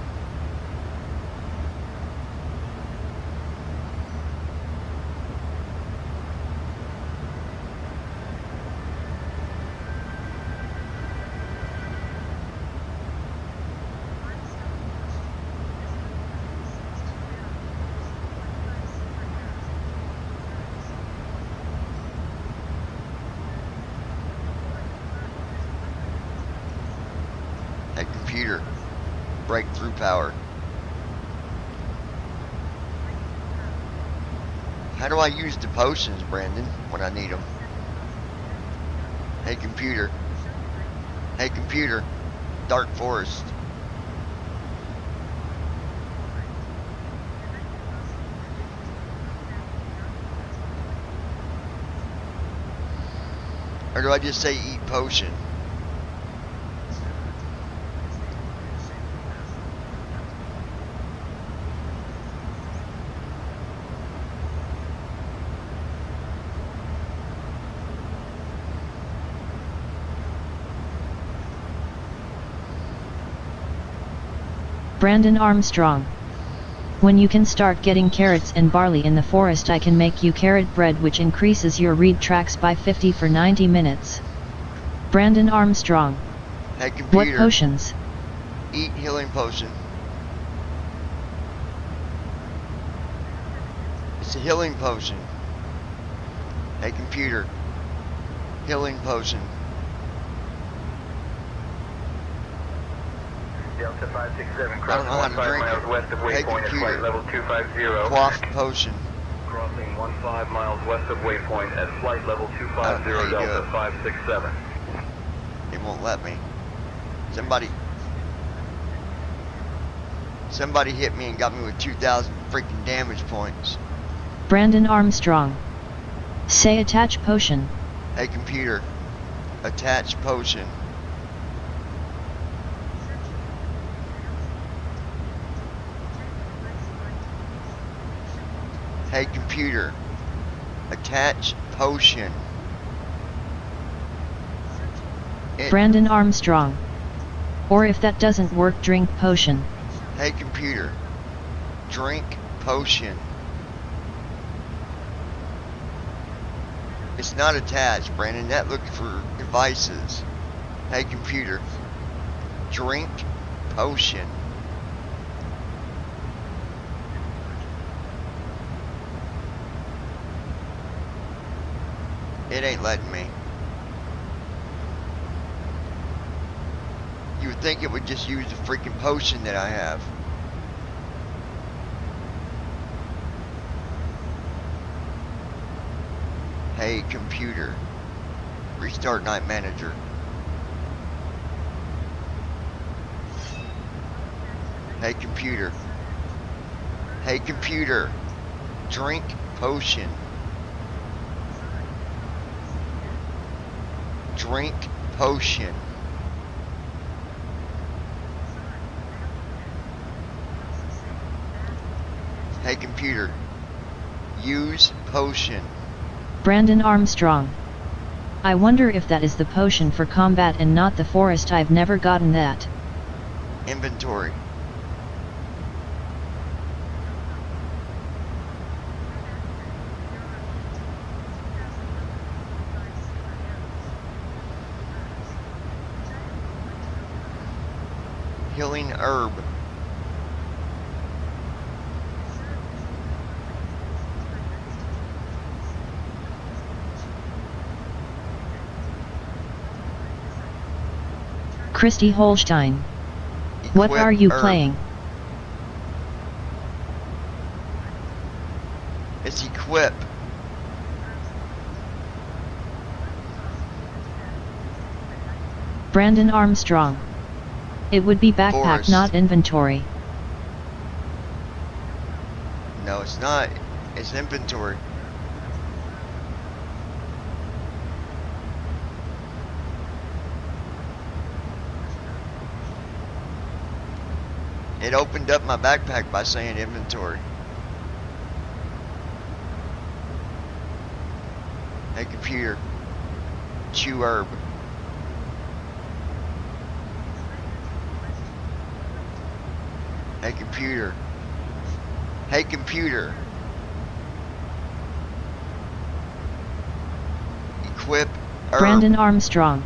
Hey, computer, breakthrough power. How do I use the potions, Brandon, when I need them? Hey, computer. Hey, computer, Dark Forest. Or do I just say eat potion? Brandon Armstrong. When you can start getting carrots and barley in the forest, I can make you carrot bread, which increases your read tracks by 50 for 90 minutes. Brandon Armstrong. Hey, computer. What potions? Eat healing potion. It's a healing potion. Hey, computer. Healing potion. Delta 567, I don't crossing know how to 15 drink miles it. west of Hey, Waypoint at computer. flight level 250. Quaff potion. Crossing 15 miles west of Waypoint at flight level 250, There you Delta go. 567. It won't let me. Somebody hit me and got me with 2,000 freaking damage points. Brandon Armstrong. Say attach potion. Hey, computer. Attach potion. Hey, computer. Attach potion. Brandon Armstrong. Or if that doesn't work, drink potion. Hey, computer. Drink potion. It's not attached, Brandon. That looked for devices. Hey, computer. Drink potion. It ain't letting me. You would think it would just use the freaking potion that I have. Hey, computer. Restart Night Manager. Hey, computer. Hey, computer. Drink potion. Drink potion. Hey, computer. Use potion. Brandon Armstrong. I wonder if that is the potion for combat and not the forest. I've never gotten that. Inventory. Healing herb. Christy Holstein. What Equip are you herb. playing? It's equip. Brandon Armstrong. It would be backpack, Forest. not inventory. No, it's not. It's inventory. It opened up my backpack by saying inventory. Hey, computer. Chew herb. Hey, computer. Hey, computer. Equip herb. Brandon Armstrong.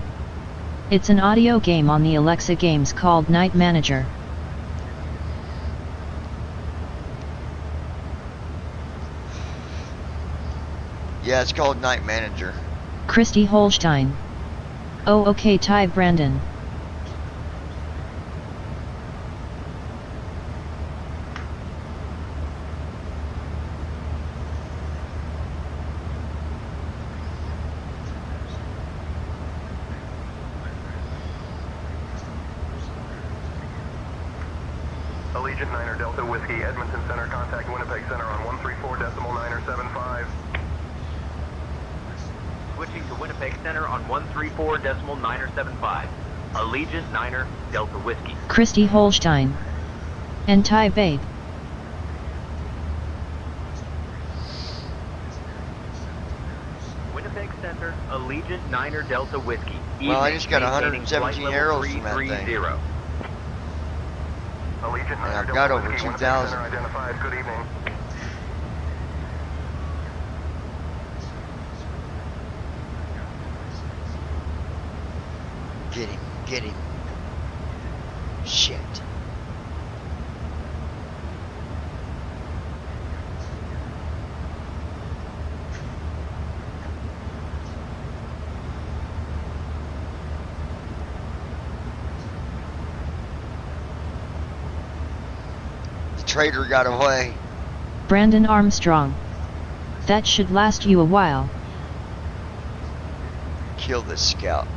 It's an audio game on the Alexa Games called Night Manager. Yeah, it's called Night Manager. Christy Holstein. Oh, okay, Ty Brandon. Allegiant 9er Delta Whiskey, Edmonton Center, contact Winnipeg Center on 134.975. Switching to Winnipeg Center on 134.975. Allegiant 9er Delta Whiskey. Christy Holstein. And Ty Babe. Winnipeg Center, Allegiant 9er Delta Whiskey. Well, I just got Evening, 117 maintaining flight arrows level from that thing. 330. Allegiant And I've 9 got Delta over Whiskey, 2,000. identified. Good evening. Get him, get him. Shit. The traitor got away. Brandon Armstrong. That should last you a while. Kill this scout.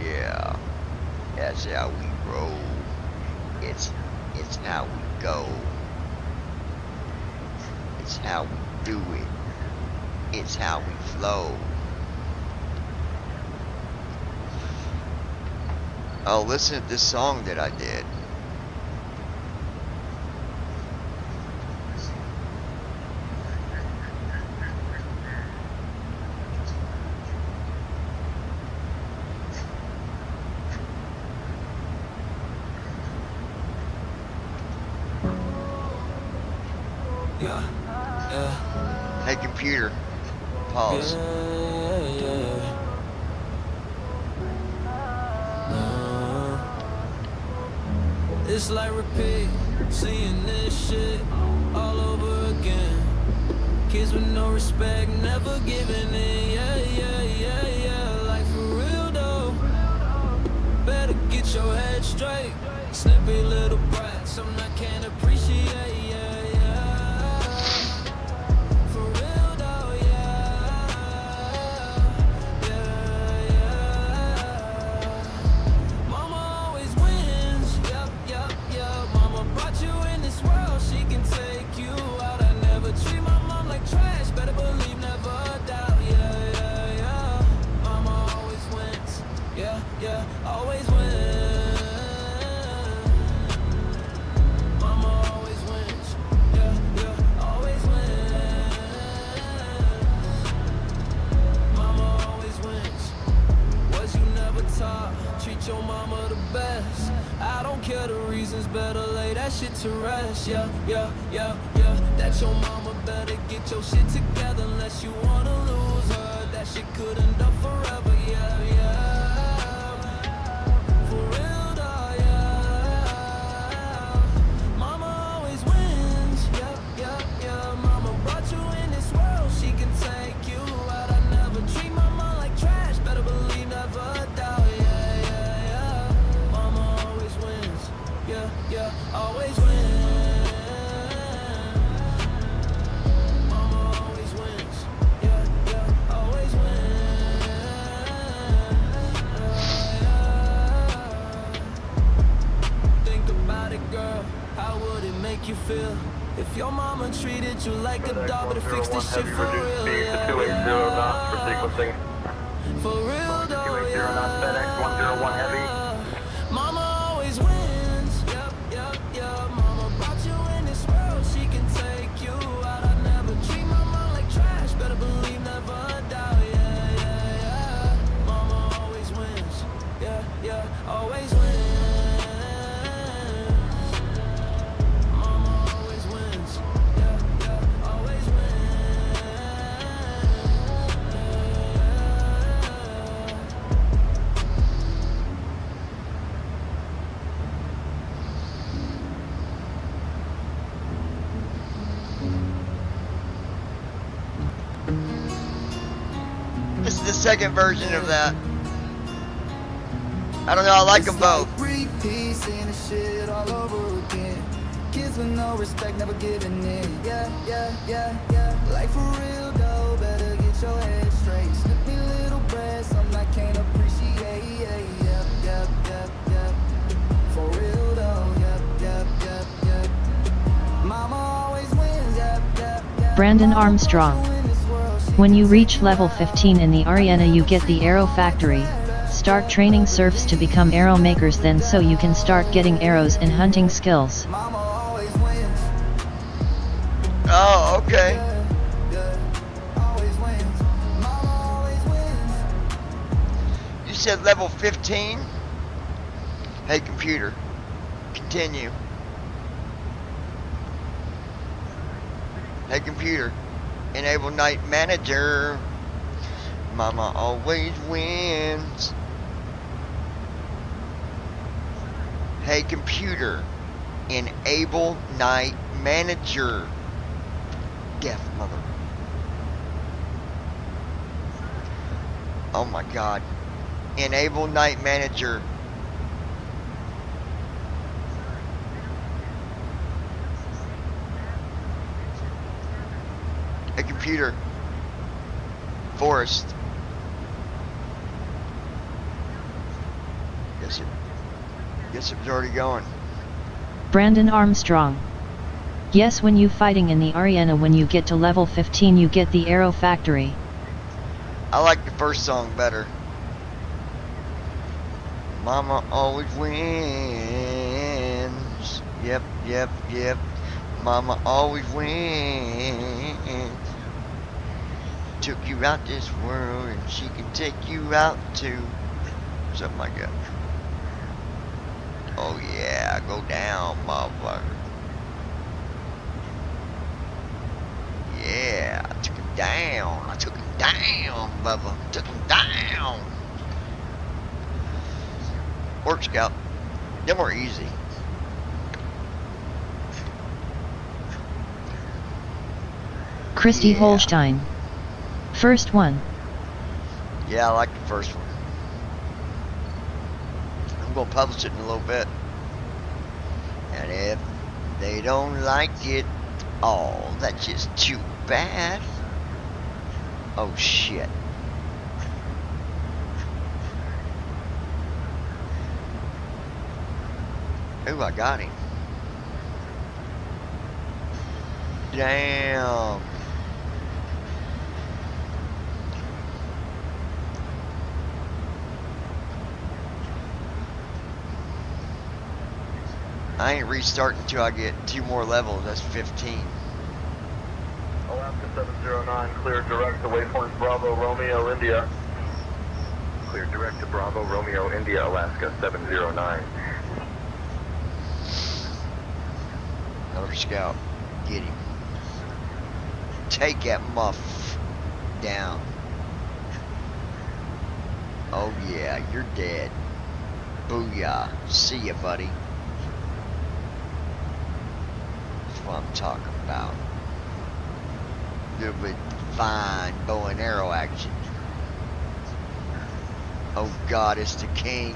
Yeah. That's how we roll. It's how we go. It's how we do it. It's how we flow. Oh, listen to this song that I did. Hey computer, pause. It's like repeat, seeing this shit all over again. Kids with no respect, never giving in. Yeah. Like for real though, better get your head straight. Snippy little brats, I'm not can't appreciate. For real though, Mama always wins. Yup. Mama brought you in this world, she can take you out. I never treat my mom like trash, better believe, never doubt. Yeah. Mama always wins. Yeah, always wins. Mama always wins. Yeah, always wins. Mama always wins. Was you never taught? Treat your mama the best. I don't care the reasons, better lay that shit to rest. Yeah. That your mama better get your shit together unless you wanna lose her. That shit could end up forever. Yeah. For real though, yeah. Mama always wins. Yeah. Mama brought you in this world, she can take you out. I never treat my mom like trash, better believe, never doubt. Yeah. Mama always wins. Yeah, always wins. Mama always wins. Yeah, always wins. Think about it, girl. How would it make you feel if your mama treated you like a dog, but it fixed this shit for real? Yeah. 280 knots for sequencing. For real though, 280 knots, FedEx 101 heavy. Mama always wins. Yeah. Mama brought you in this world, she can take you out. I never treat my mom like trash, better believe, never doubt. Yeah. Mama always wins. Yeah, always wins. Mama always wins. Yeah, always wins. This is the second version of that. I don't know, I like them both. Repeat, seeing the shit all over again. Kids with no respect, never giving in. Yeah. Like for real though, better get your head straight. Snippy little breasts, I'm not can't appreciate. Yeah. For real though, yeah. Mama always wins. Yeah. Brandon Armstrong. When you reach level 15 in the arena, you get the Arrow Factory. Start training serfs to become arrow makers then, so you can start getting arrows and hunting skills. Mama always Okay. Always wins. Mama always wins. You said level 15? Hey, computer. Continue. Hey, computer. Enable night manager. Mama always wins. Hey, computer. Enable night manager. Deaf mother. Oh my god. Enable night manager. Hey, computer. Forest. Guess it was already going. Brandon Armstrong. Yes, when you fighting in the arena, when you get to level 15 you get the Arrow Factory. I like the first song better. Mama always wins. Yep, yep, yep. Mama always wins. Took you out this world and she can take you out too. Something like that. Oh yeah, go down, motherfucker. Yeah, I took him down. I took him down, Bubba. Took him down. Orc Scout. Them were easy. Christy Holstein. First one. Yeah, I like the first one. I'm going to publish it in a little bit. And if they don't like it, oh, that's just too bad. Oh, shit. Ooh, I got him. Damn. I ain't restarting until I get 2 more levels. That's 15. Alaska 709, clear direct to waypoint Bravo Romeo India. Clear direct to Bravo Romeo India, Alaska 709. Another scout. Get him. Take that muff down. Oh yeah, you're dead. Booyah. See ya, buddy. That's what I'm talking about. Good with fine bow and arrow action. Oh God, it's the king.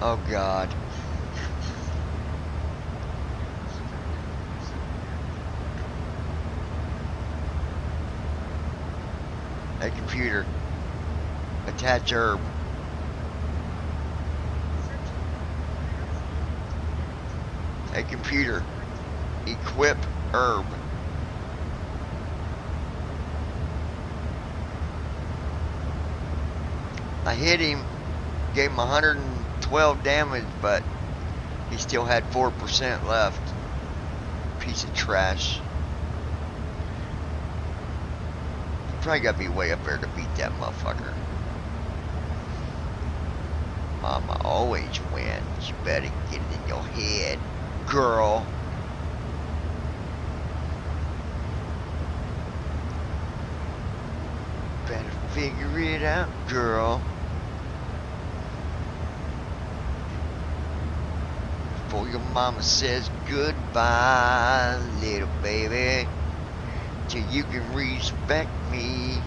Oh God. Hey computer, attach herb. Hey computer, equip herb. I hit him, gave him 112 damage, but he still had 4% left. Piece of trash. Probably gotta be way up there to beat that motherfucker. Mama always wins. You better get it in your head, girl. Better figure it out, girl. Before your mama says goodbye, little baby. Till you can respect me.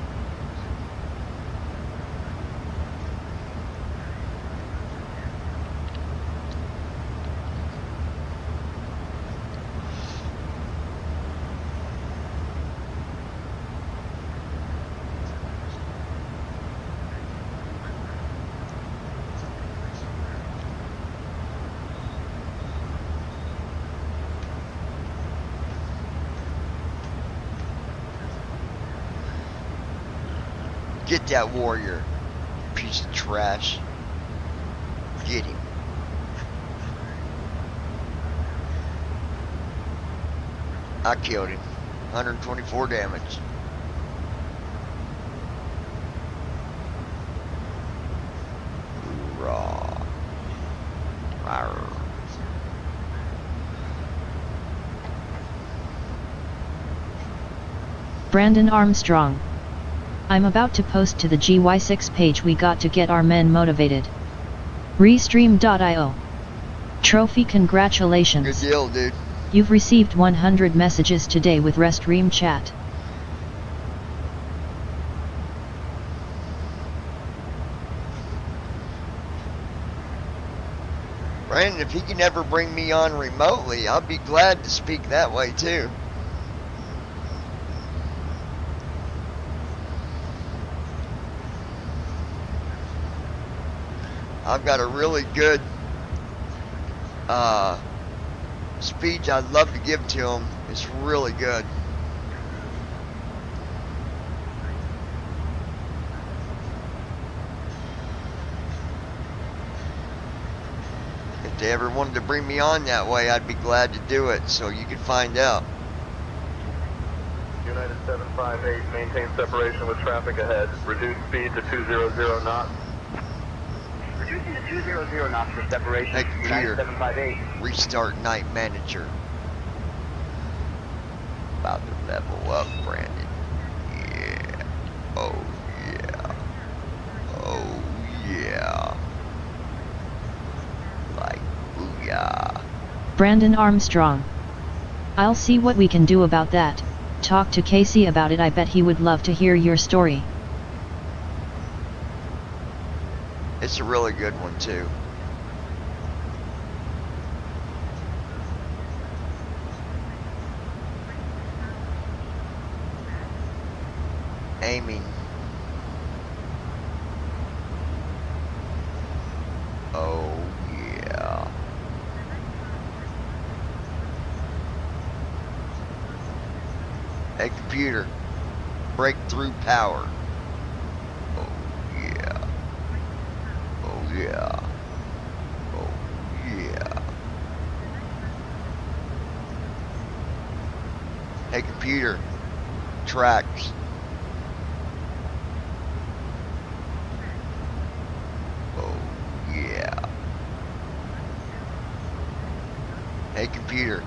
Get that warrior. Piece of trash. Get him. I killed him. 124 damage. Raw. Arr. Brandon Armstrong. I'm about to post to the GY6 page we got to get our men motivated. Restream.io. Trophy, congratulations. Good deal, dude. You've received 100 messages today with Restream chat. Brandon, if he can ever bring me on remotely, I'll be glad to speak that way too. I've got a really good speech I'd love to give to him. It's really good. If they ever wanted to bring me on that way, I'd be glad to do it, so you could find out. United 758, maintain separation with traffic ahead. Reduce speed to 200 knots. Reducing to 200 knots for separation. Hey, United computer. 758. Restart night manager. About to level up, Brandon. Yeah. Oh, yeah. Oh, yeah. Like, booyah. Brandon Armstrong. I'll see what we can do about that. Talk to Casey about it. I bet he would love to hear your story. It's a really good one, too. Aiming. Oh, yeah. Hey, computer. Breakthrough power. Oh, yeah. Oh, yeah. Oh, yeah. Hey, computer. Tracks. Oh, yeah. Hey, computer.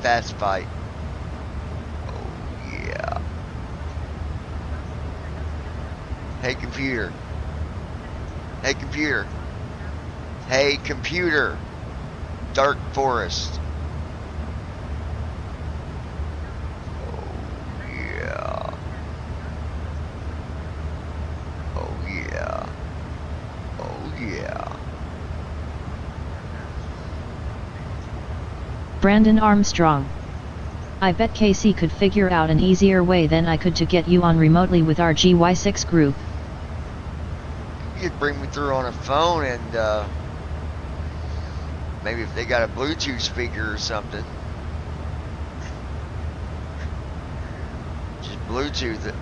Fast fight. Oh, yeah. Hey, computer. Hey, computer. Hey, computer. Dark Forest. Oh, yeah. Oh, yeah. Oh, yeah. Brandon Armstrong. I bet Casey could figure out an easier way than I could to get you on remotely with our GY6 group. You could bring me through on a phone and maybe if they got a Bluetooth speaker or something. Just Bluetooth it.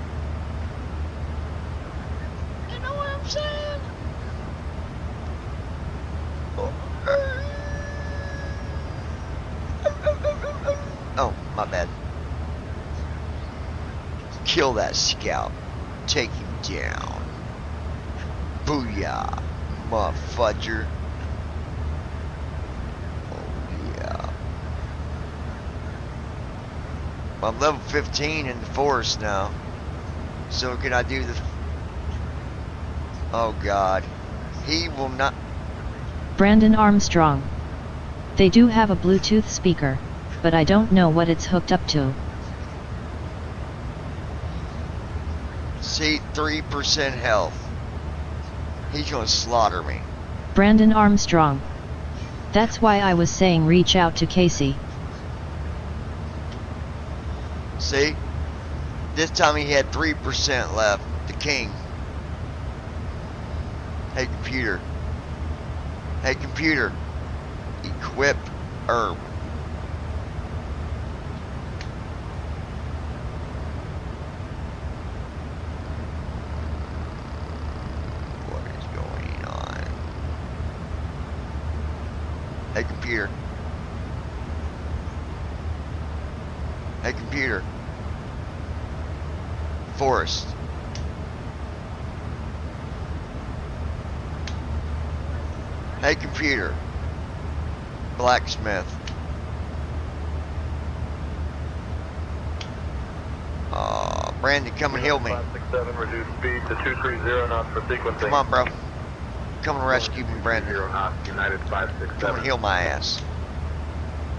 You know what I'm saying? Oh, my bad. Kill that scout. Take him down. Booyah, motherfudger. Oh, yeah. I'm level 15 in the forest now. So can I do the... Oh, God. He will not... Brandon Armstrong. They do have a Bluetooth speaker, but I don't know what it's hooked up to. See, 3% health. He's gonna slaughter me. Brandon Armstrong. That's why I was saying reach out to Casey. See? This time he had 3% left. The king. Hey, computer. Hey, computer. Equip herb. Hey, computer. Hey, computer. Forest. Hey, computer. Blacksmith. Brandon, come and heal me. 567, reduce speed to 230 knots for sequencing. Come on, bro. Come and rescue me, Brandon. 0 knots, United 567. Come and heal my ass.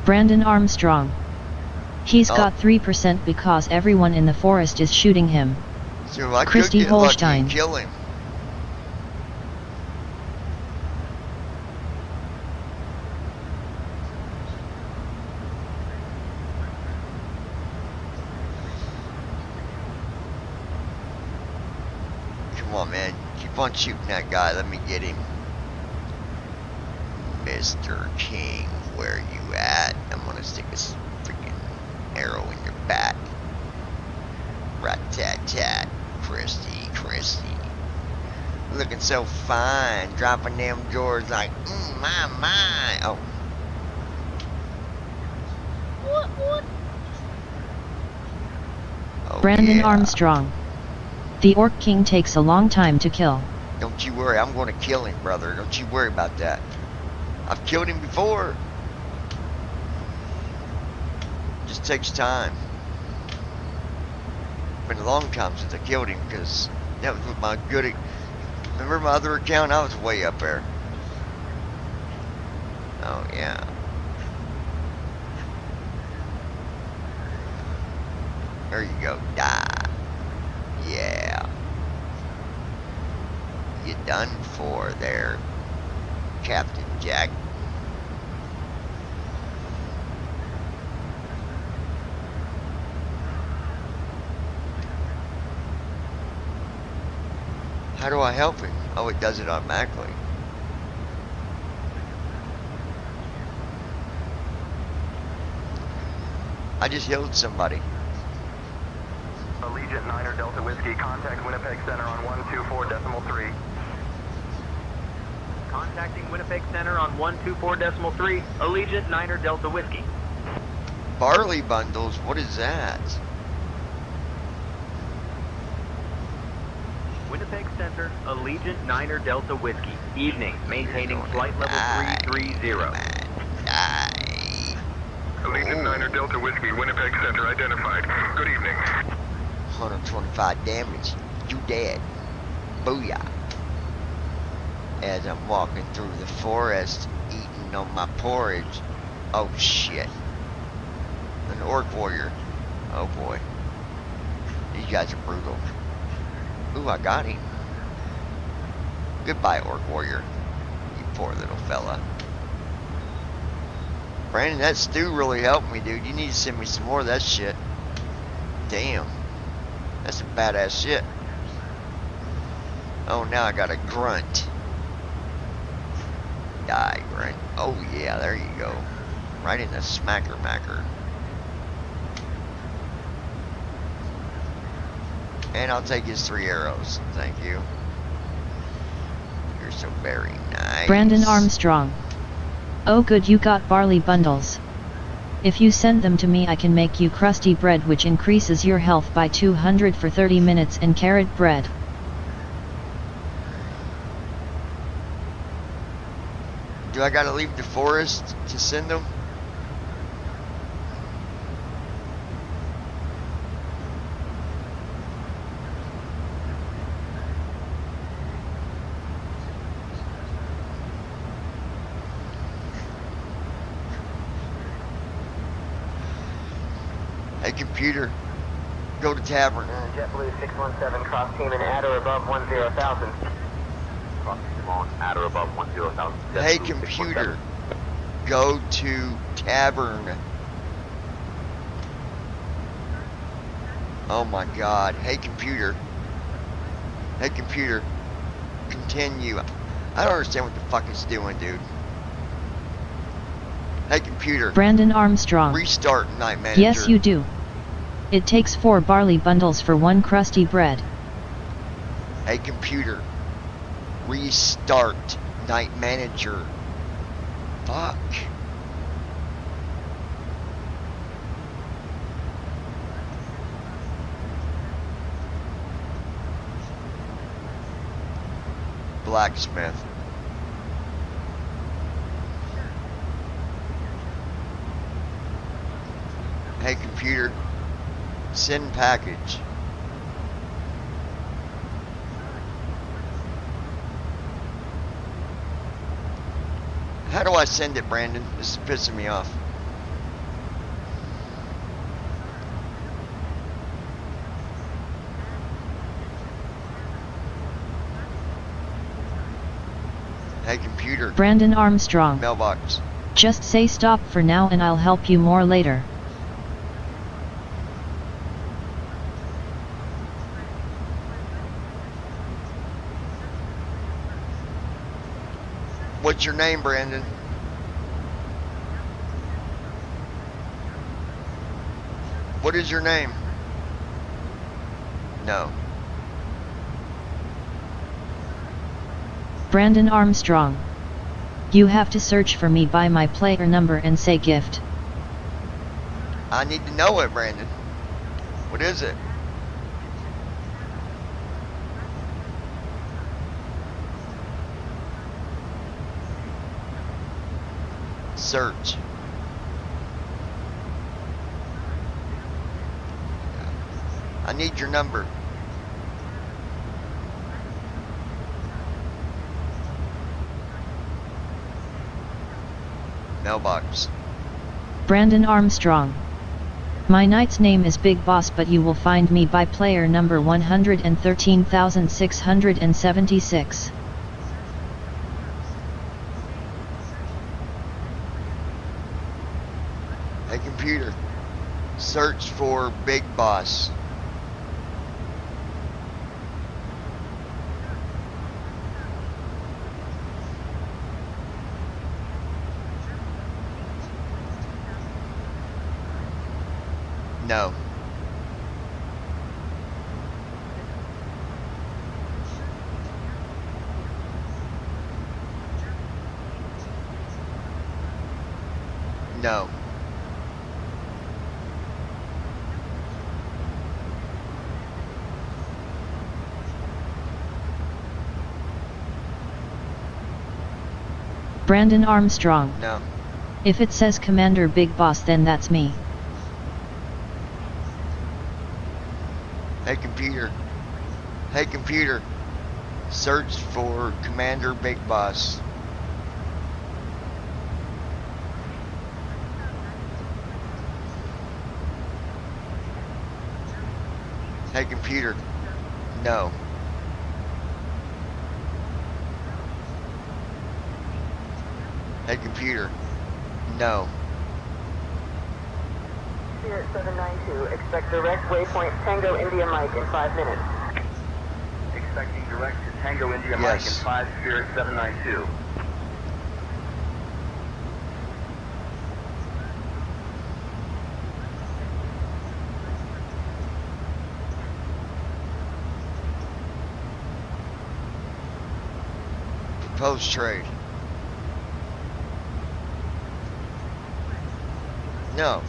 Brandon Armstrong. He's got 3% because everyone in the forest is shooting him. So I Christy could get lucky Holstein. and kill him. Come on, man. Keep on shooting that guy. Let me get him. Mr. King, where you at? I'm gonna stick a freaking arrow in your back. Rat-tat-tat. Christy, Christy. Looking so fine. Dropping them drawers like, my. Oh. What? Oh, Brandon yeah. Armstrong. The Orc King takes a long time to kill. Don't you worry, I'm going to kill him, brother. Don't you worry about that. I've killed him before. Just takes time. Been a long time since I killed him because that was with my good. Remember my other account? I was way up there. Oh yeah. There you go. Die. Yeah. You done for there, Captain Jack. How do I help him? Oh, it does it automatically. I just healed somebody. Allegiant 9er Delta Whiskey, contact Winnipeg Center on 124.3. Contacting Winnipeg Center on 124.3. Allegiant 9er Delta Whiskey. Barley bundles? What is that? Winnipeg Center, Allegiant 9er Delta Whiskey. Evening, maintaining flight level 330. Allegiant 9er Delta Whiskey, Winnipeg Center identified. Good evening. 125 damage. You dead. Booyah. As I'm walking through the forest, eating on my porridge. Oh shit. An orc warrior. Oh boy. These guys are brutal. Ooh, I got him. Goodbye, orc warrior. You poor little fella. Brandon, that stew really helped me, dude. You need to send me some more of that shit. Damn. That's some badass shit. Oh, now I got a grunt. Die, grunt. Oh, yeah, there you go. Right in the smacker-macker. And I'll take his 3 arrows. Thank you. You're so very nice. Brandon Armstrong. Oh good, you got barley bundles. If you send them to me I can make you crusty bread which increases your health by 200 for 30 minutes and carrot bread. Do I gotta leave the forest to send them? Hey computer, go to tavern. JetBlue 617, cross team and at or above 10,000. Cross team on at or above 10,000. Hey computer, go to tavern. Oh my god. Hey computer. Hey computer, continue. I don't understand what the fuck it's doing, dude. Hey computer. Brandon Armstrong. Restart Night Manager. Yes you do. It takes 4 barley bundles for 1 crusty bread. Hey computer. Restart Night Manager. Fuck. Blacksmith. Hey computer, send package. How do I send it, Brandon? This is pissing me off. Hey computer. Brandon Armstrong. Mailbox. Just say stop for now and I'll help you more later. What's your name, Brandon? What is your name? No. Brandon Armstrong. You have to search for me by my player number and say gift. I need to know it, Brandon. What is it? Search. I need your number. Mailbox. Brandon Armstrong. My knight's name is Big Boss, but you will find me by player number 113,676. Hey computer, search for Big Boss. No. No. Brandon Armstrong. No. If it says Commander Big Boss, then that's me. Hey computer. Hey computer. Search for Commander Big Boss. Hey computer. No. Hey computer. No. Spirit 792, expect direct waypoint Tango India Mike in 5 minutes. Expecting direct to Tango India Yes. Mike in 5 Spirit 792. Proposed trade. No.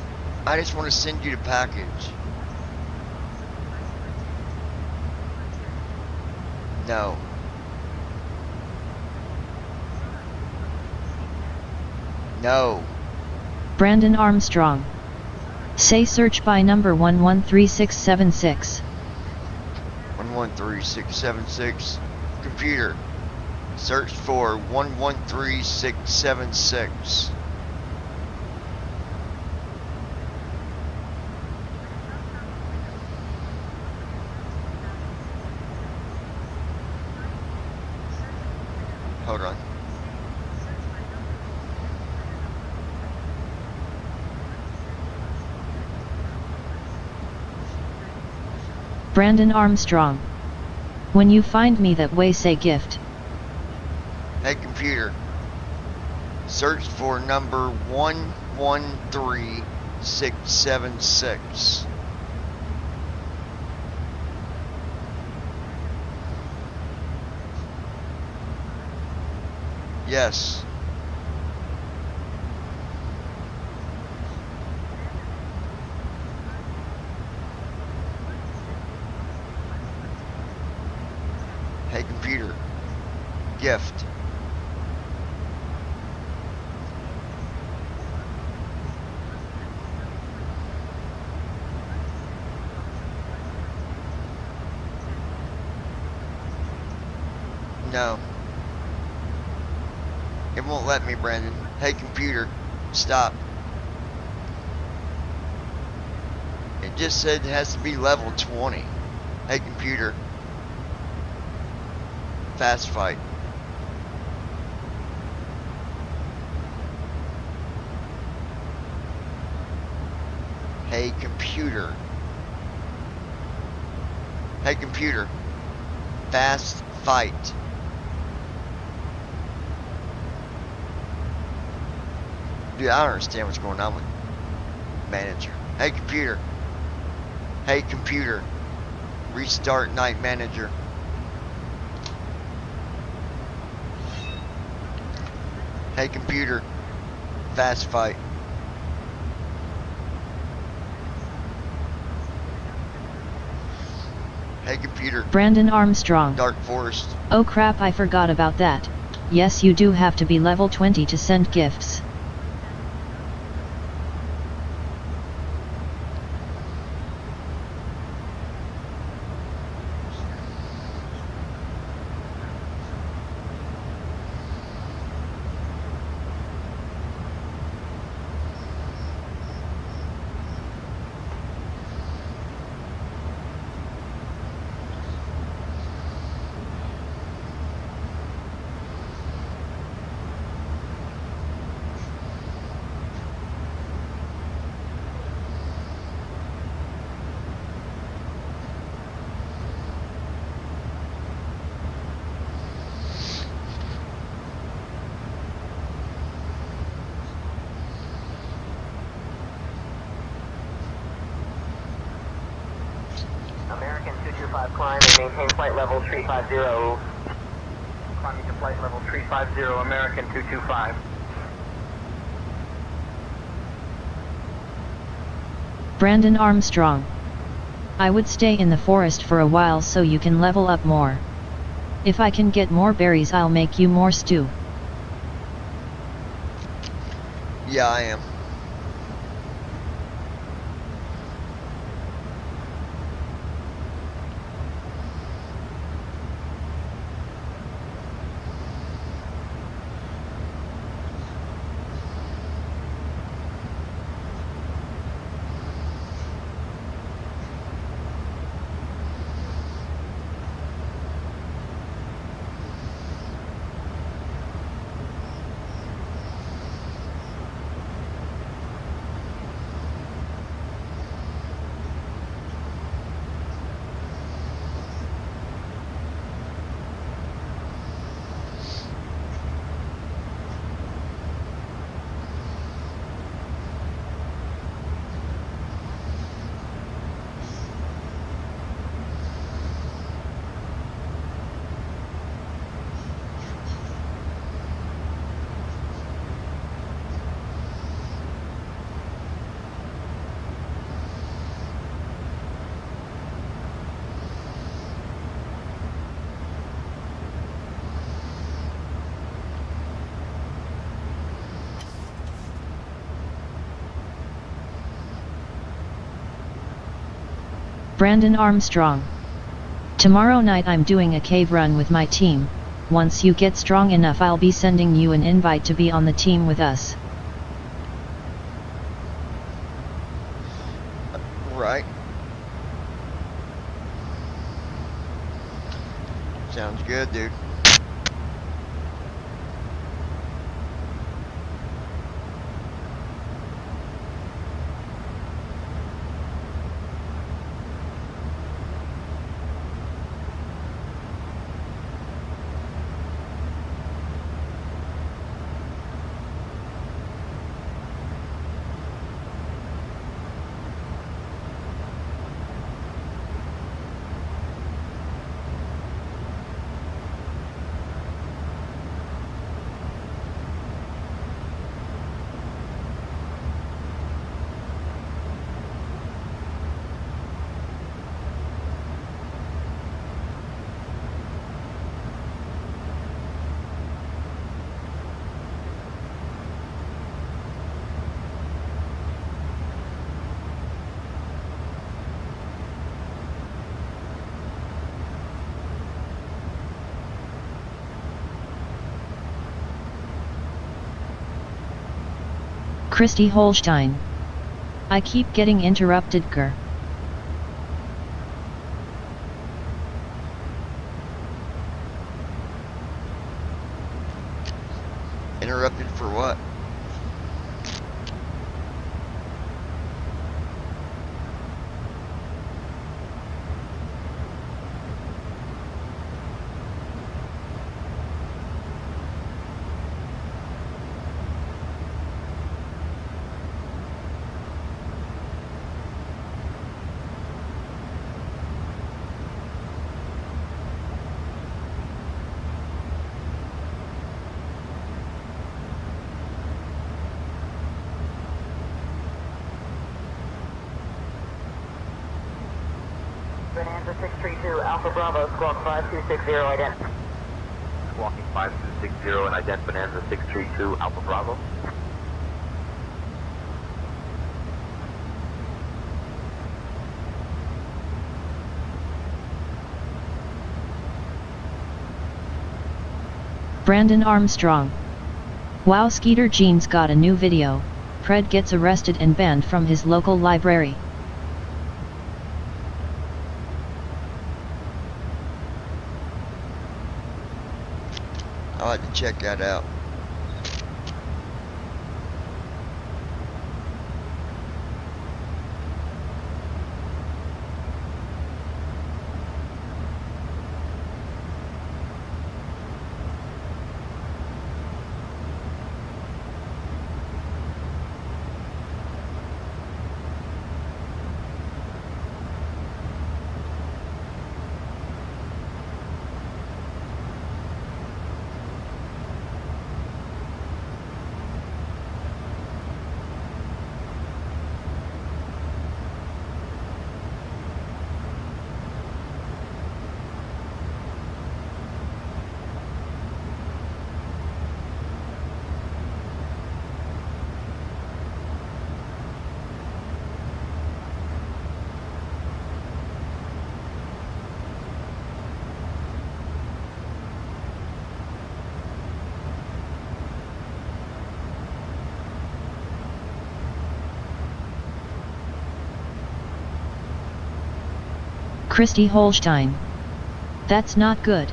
I just want to send you the package. No. No. Brandon Armstrong. Say search by number 113676. 113676. Computer. Search for 113676. Hold on. Brandon Armstrong. When you find me that way, say gift. Hey computer. Search for number 113676. Yes. Hey computer. Gift. No. It won't let me, Brandon. Hey computer. Stop. It just said it has to be level 20. Hey computer. Fast fight. Hey computer. Hey computer. Fast fight. Dude, I don't understand what's going on with manager. Hey computer. Hey computer. Restart night manager. Hey computer. Fast fight. Hey computer. Brandon Armstrong. Dark Forest. Oh crap, I forgot about that. Yes, you do have to be level 20 to send gifts. American 225 climb and maintain flight level 350. Climbing to flight level 350, American 225. Brandon Armstrong. I would stay in the forest for a while so you can level up more. If I can get more berries, I'll make you more stew. Yeah, I am. Brandon Armstrong. Tomorrow night I'm doing a cave run with my team. Once you get strong enough, I'll be sending you an invite to be on the team with us. Right. Sounds good, dude. Christy Holstein. I keep getting interrupted, Ger. Interrupted for what? Bonanza 632, Alpha Bravo, Squawk 5260, ident. Squawking 5260 and ident Bonanza 632, Alpha Bravo. Brandon Armstrong. Wow, Skeeter Jeans got a new video. Pred gets arrested and banned from his local library. I'll have to check that out. Christy Holstein. That's not good.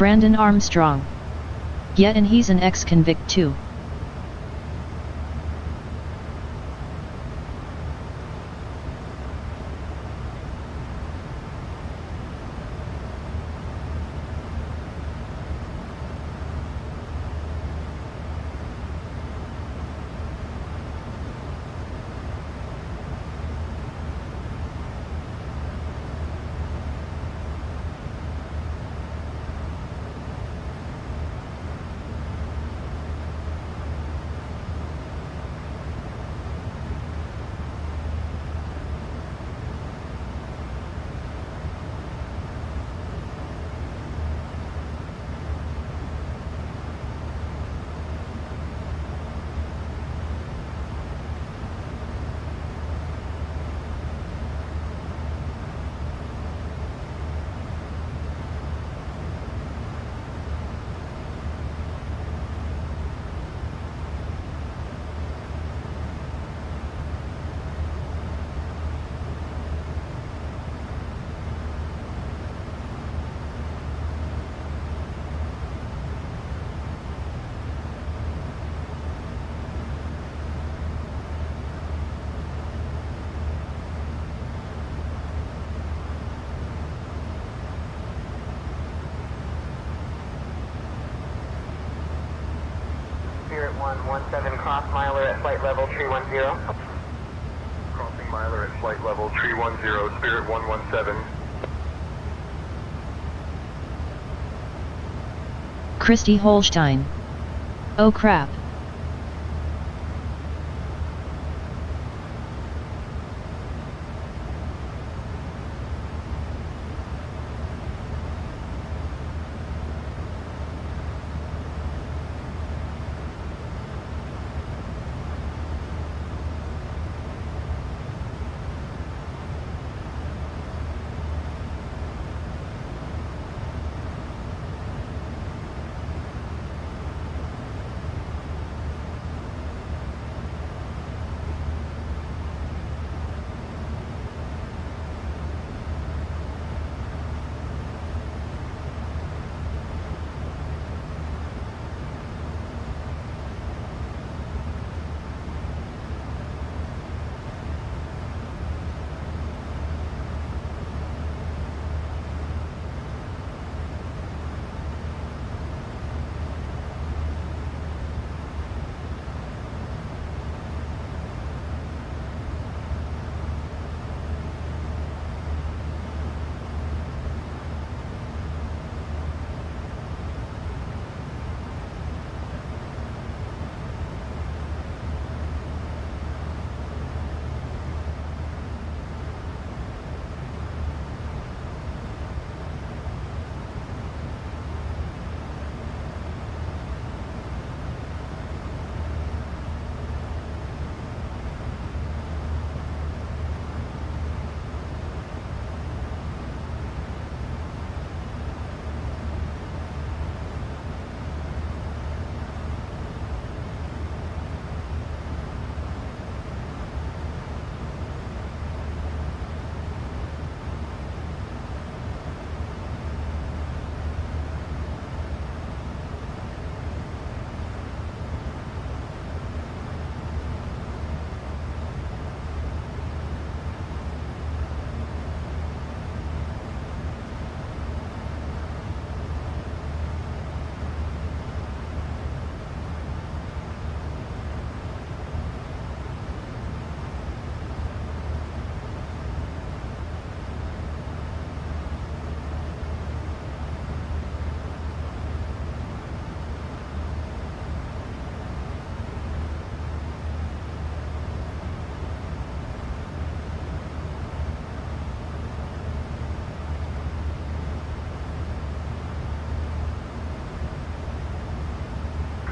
Brandon Armstrong. Yeah, and he's an ex-convict too. Spirit 117, cross miler at flight level 310. Crossing miler at flight level 310, Spirit 117. Christy Holstein. Oh crap.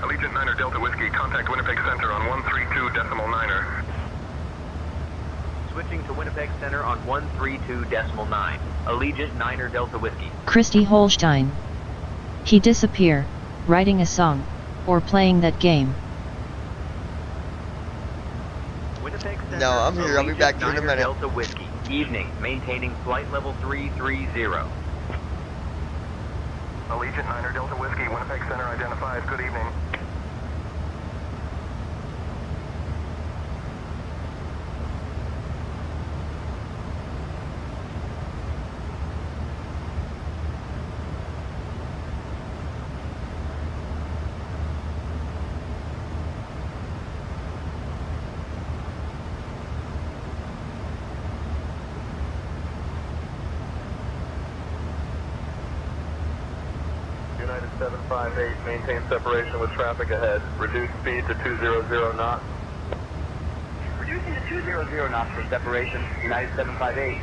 Allegiant Niner Delta Whiskey, contact Winnipeg Center on 132.9er. Switching to Winnipeg Center on 132.9. Allegiant Niner Delta Whiskey. Christy Holstein. He disappear, writing a song, or playing that game. Winnipeg Center. No, I'm here. I'll be back here in a Niner minute. Delta Whiskey. Evening, maintaining flight level 330. Allegiant Niner Delta Whiskey, Winnipeg Center identifies. Good evening. United 758, maintain separation with traffic ahead. Reduce speed to 200 knots. Reducing to 200 knots for separation. United 758.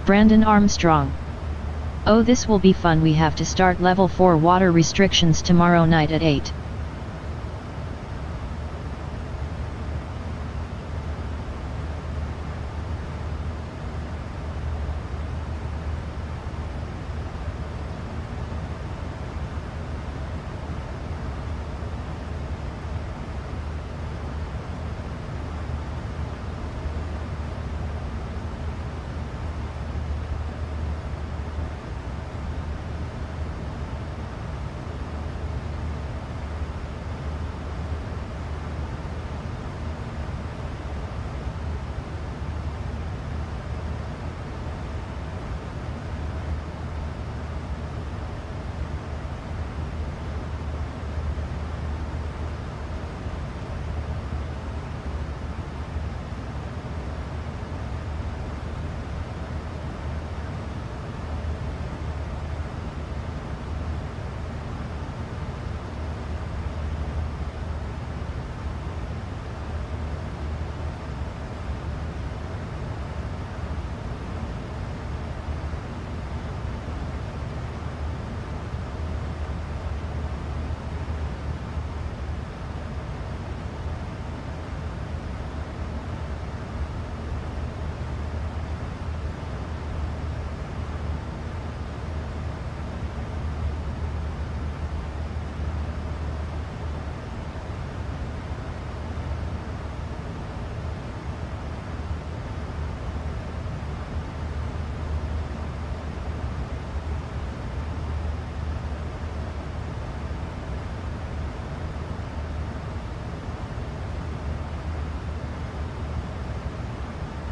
Brandon Armstrong. Oh, this will be fun. We have to start level 4 water restrictions tomorrow night at 8.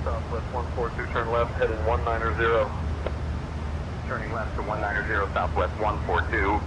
Southwest 142, turn left, heading 190. Turning left to 190, Southwest 142.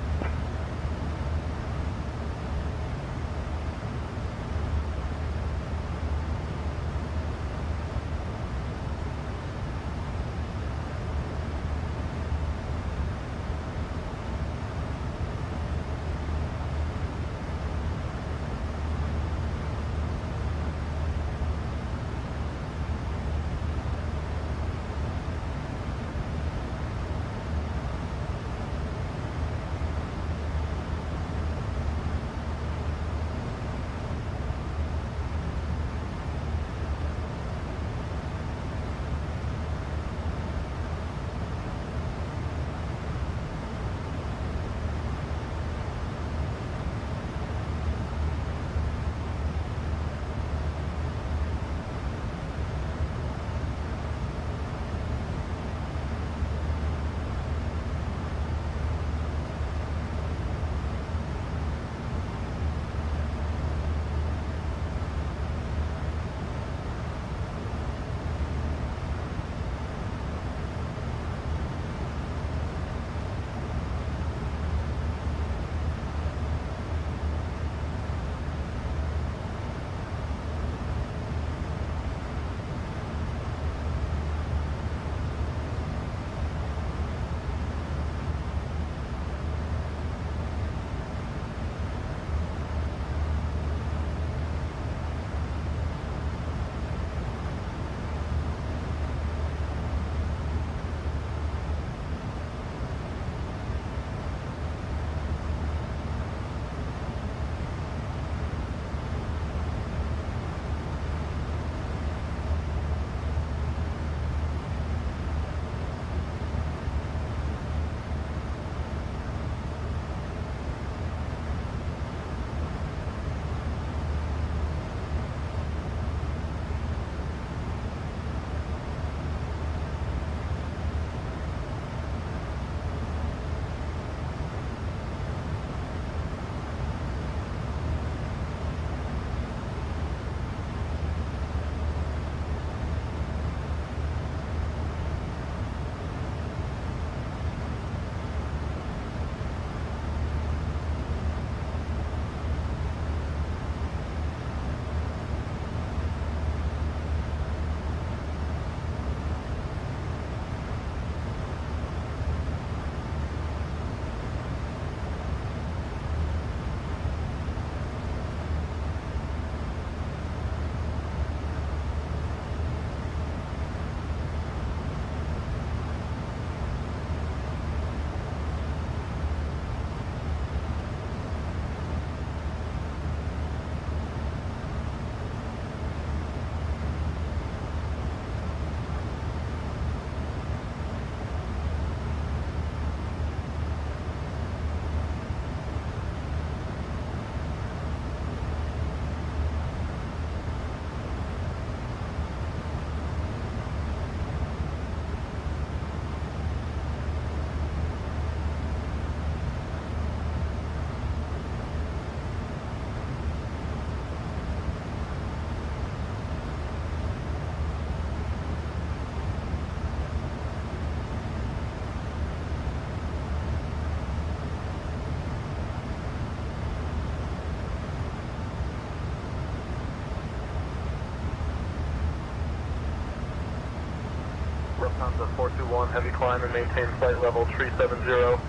Lufthansa 421, heavy climb and maintain flight level 370.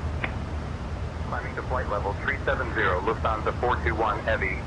Climbing to flight level 370, Lufthansa 421 heavy.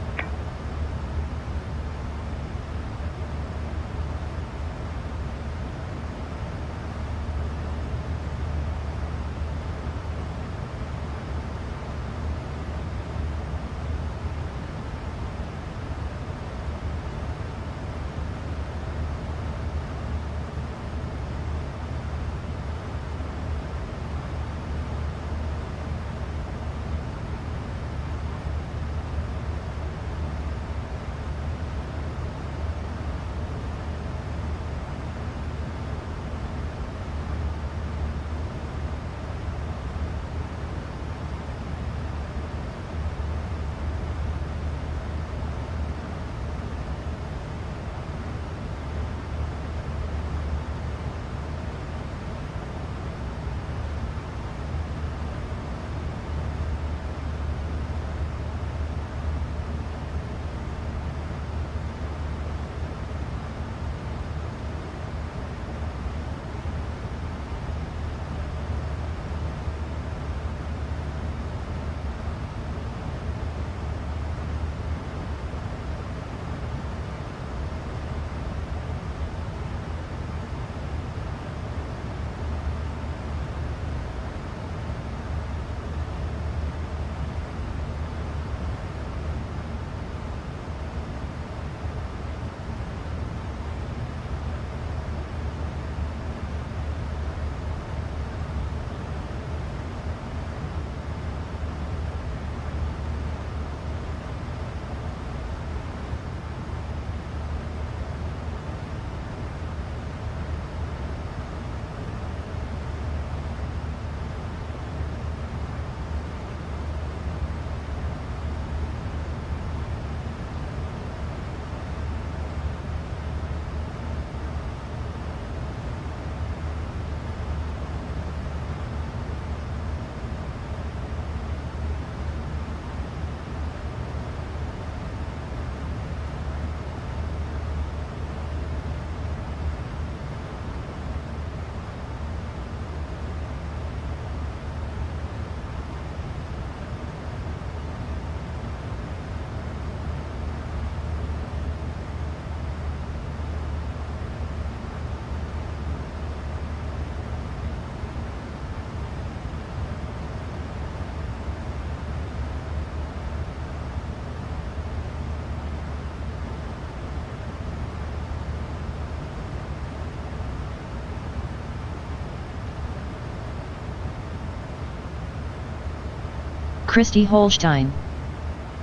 Christy Holstein.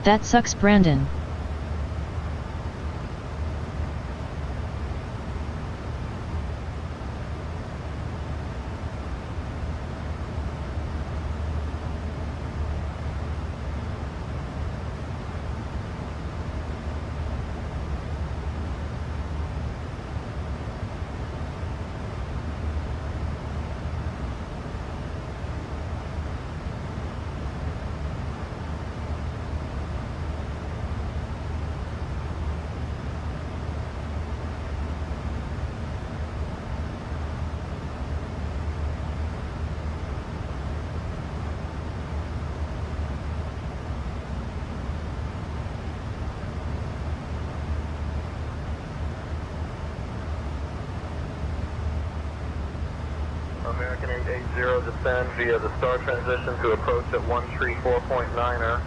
That sucks, Brandon. American 880 descend via the star transition to approach at 134.9er.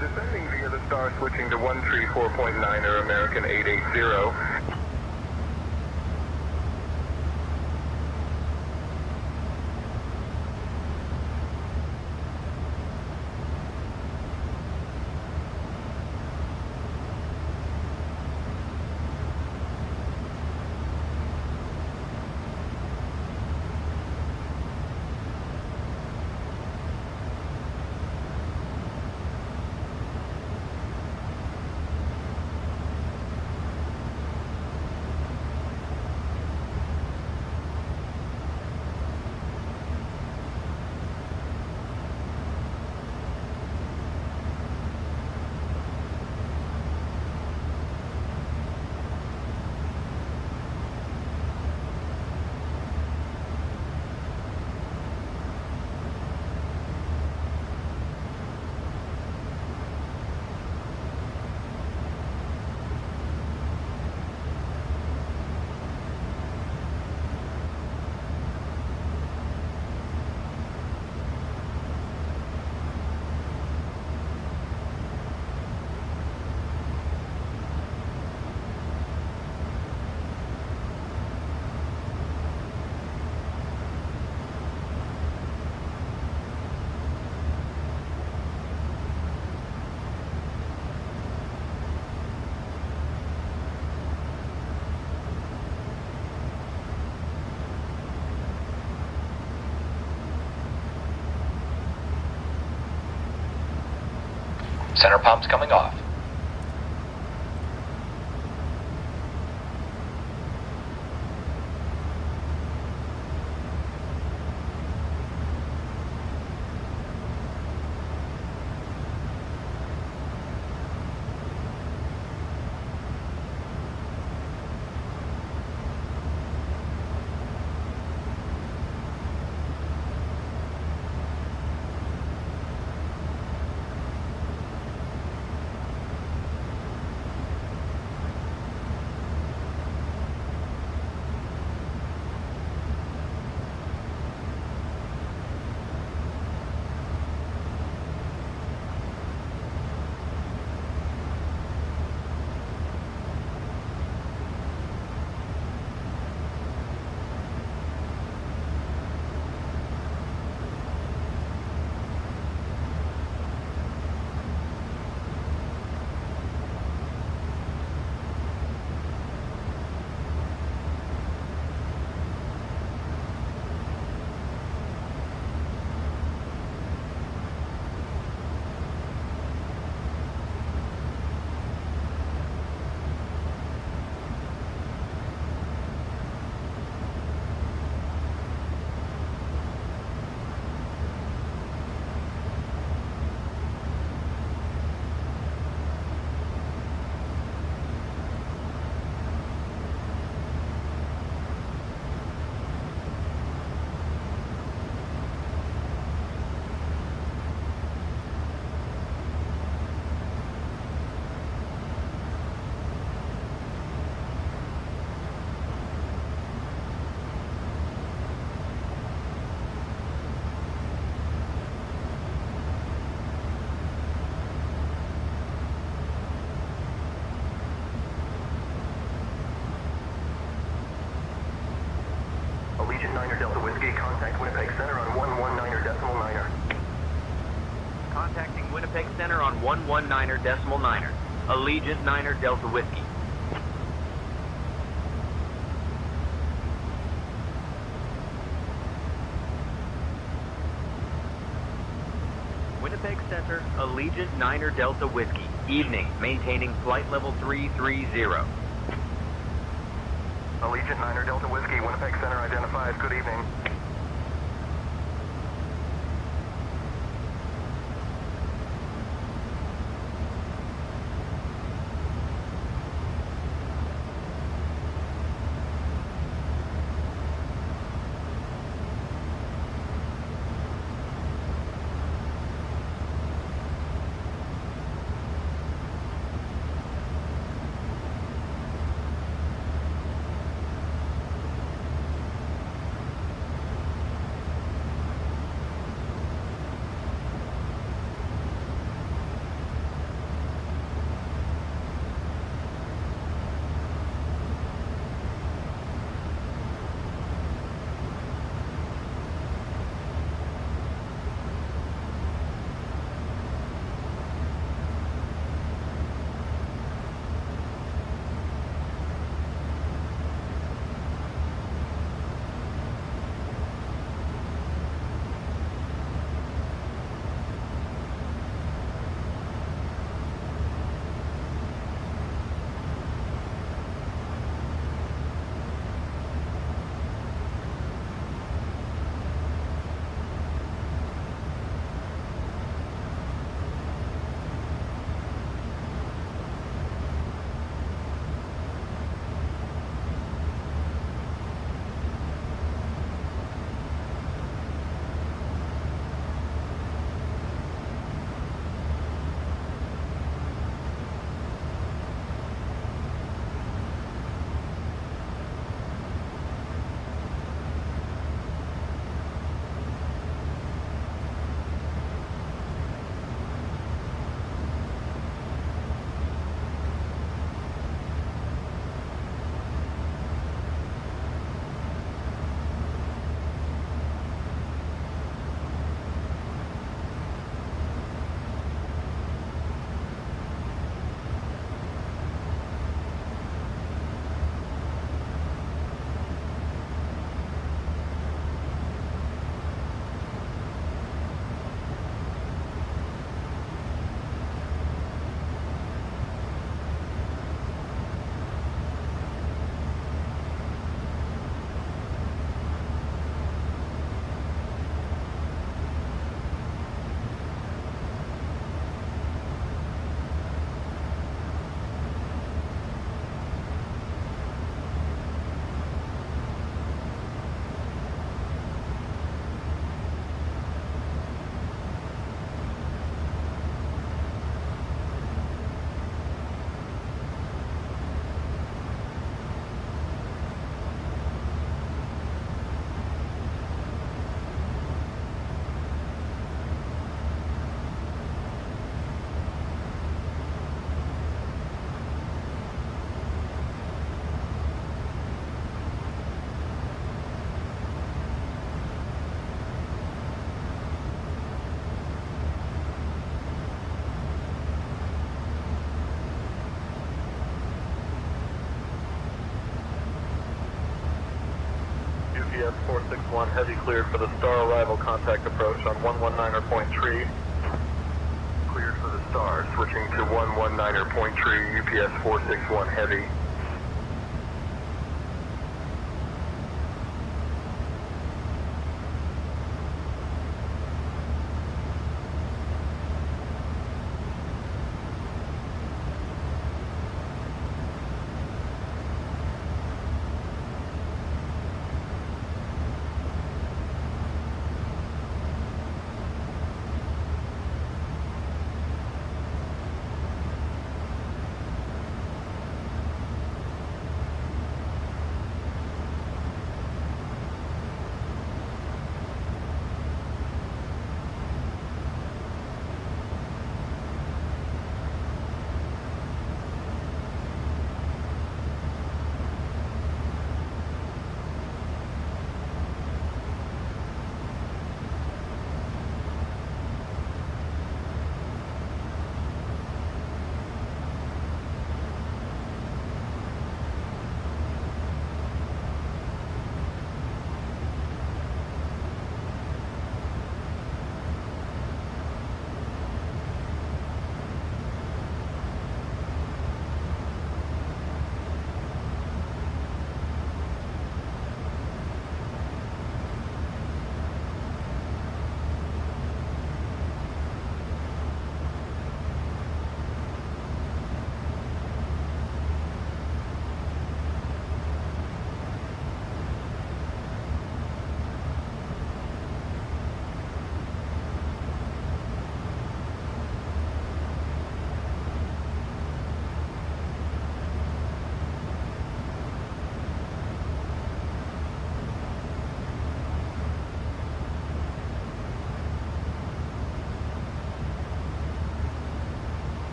Descending via the star switching to 134.9er, American 880. Center pump's coming off. Allegiant 9er Delta Whiskey, contact Winnipeg Center on 119er decimal niner. Contacting Winnipeg Center on 119er decimal niner. Allegiant 9er Delta Whiskey. Winnipeg Center, Allegiant 9er Delta Whiskey. Evening, maintaining flight level 330. Allegiant 9er Delta Whiskey, Winnipeg Center identifies. Good evening. UPS 461 heavy cleared for the star arrival contact approach on 119.3. Cleared for the star, switching to 119.3, UPS 461 heavy.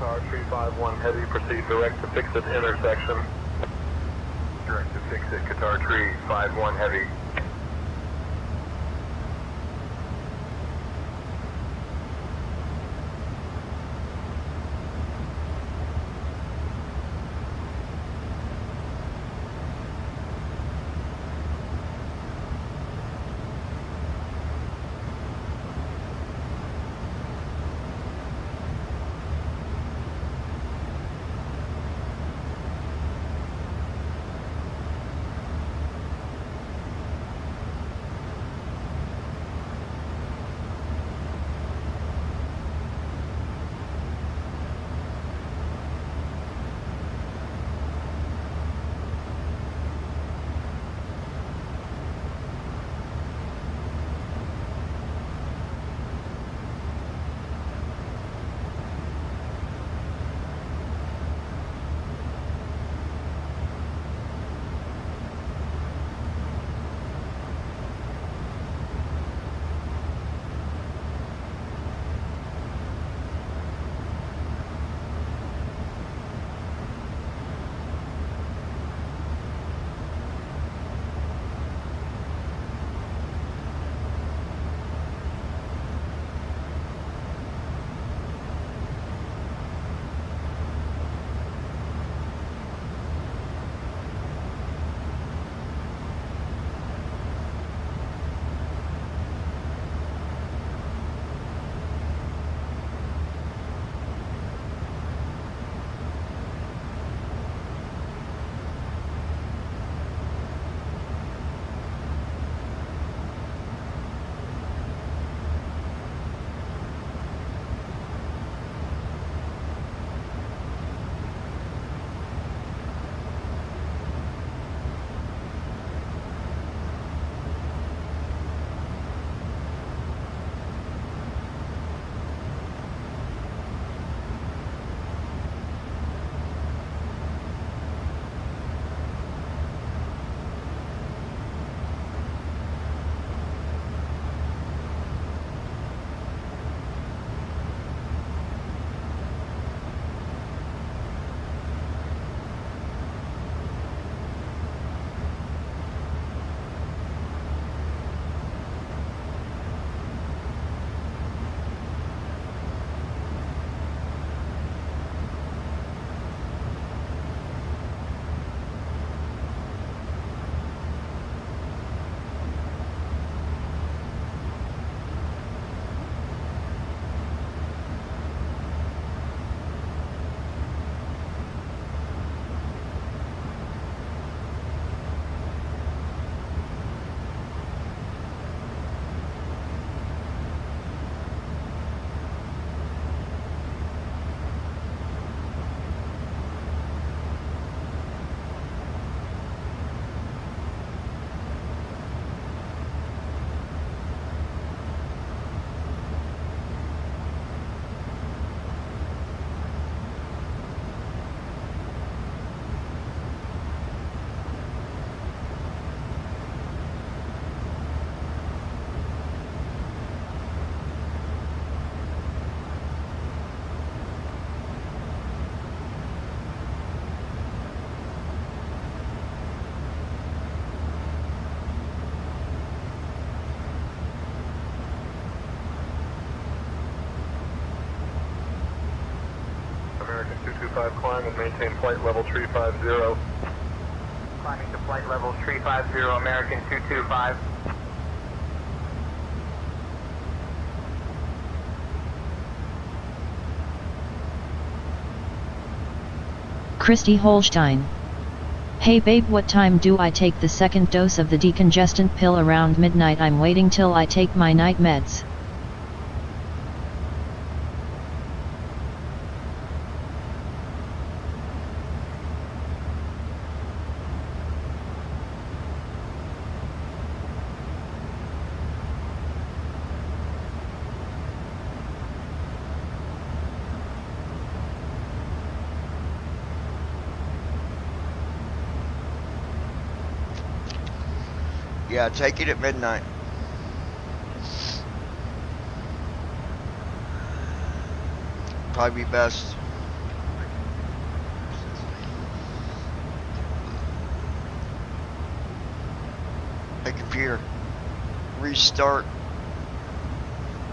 Qatar 351 heavy, proceed direct to fix at intersection. Direct to fix at Qatar 351 heavy. American 225, climb and maintain flight level 350. Climbing to flight level 350, American 225. Christy Holstein. Hey babe, what time do I take the second dose of the decongestant pill? Around midnight. I'm waiting till I take my night meds. Yeah, take it at midnight. Probably be best. Hey computer, restart.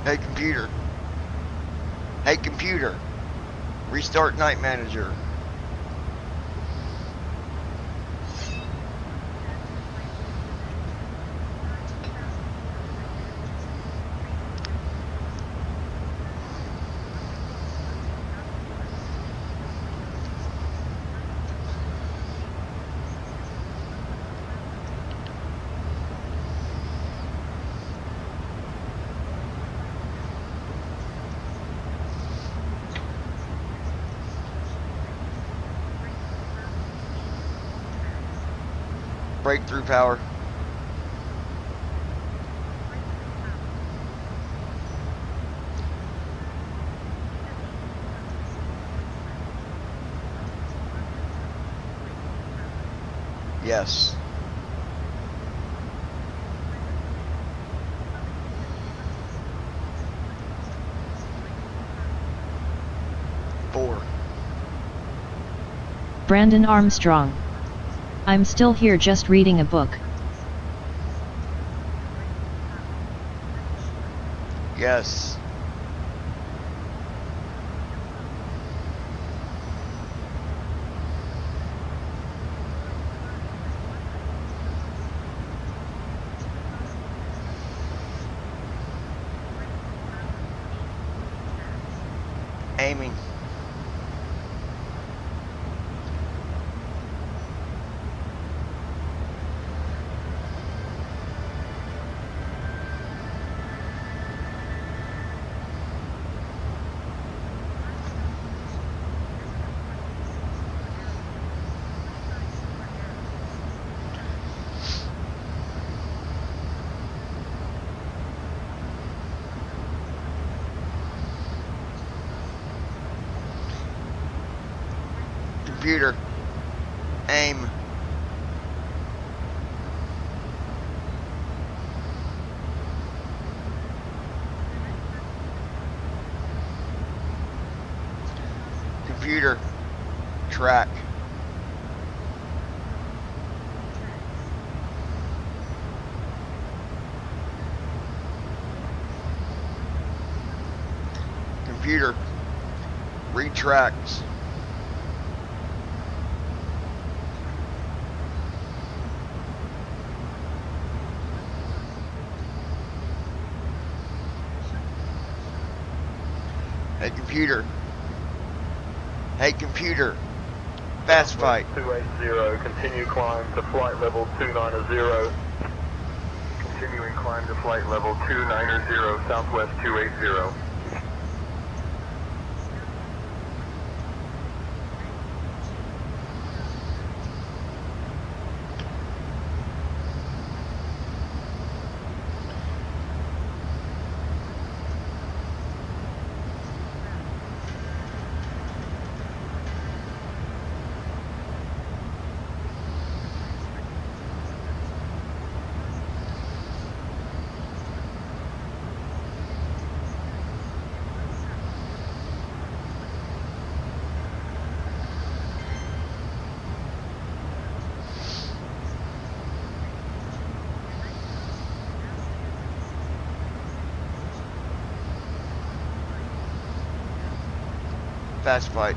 Hey computer. Hey computer, restart Night Manager. Breakthrough power. Yes. Four. Brandon Armstrong. I'm still here just reading a book. Yes. Aiming. Computer, aim. Computer, track. Computer, retracts. Hey computer. Hey computer. Fast fight. 280, continue climb to flight level 290. Continuing climb to flight level 290, Southwest 280. Fast fight.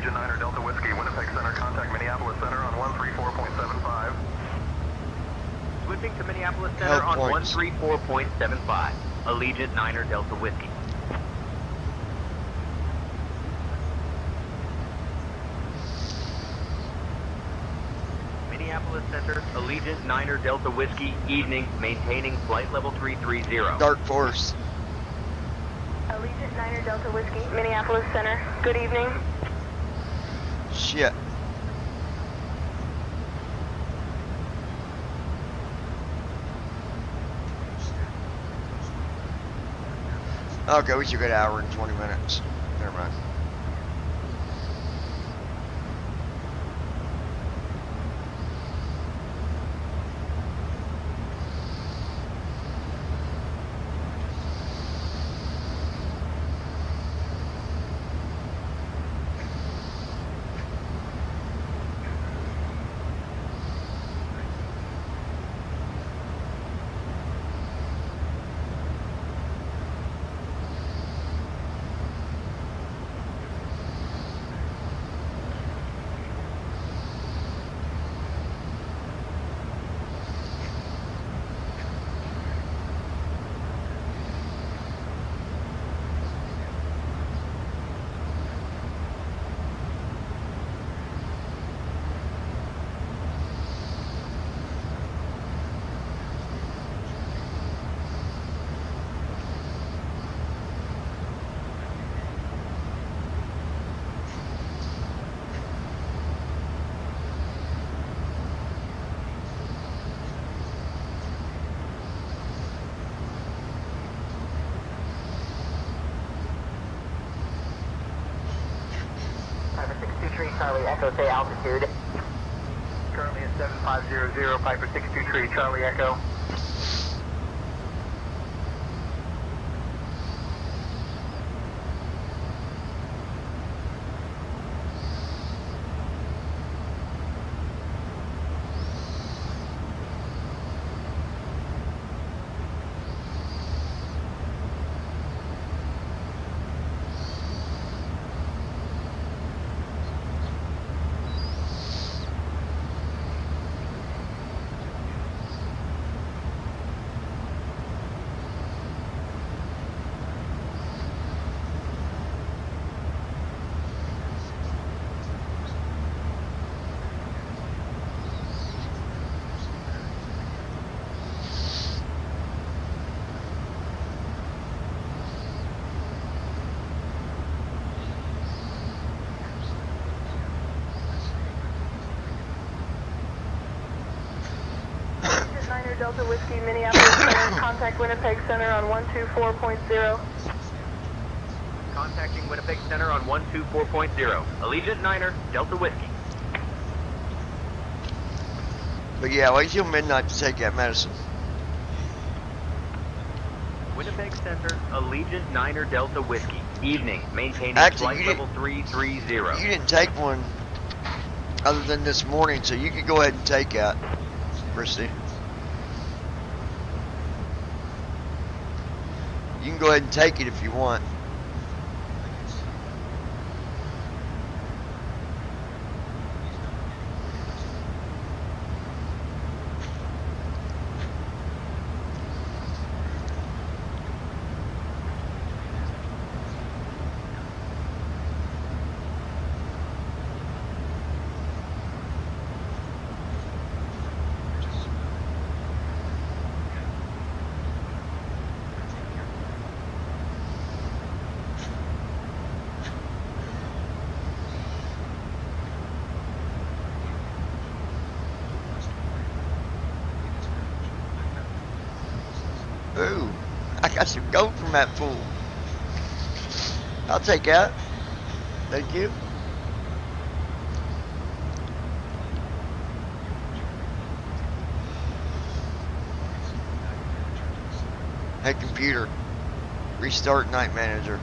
Allegiant 9 Delta Whiskey, Winnipeg Center, contact Minneapolis Center on 134.75. Switching to Minneapolis Center on 134.75. Allegiant 9 Delta Whiskey. Minneapolis Center, Allegiant 9 Delta Whiskey, evening, maintaining flight level 330. Dark Force. Allegiant 9 Delta Whiskey, Minneapolis Center. Good evening. Shit. Okay, we should get an hour and 20 minutes. Never mind. Charlie Echo, say altitude. Currently at 7500, Piper 623, Charlie Echo. Delta Whiskey, Minneapolis Center, contact Winnipeg Center on 124.0. Contacting Winnipeg Center on 124.0. Allegiant 9er, Delta Whiskey. But yeah, wait till midnight to take that medicine. Winnipeg Center, Allegiant 9er, Delta Whiskey. Evening, maintaining Actually, flight level 330. You didn't take one other than this morning, so you could go ahead and take that, Christy. You can go ahead and take it if you want. Ooh, I got some gold from that fool. I'll take that. Thank you. Hey computer, restart Night Manager.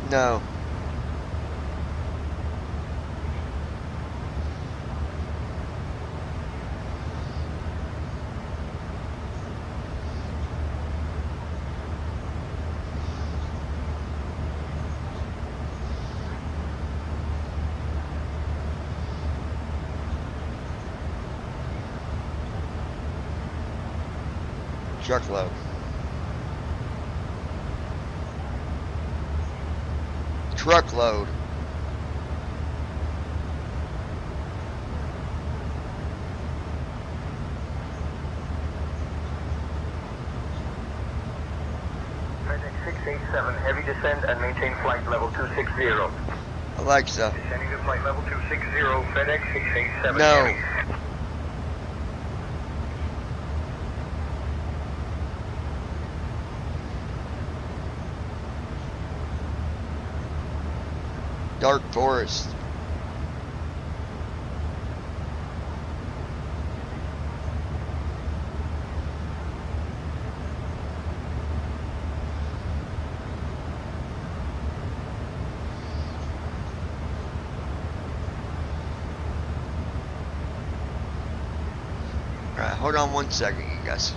No. Truckload. Truckload. FedEx 687, heavy descent and maintain flight level 260. Alexa. Descending to flight level 260, FedEx 687 No. heavy. Dark Forest. Alright, hold on 1 second, you guys.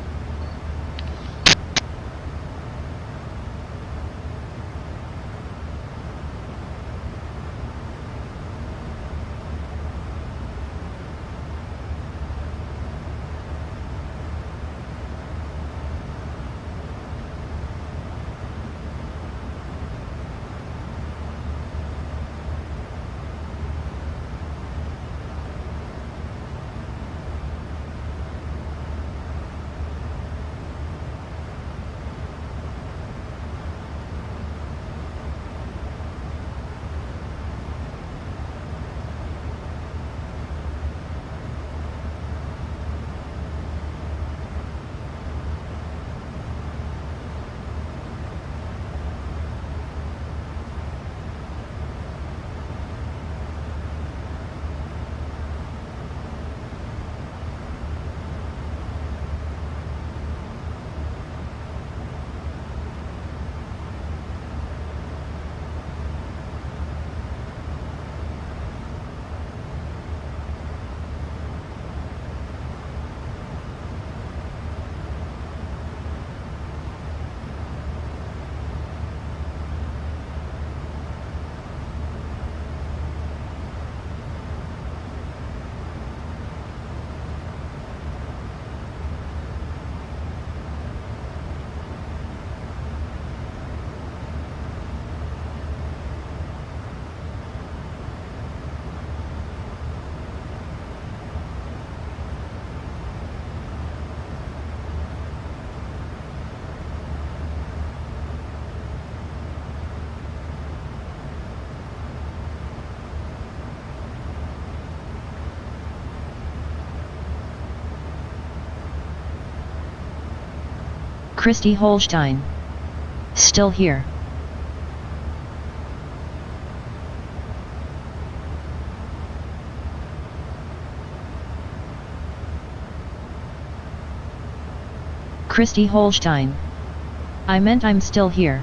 Christy Holstein. Still here. Christy Holstein. I meant I'm still here.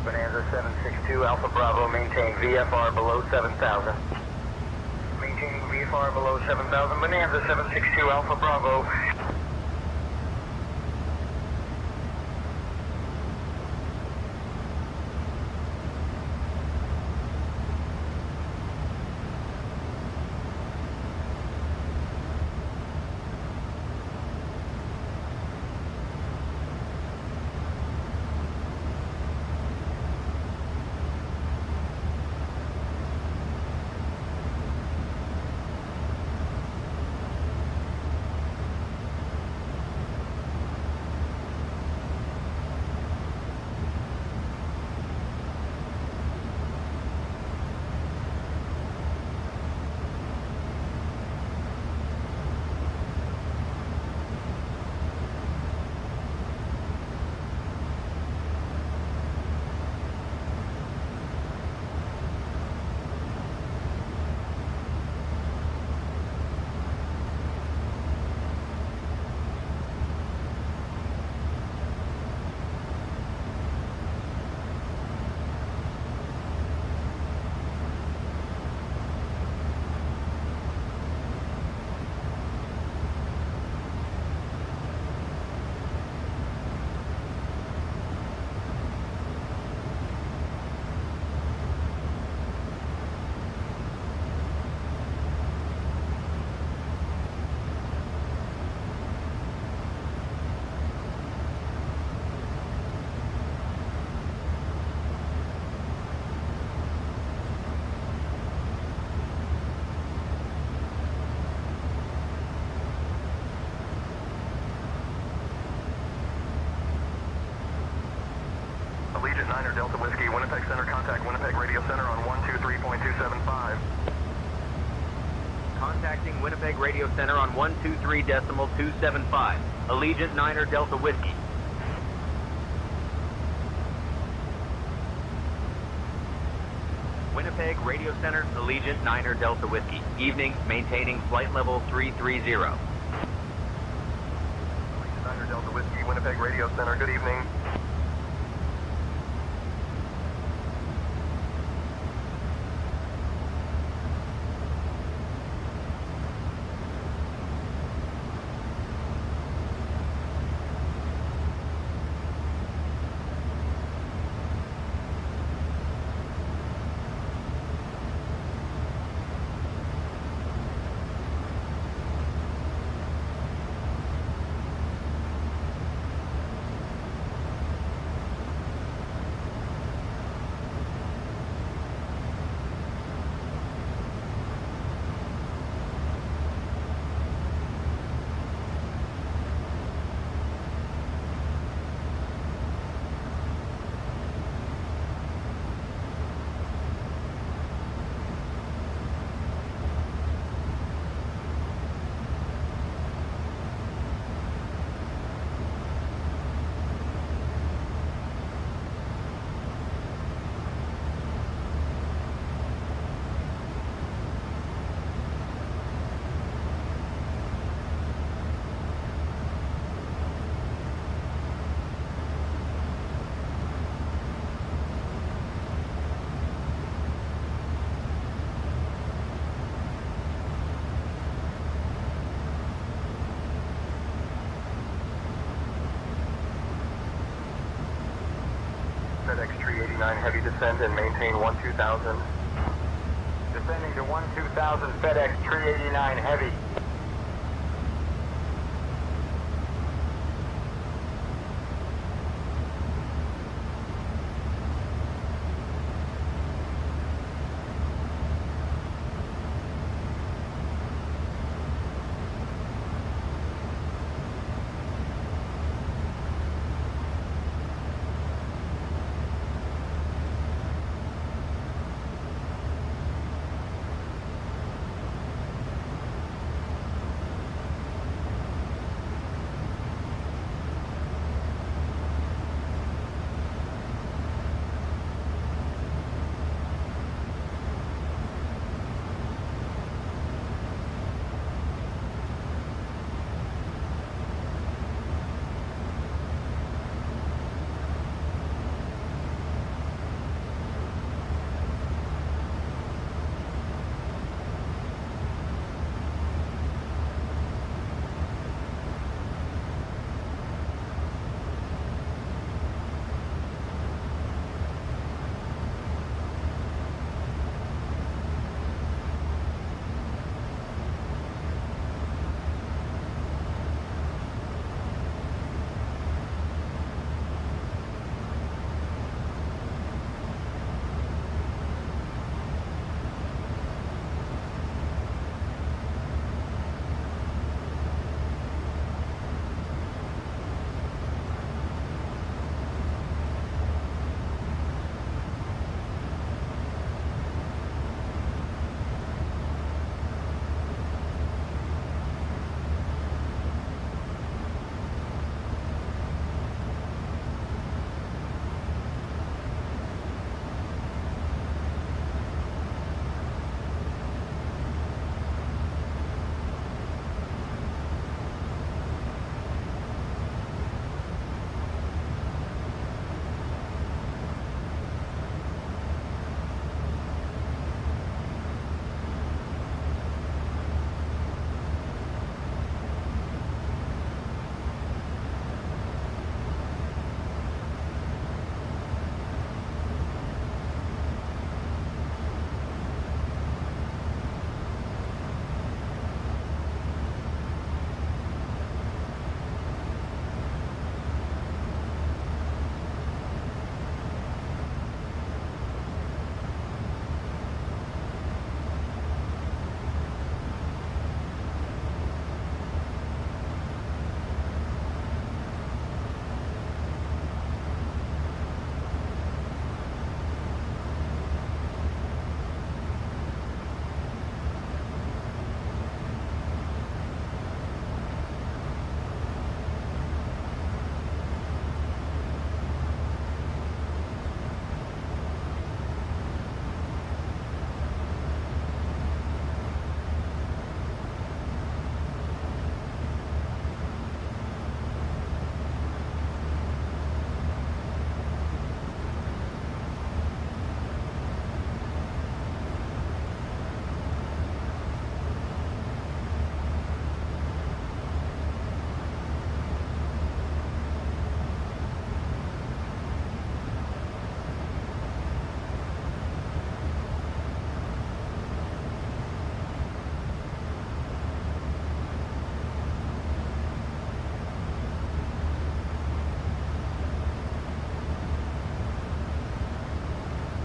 Bonanza 762, Alpha Bravo, maintain VFR below 7,000. Maintaining VFR below 7,000, Bonanza 762, Alpha Bravo. Allegiant 9er Delta Whiskey, Winnipeg Center, contact Winnipeg Radio Center on 123.275. Contacting Winnipeg Radio Center on 123.275. Allegiant 9er Delta Whiskey. Winnipeg Radio Center, Allegiant 9er Delta Whiskey. Evening, maintaining flight level 330. Allegiant 9er Delta Whiskey, Winnipeg Radio Center, good evening. FedEx 389 heavy descend and maintain 12000. Descending to 12000 FedEx 389 heavy.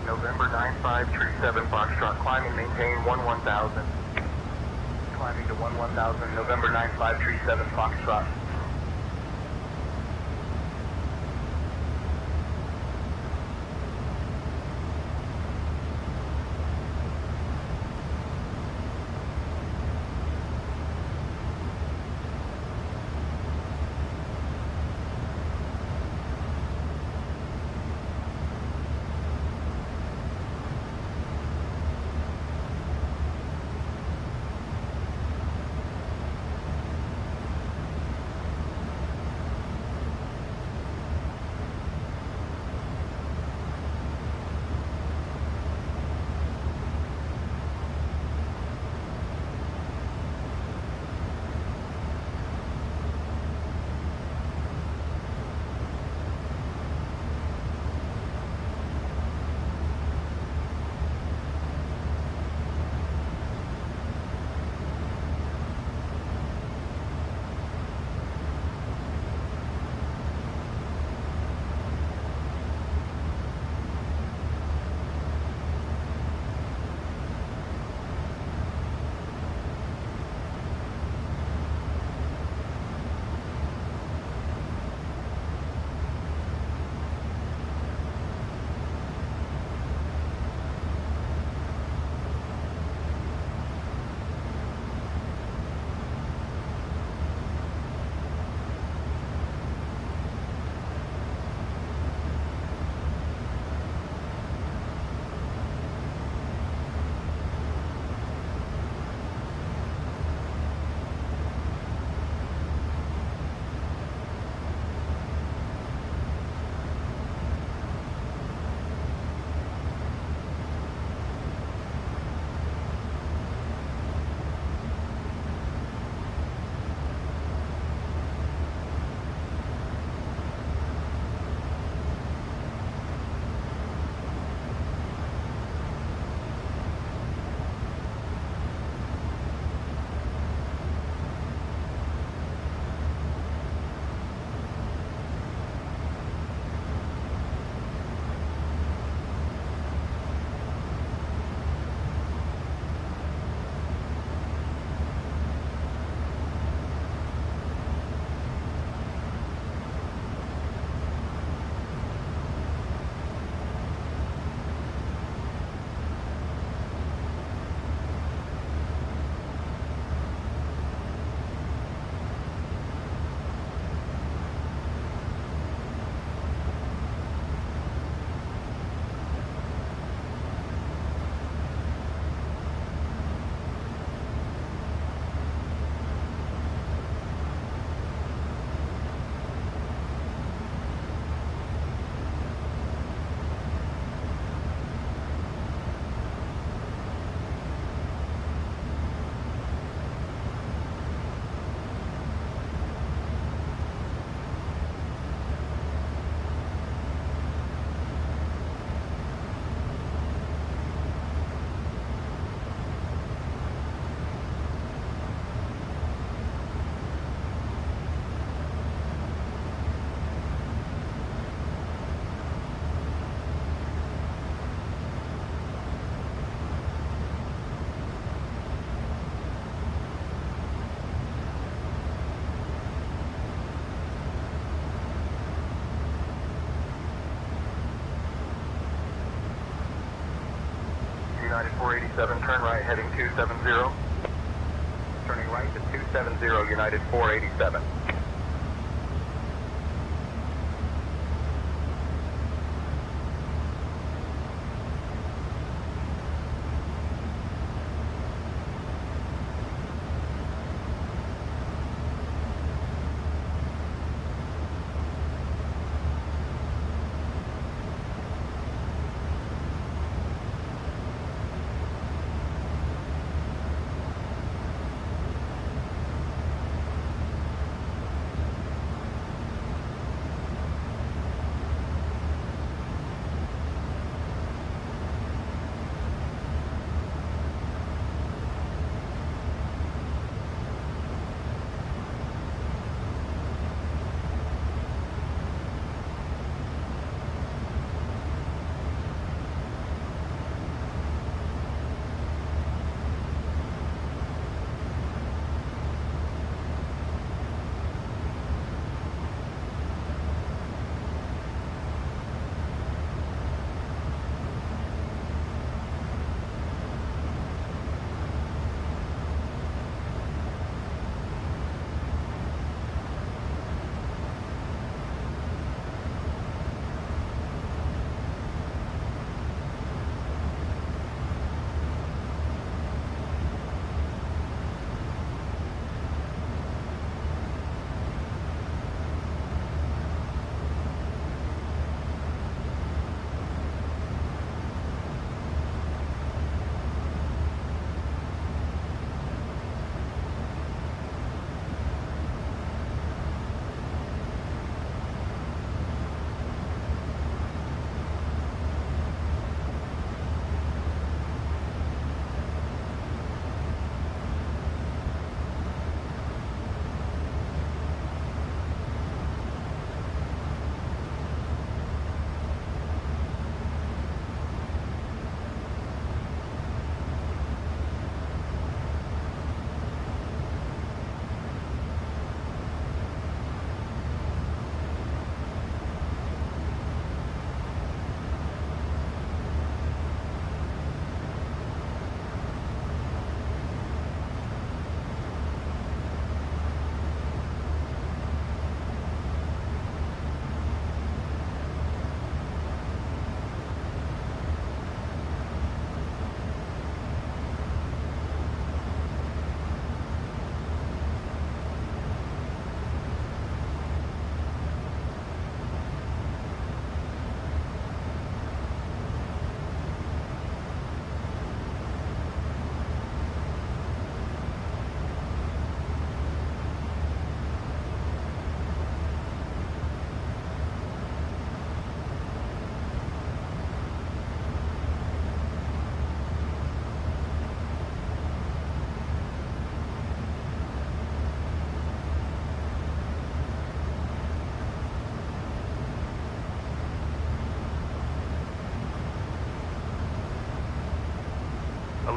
November 95, tree 7, Foxtrot, climbing, maintain 1000. Climbing to 1000, November 95, tree 7, Foxtrot. United 487, turn right heading 270. Turning right to 270, United 487.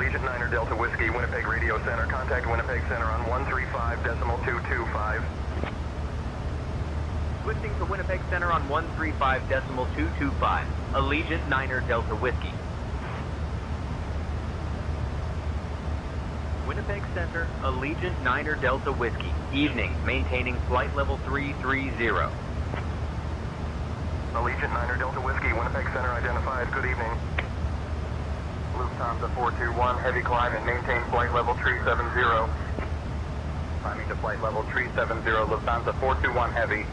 Allegiant 9 Delta Whiskey, Winnipeg Radio Center. Contact Winnipeg Center on 135.225. Switching to Winnipeg Center on 135.225. Allegiant 9 Delta Whiskey. Winnipeg Center, Allegiant 9 Delta Whiskey. Evening, maintaining flight level 330. Allegiant 9 Delta Whiskey, Winnipeg Center identified. Good evening. Lufthansa 421, heavy climb and maintain flight level 370. Climbing to flight level 370, Lufthansa 421 heavy.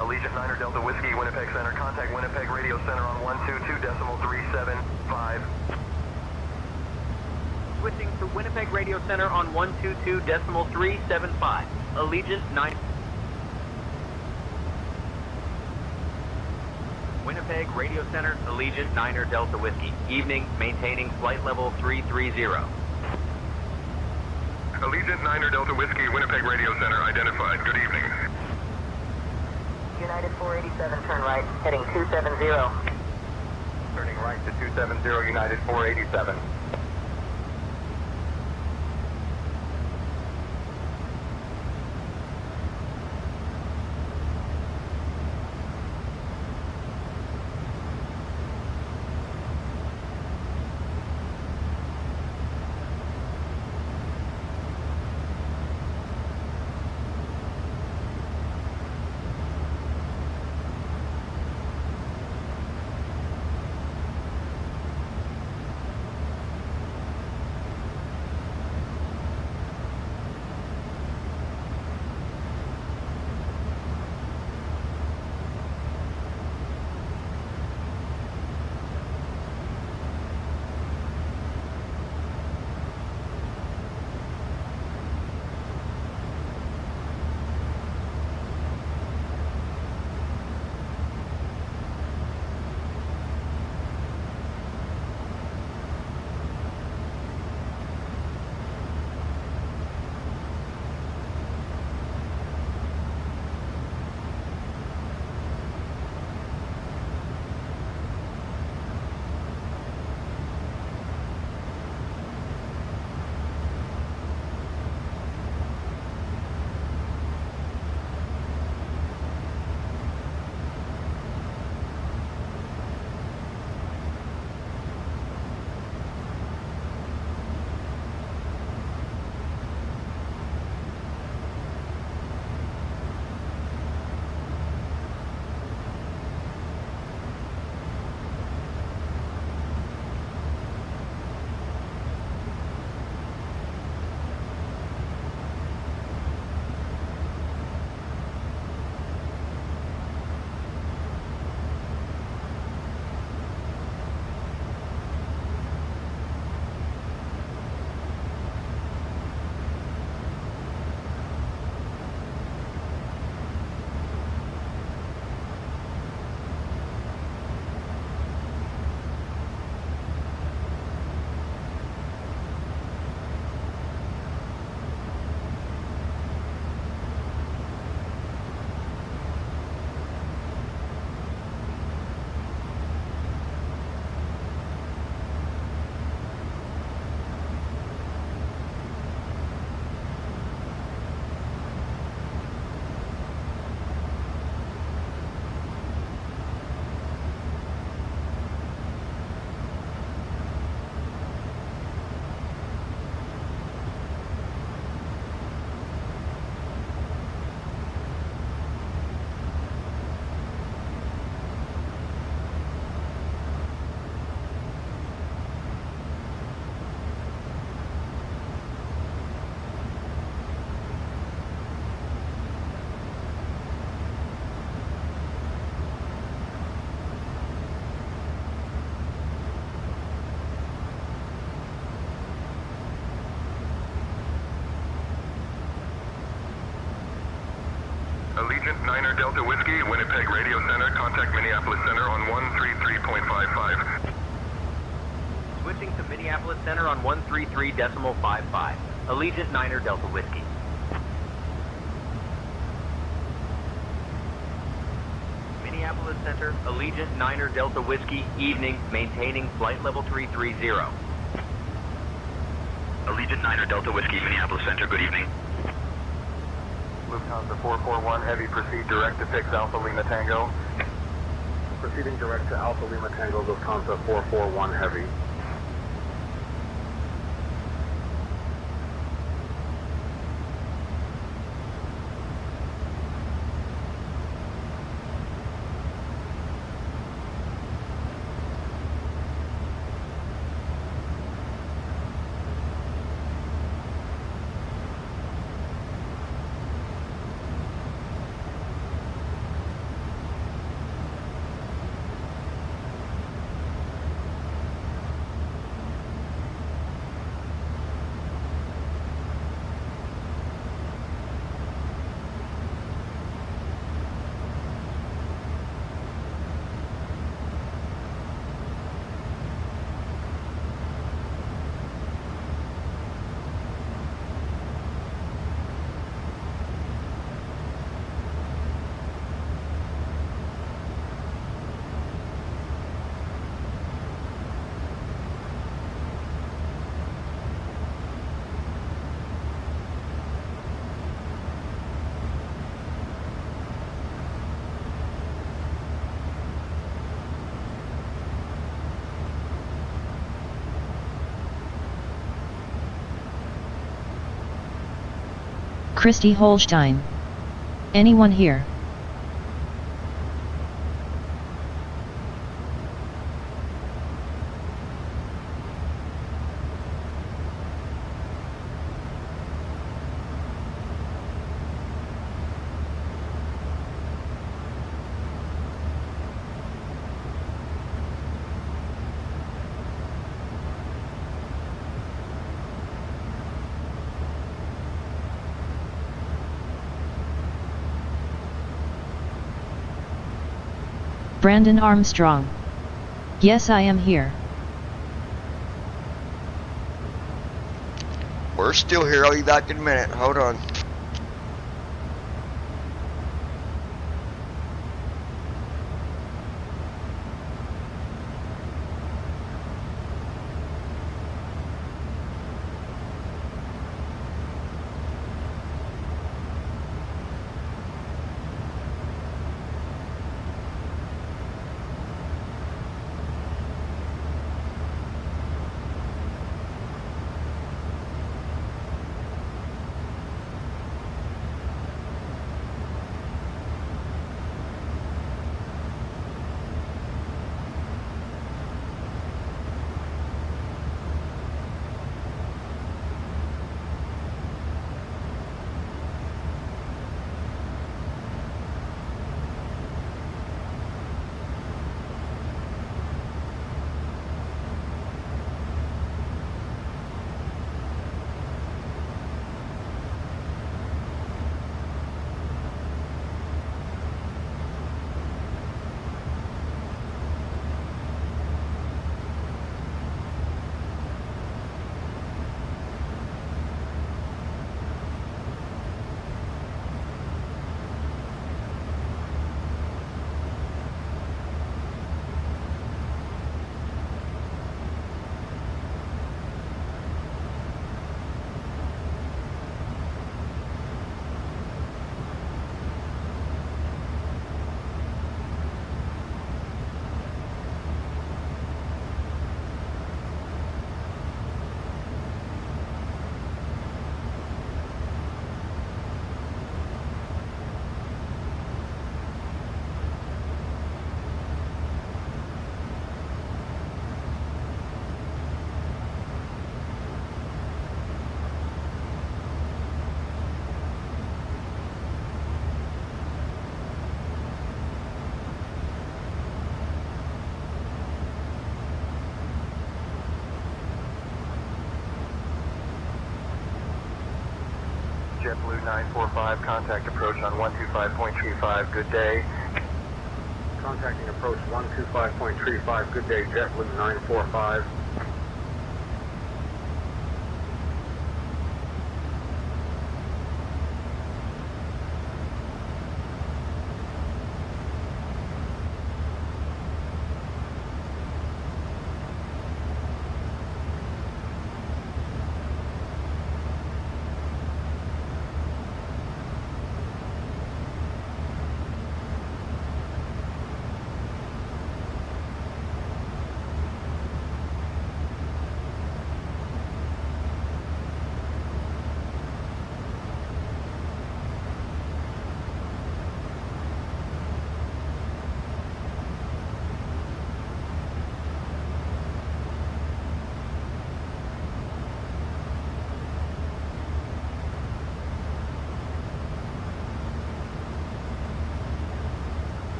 Allegiant 9 Delta Whiskey, Winnipeg Center. Contact Winnipeg Radio Center on 122.375. Switching to Winnipeg Radio Center on 122.375. Allegiant 9. Winnipeg Radio Center, Allegiant 9 Delta Whiskey. Evening, maintaining flight level 330. Allegiant 9 Delta Whiskey, Winnipeg Radio Center identified. Good evening. United 487, turn right, heading 270. Turning right to 270, United 487. Allegiant 9er Delta Whiskey, Winnipeg Radio Center, contact Minneapolis Center on 133.55. Switching to Minneapolis Center on 133.55. Allegiant 9er Delta Whiskey. Minneapolis Center, Allegiant 9er Delta Whiskey, evening, maintaining flight level 330. Allegiant 9er Delta Whiskey, Minneapolis Center, good evening. Lufthansa 441 Heavy, proceed direct to 6 Alpha Lima Tango. Proceeding direct to Alpha Lima Tango, Lufthansa 441 Heavy. Christy Holstein. Anyone here? Brandon Armstrong. Yes, I am here. We're still here. I'll be back in a minute. Hold on. 945, contact approach on 125.35, good day. Contacting approach 125.35, good day, JetBlue 945.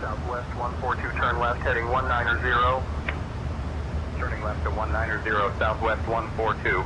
Southwest 142, turn left, heading 190. Turning left to 190, Southwest 142.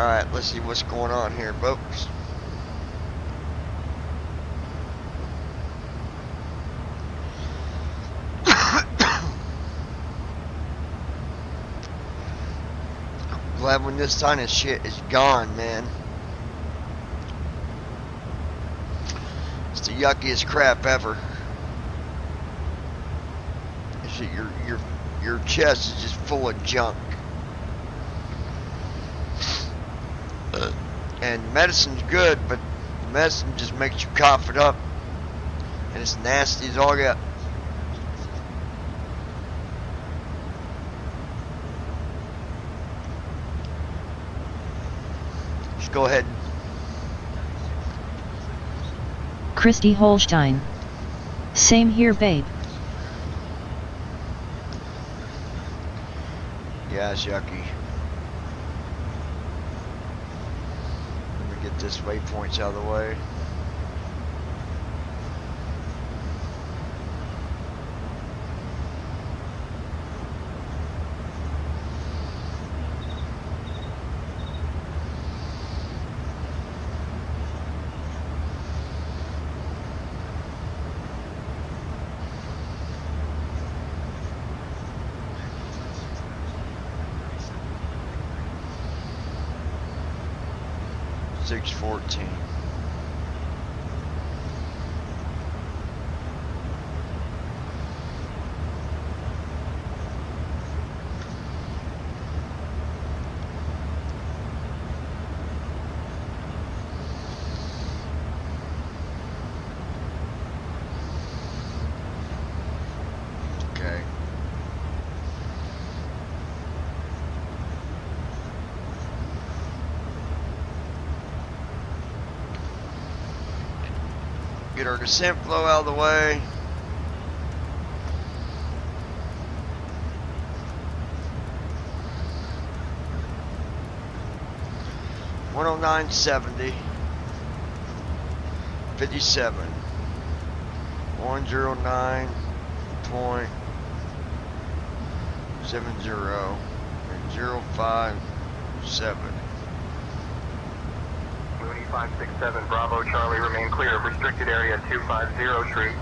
Alright, let's see what's going on here, folks. Glad when this sinus shit is gone, man. It's the yuckiest crap ever. It's your chest is just full of junk. And medicine's good, but medicine just makes you cough it up, and it's nasty as all get. Just go ahead. Christy Holstein. Same here, babe. Yeah, it's yucky. Let me get this waypoints out of the way. .614. Okay. Get our descent flow out of the way. .109.70 57 109.70 and 057. Mooney 567 Bravo Charlie, remain clear of restricted area 250 tree.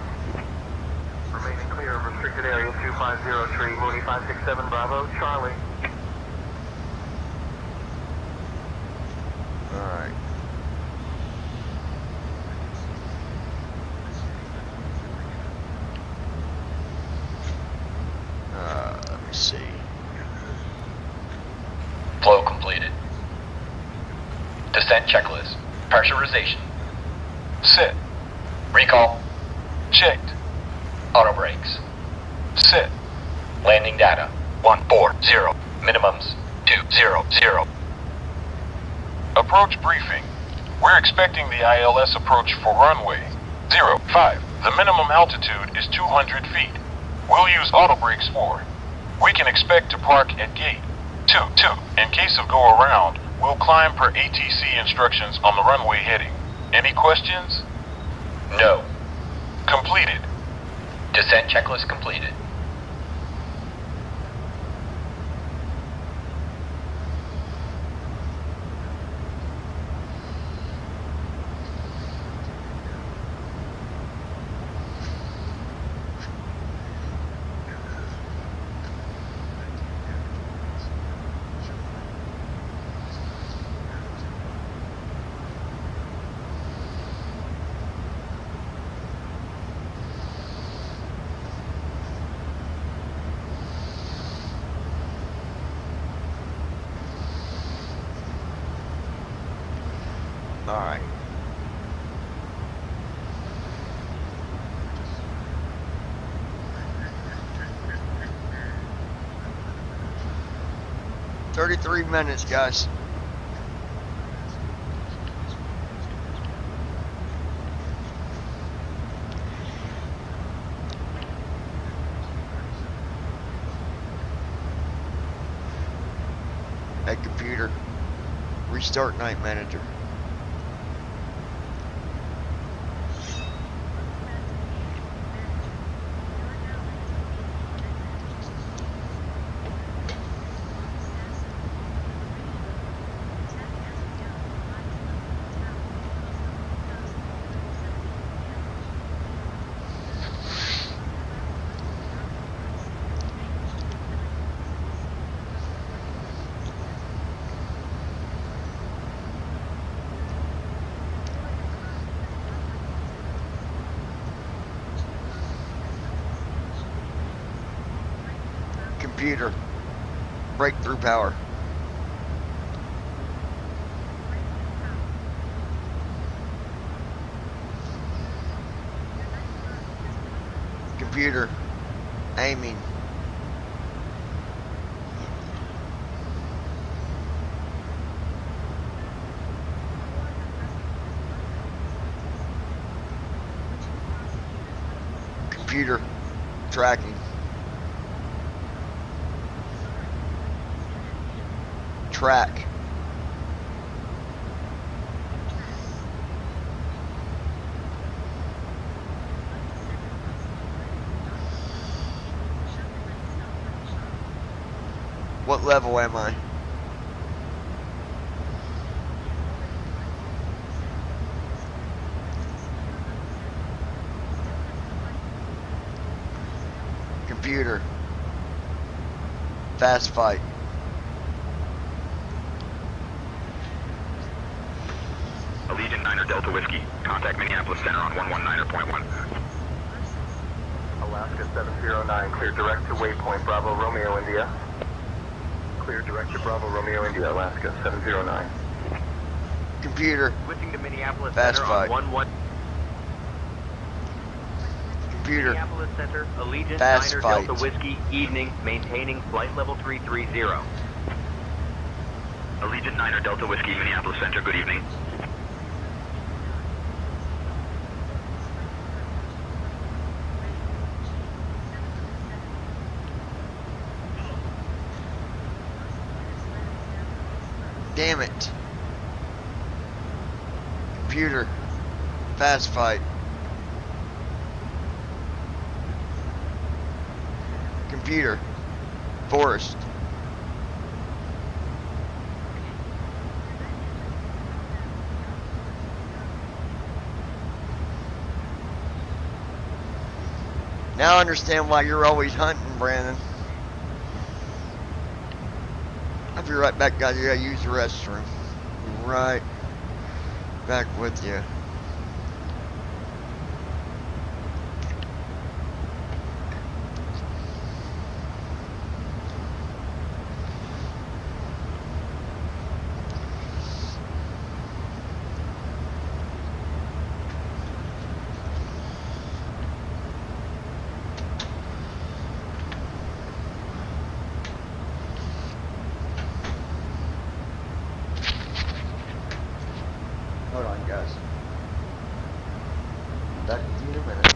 Remaining clear of restricted area 250 tree. Mooney 567 Bravo Charlie. Alright. Let me see. Flow completed. Descent checklist. Pressurization. Sit. Recall. Checked. Auto brakes. Sit. Landing data. 140. Minimums. 200. Approach briefing. We're expecting the ILS approach for runway 05. The minimum altitude is 200 feet. We'll use auto brakes 4. We can expect to park at gate 22. In case of go around, we'll climb per ATC instructions on the runway heading. Any questions? No. Completed. Descent checklist completed. Alright. .33 minutes, guys. Hey, computer. Restart Night Manager. Computer. Breakthrough power. Computer. Aiming. Computer. Tracking. Track. What level am I? Computer. Fast fight. Allegiant 9er Delta Whiskey. Contact Minneapolis Center on 119.1. Alaska 709, clear direct to waypoint Bravo Romeo India. Clear direct to Bravo Romeo India, Alaska 709. Computer. Switching to Minneapolis Fast Center fight. on 11. Computer. Minneapolis Center, Allegiant Fast 9er fight. Delta Whiskey, evening, maintaining flight level 330. Allegiant 9er Delta Whiskey, Minneapolis Center, good evening. Damn it. Computer. Fast fight. Computer. Forest. Now I understand why you're always hunting, Brandon. I'll be right back, guys. I gotta use the restroom. Right back with you. Hold on, guys. Back with you in a minute.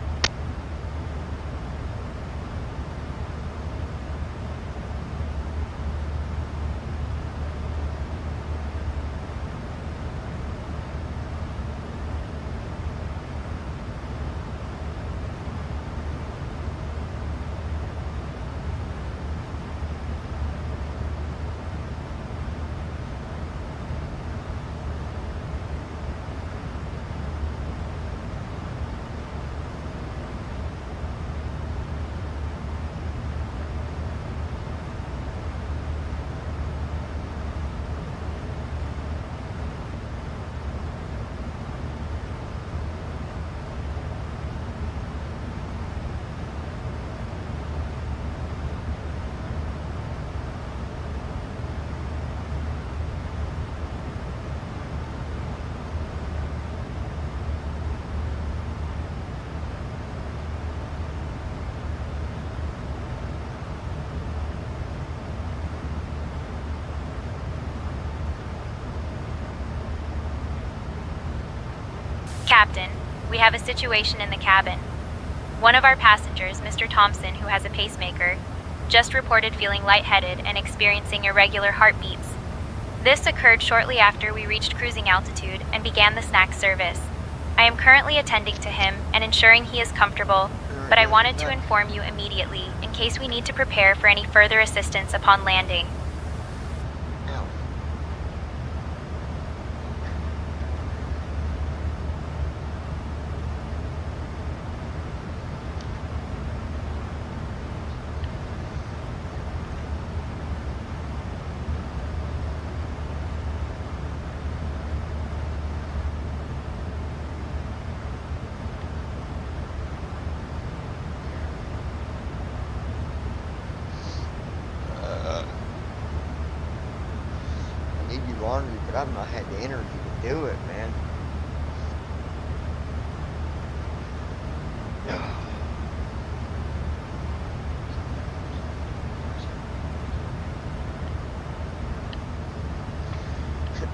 Captain, we have a situation in the cabin. One of our passengers, Mr. Thompson, who has a pacemaker, just reported feeling lightheaded and experiencing irregular heartbeats. This occurred shortly after we reached cruising altitude and began the snack service. I am currently attending to him and ensuring he is comfortable, but I wanted to inform you immediately in case we need to prepare for any further assistance upon landing. laundry, but I've not had the energy to do it, man.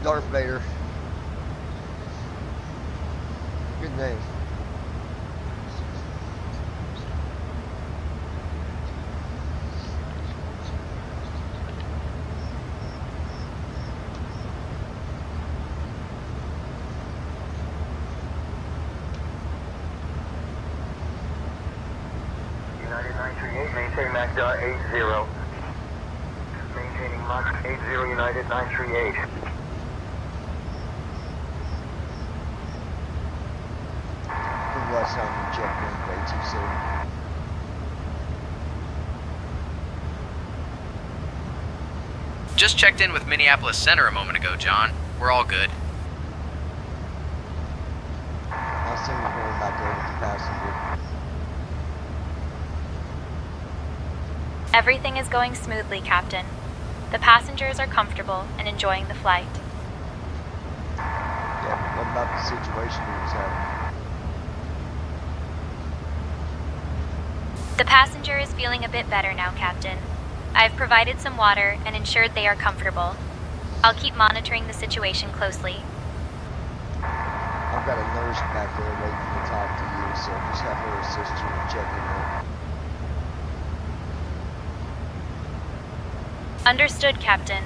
Darth Vader. Good name. United 938, maintain MACDA 80. Maintaining Mach 80, United 938. Last time we checked in, way too soon. Just checked in with Minneapolis Center a moment ago, John. We're all good. How soon are you going back over to passenger? Everything is going smoothly, Captain. The passengers are comfortable and enjoying the flight. Yeah, but what about the situation he was having? The passenger is feeling a bit better now, Captain. I've provided some water and ensured they are comfortable. I'll keep monitoring the situation closely. I've got a nurse back there waiting to talk to you, so just have her assist you in checking in. Understood, Captain.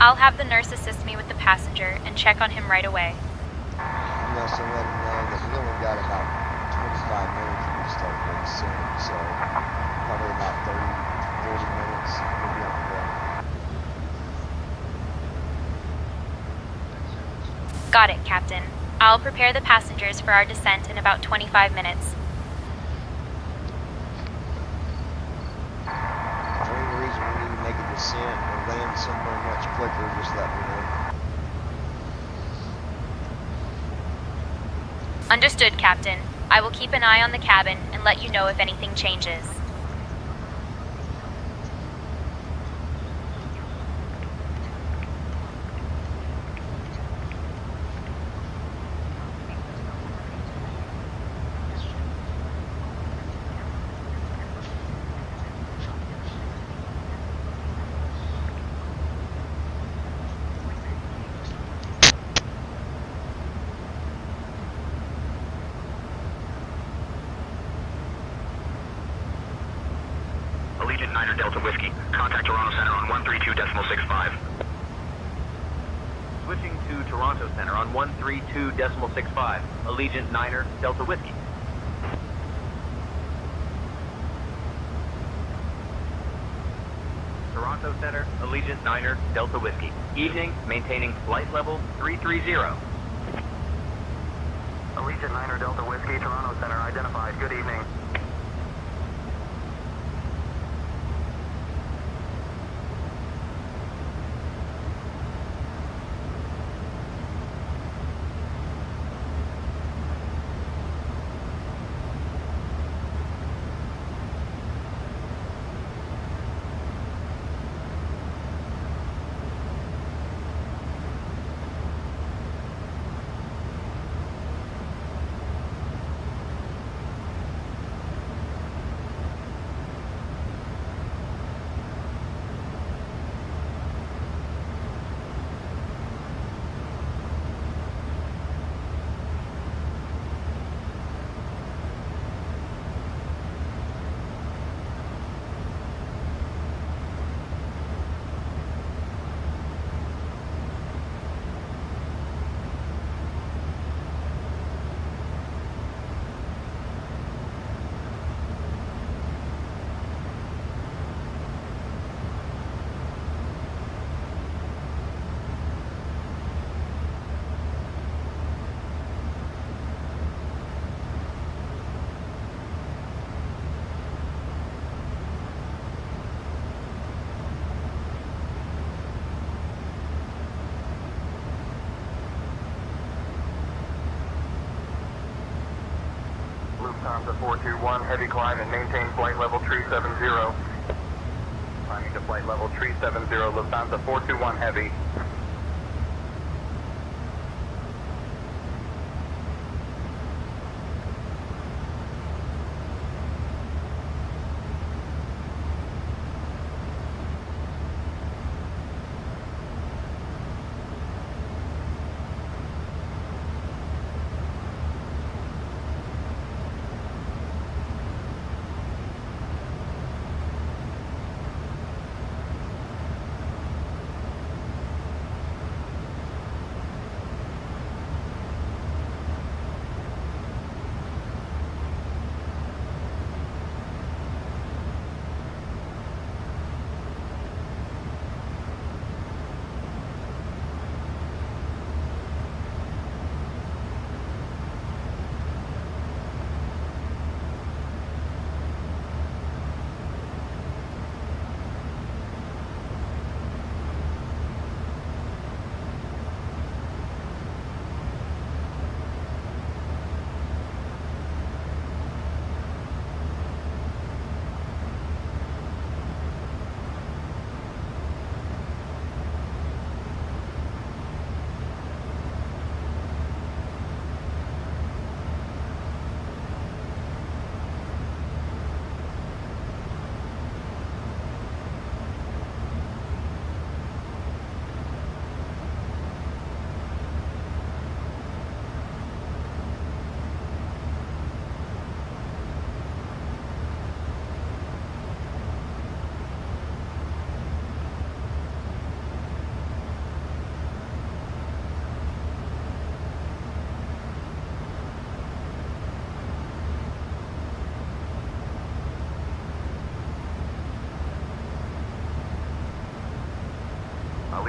I'll have the nurse assist me with the passenger and check on him right away. You also let him know that we only got about 25 minutes when we start getting soon, so probably about 30, 40 minutes we'll be on the way. Got it, Captain. I'll prepare the passengers for our descent in about 25 minutes. For any reason we need to make a descent or land somewhere much quicker, just let me know. Understood, Captain. I will keep an eye on the cabin and let you know if anything changes. Allegiant Niner Delta Whiskey. Contact Toronto Center on 132.65. Switching to Toronto Center on 132.65. Allegiant Niner Delta Whiskey. Toronto Center, Allegiant Niner Delta Whiskey. Evening, maintaining flight level 330. Allegiant Niner Delta Whiskey, Toronto Center identified. Good evening. Lufthansa 421, heavy climb and maintain flight level 370. Climbing to flight level 370, Lufthansa 421 heavy.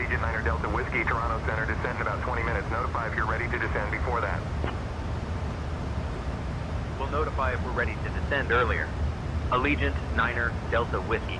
Allegiant 9 Delta Whiskey, Toronto Center, descend in about 20 minutes. Notify if you're ready to descend before that. We'll notify if we're ready to descend earlier. Allegiant 9 Delta Whiskey.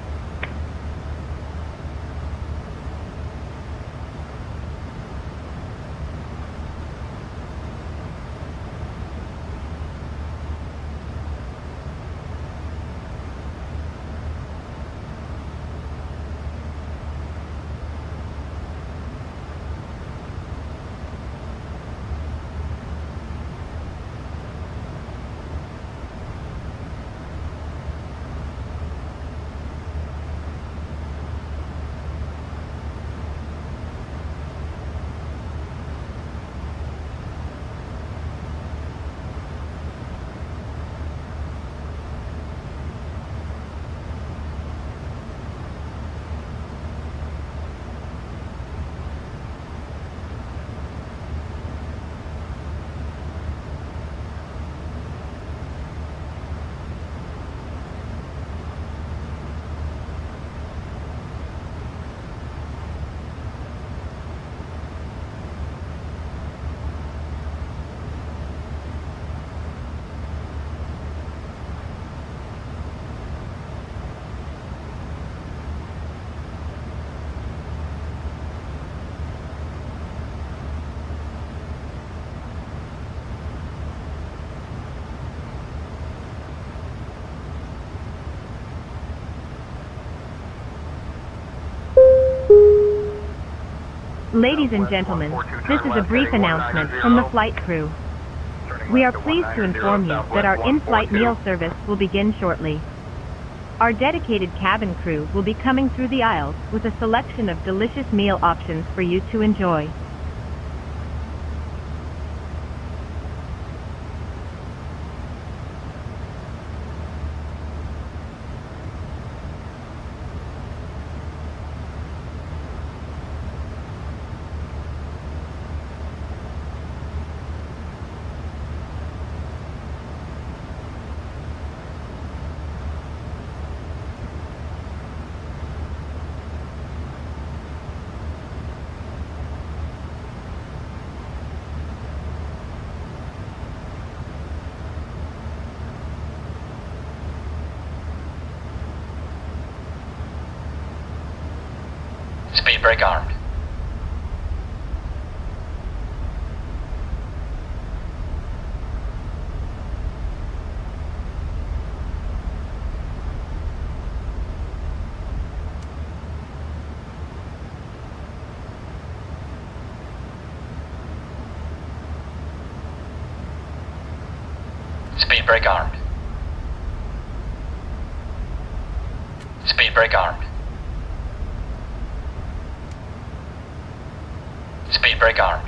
Ladies and gentlemen, this is a brief announcement from the flight crew. We are pleased to inform you that our in-flight meal service will begin shortly. Our dedicated cabin crew will be coming through the aisles with a selection of delicious meal options for you to enjoy. Speed brake armed. Speed brake armed. Speed brake armed. Speed brake armed.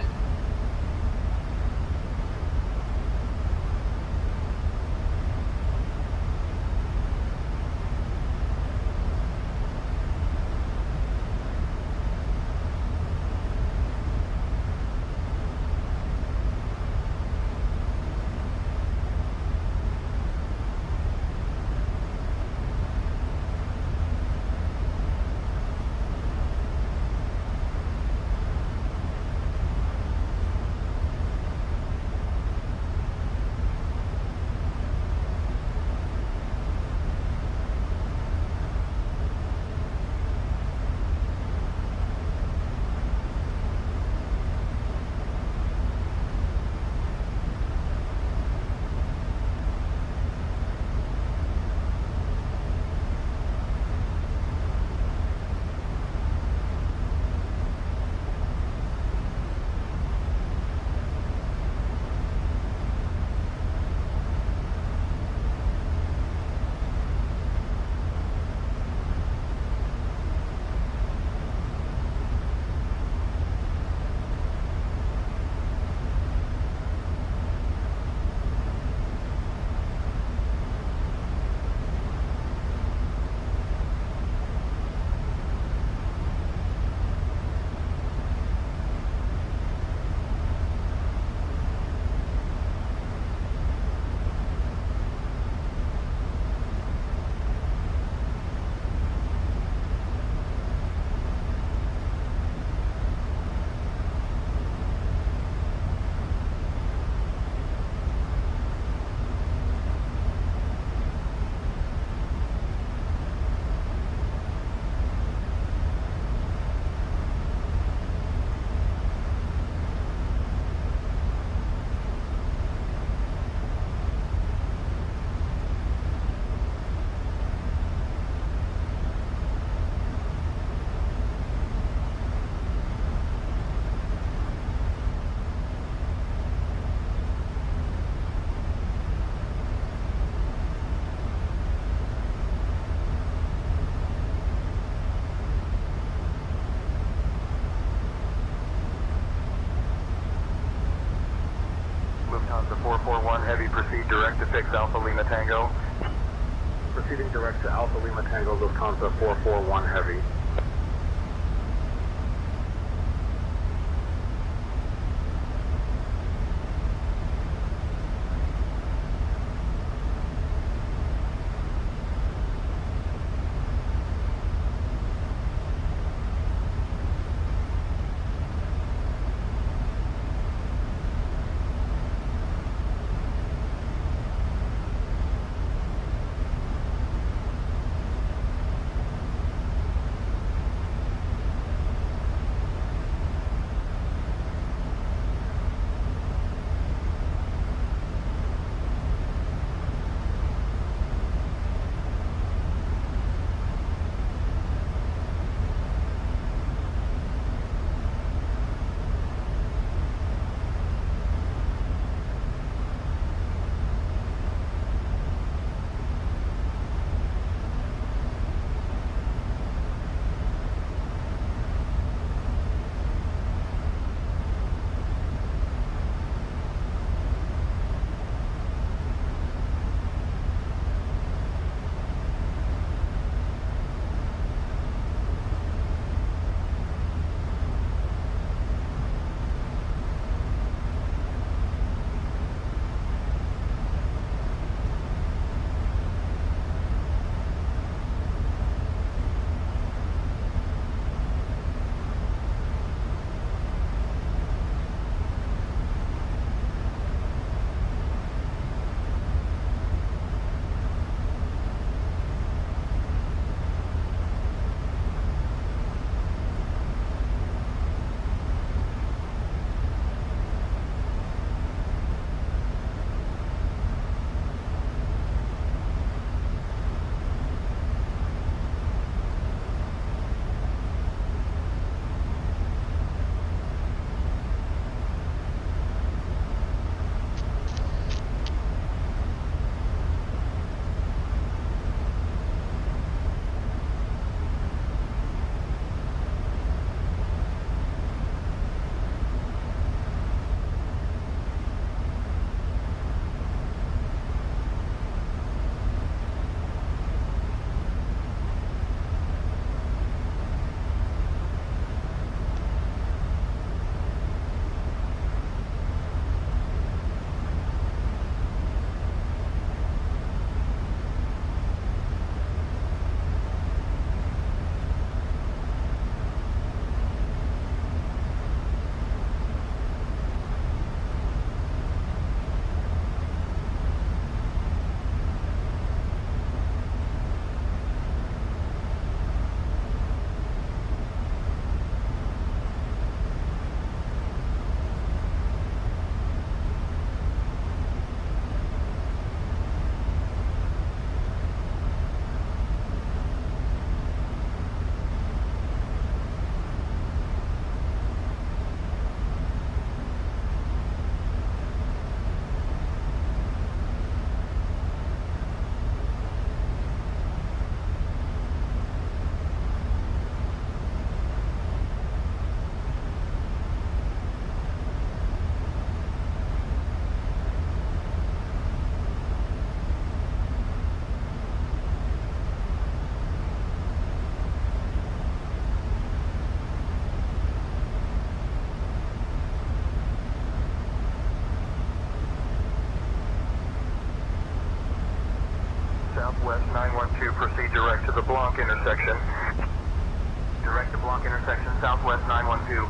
6 Alpha Lima Tango. Proceeding direct to Alpha Lima Tango, Lufthansa 441 Heavy. Southwest 912, proceed direct to the Blanc intersection. Direct to Blanc intersection, Southwest 912.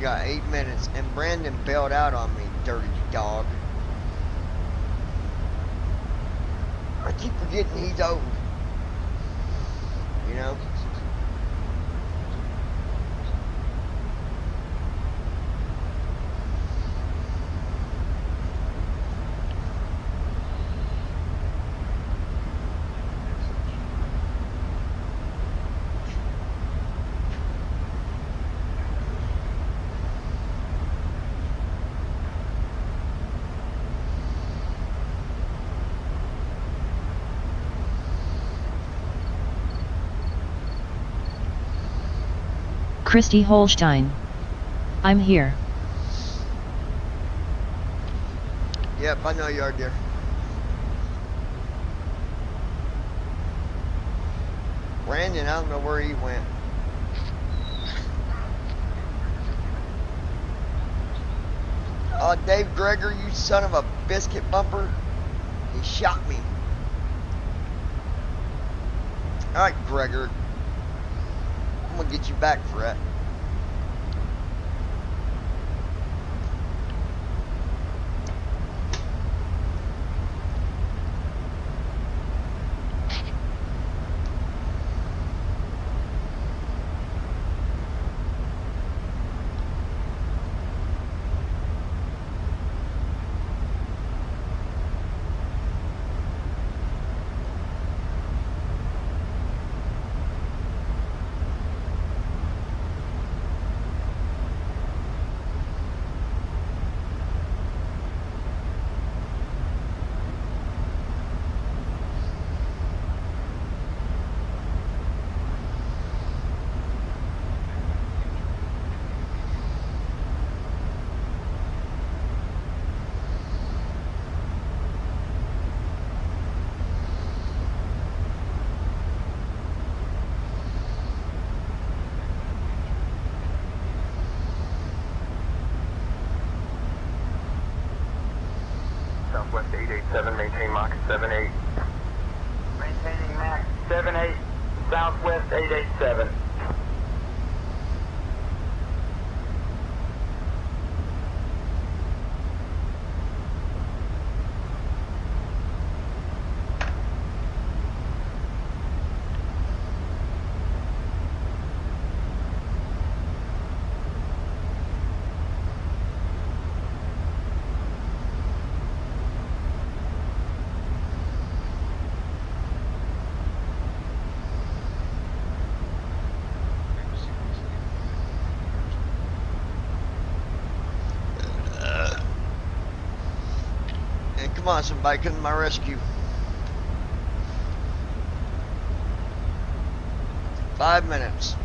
got 8 minutes, and Brandon bailed out on me, dirty dog. I keep forgetting he's old. You know? Christy Holstein. I'm here. Yep, I know you are, dear. Brandon, I don't know where he went. Oh, Dave Greger, you son of a biscuit bumper. He shot me. Alright, Greger. I'm gonna get you back for that. Southwest 887, maintain Mach 78. Maintaining Mach 78, Southwest 887. Come on, somebody come to my rescue. 5 minutes.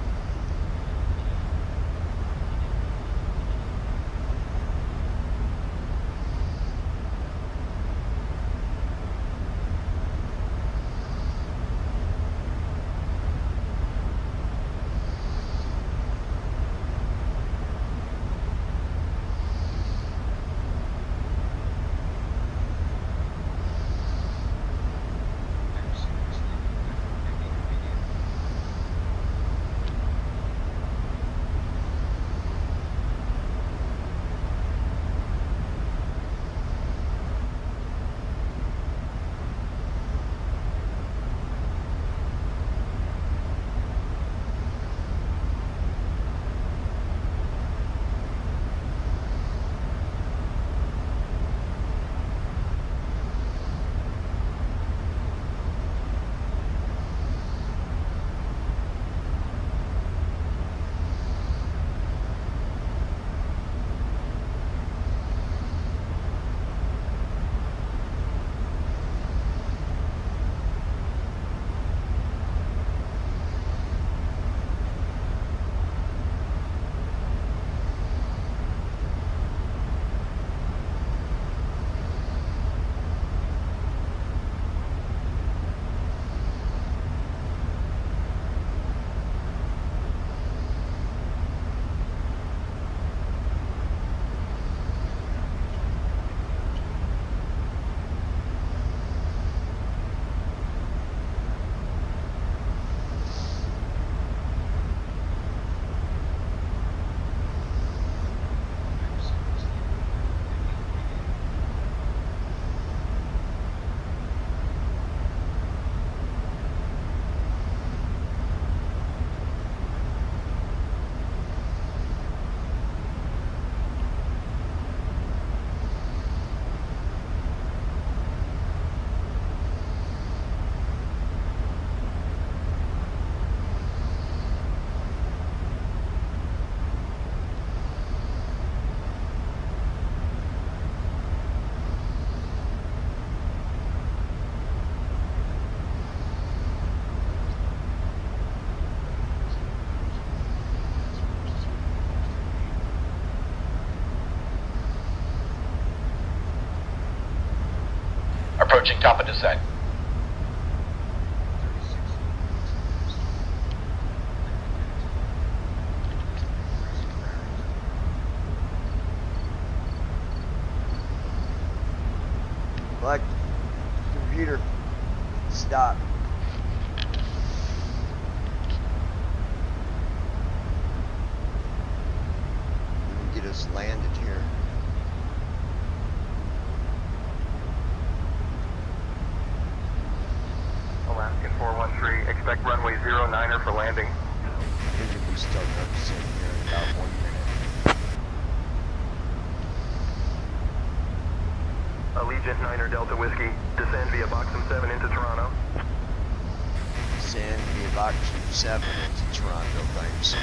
approaching top of descent. Like, computer, stop. Get us landed here. Alaskan 413, expect runway 09er for landing. I think we start our descent here in about 1 minute. Allegiant 9er Delta Whiskey, descend via Boxum 7 into Toronto. Descend via Boxum 7 into Toronto, thanks.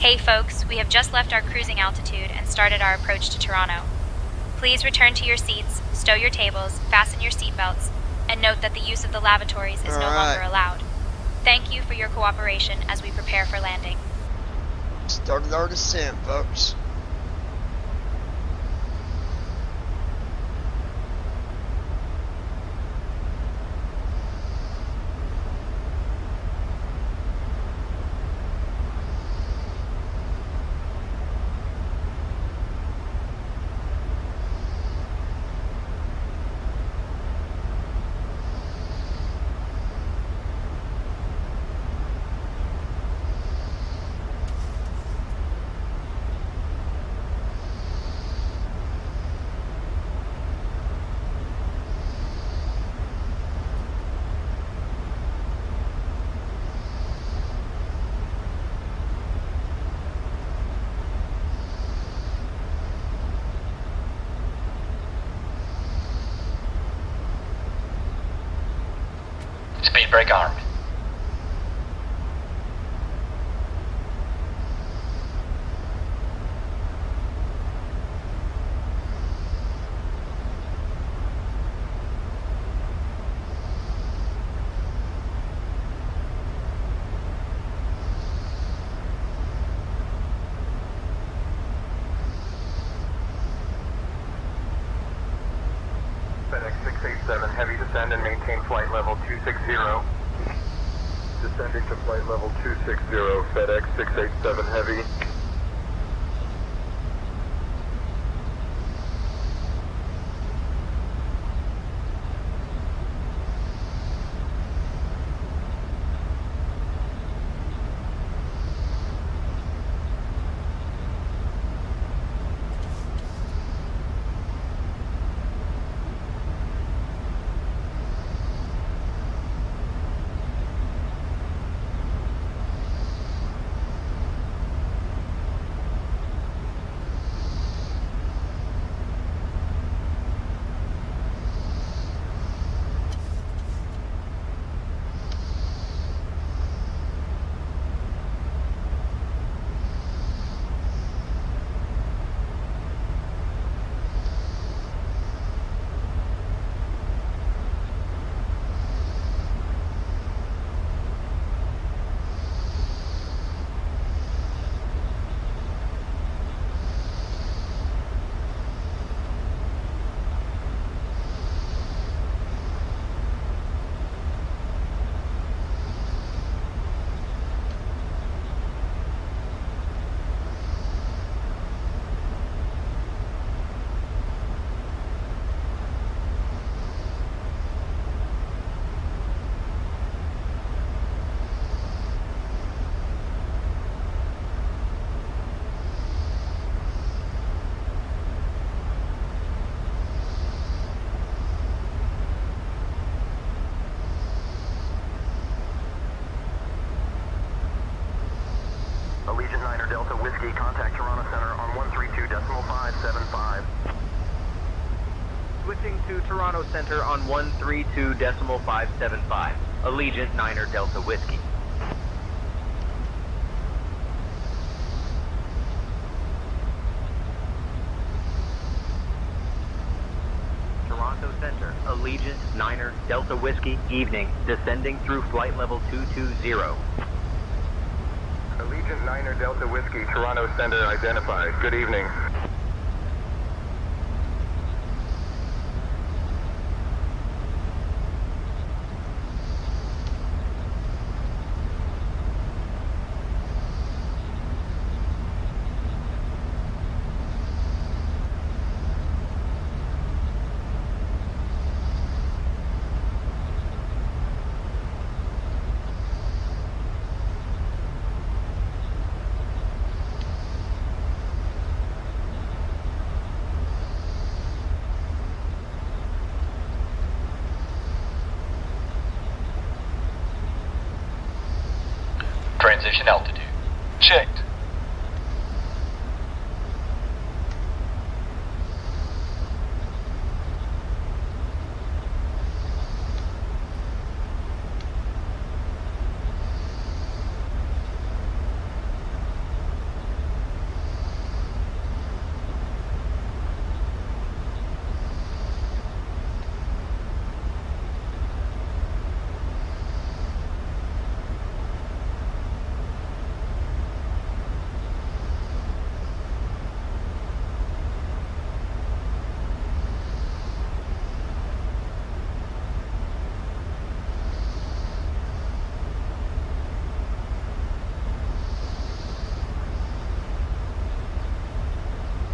Hey folks, we have just left our cruising altitude and started our approach to Toronto. Please return to your seats, stow your tables, fasten your seatbelts, and note that the use of the lavatories is no longer allowed. Thank you for your cooperation as we prepare for landing. Started our descent, folks. Speed brake armed. FedEx 687, heavy descend and maintain flight level 260. Descending to flight level 260, FedEx 687 heavy. 575. Switching to Toronto Center on 132.575. Allegiant Niner Delta Whiskey. Toronto Center, Allegiant Niner Delta Whiskey, evening, descending through flight level 220. Allegiant Niner Delta Whiskey, Toronto Center identified. Good evening. Transition altitude. Checked.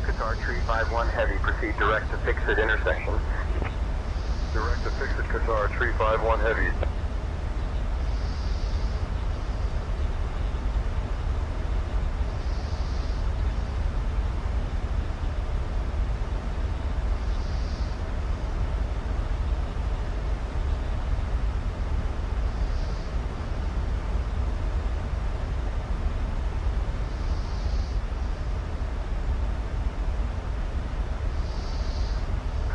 Qatar Tree 51 Heavy, proceed direct to fix-it intersection. Direct to fix-it Qatar Tree 51 Heavy.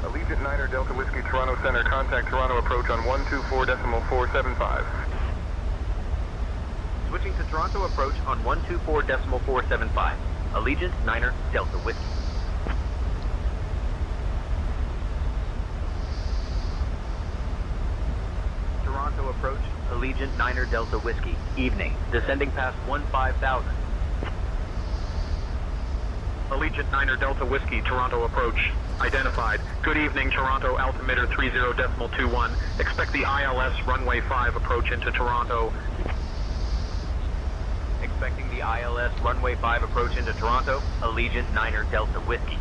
Allegiant Niner Delta Whiskey, Toronto Center, contact Toronto approach on 124.475. Switching to Toronto approach on 124.475. Allegiant Niner Delta Whiskey. Toronto approach, Allegiant Niner Delta Whiskey, evening, descending past 15,000. Allegiant Niner Delta Whiskey, Toronto approach. Identified. Good evening, Toronto altimeter 30.21. Expect the ILS runway 5 approach into Toronto. Expecting the ILS runway 5 approach into Toronto, Allegiant Niner Delta Whiskey.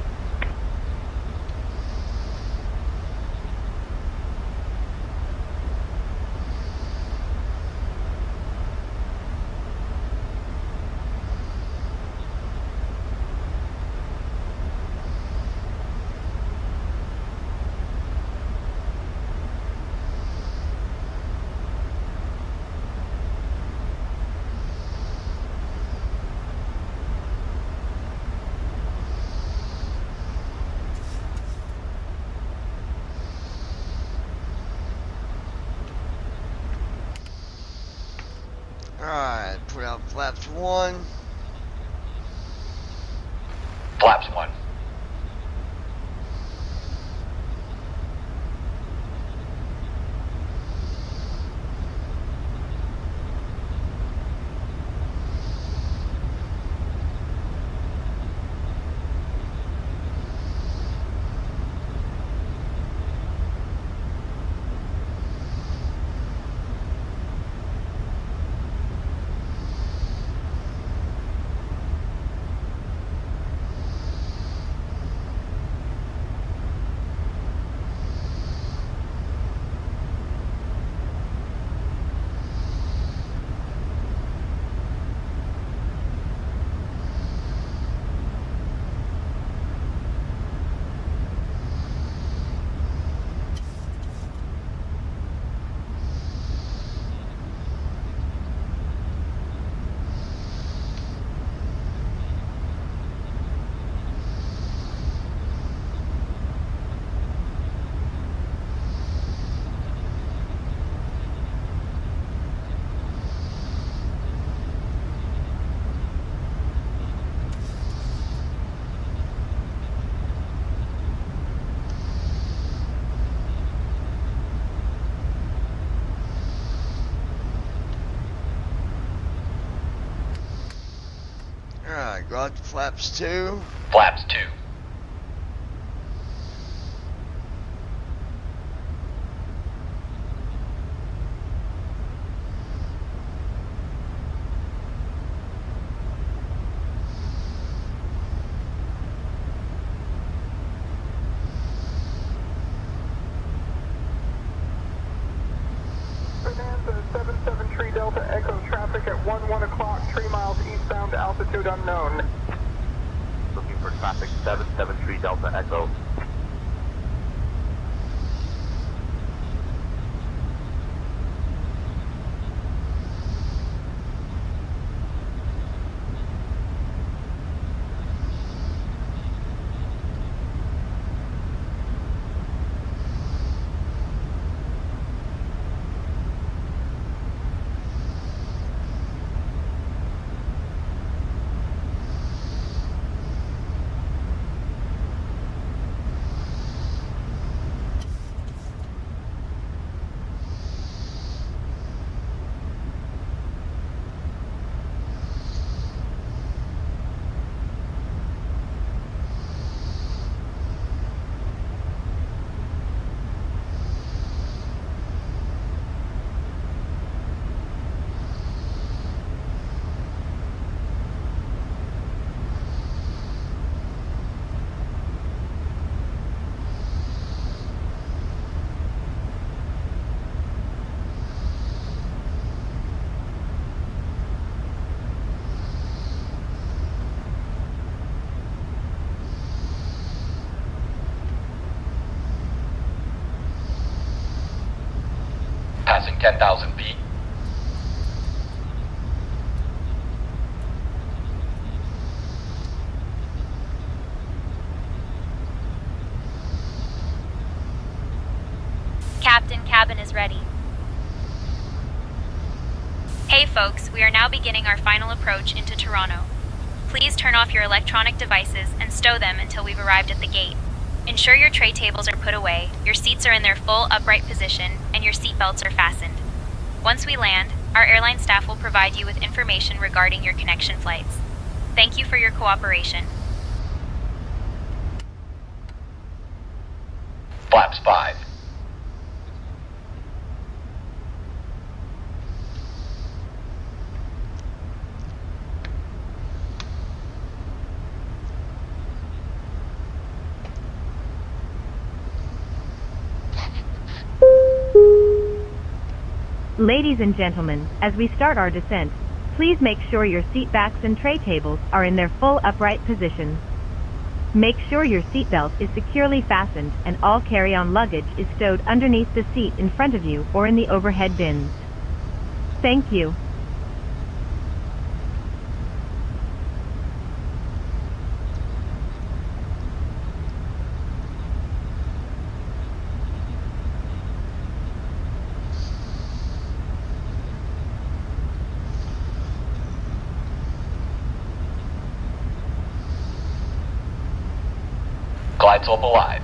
Alright, put out flaps 1. Flaps 1. Go out to flaps 2. Flaps 2. Bonanza 77 Tree Delta Echo traffic at 1 o'clock, 3 miles eastbound, altitude unknown. Looking for traffic 77 Tree Delta Echo. Passing 10,000 feet. Captain, cabin is ready. Hey folks, we are now beginning our final approach into Toronto. Please turn off your electronic devices and stow them until we've arrived at the gate. Ensure your tray tables are put away, your seats are in their full upright position, and your seat belts are fastened. Once we land, our airline staff will provide you with information regarding your connection flights. Thank you for your cooperation. Flaps 5. Ladies and gentlemen, as we start our descent, please make sure your seat backs and tray tables are in their full upright positions. Make sure your seatbelt is securely fastened and all carry-on luggage is stowed underneath the seat in front of you or in the overhead bins. Thank you. Glide slope alive.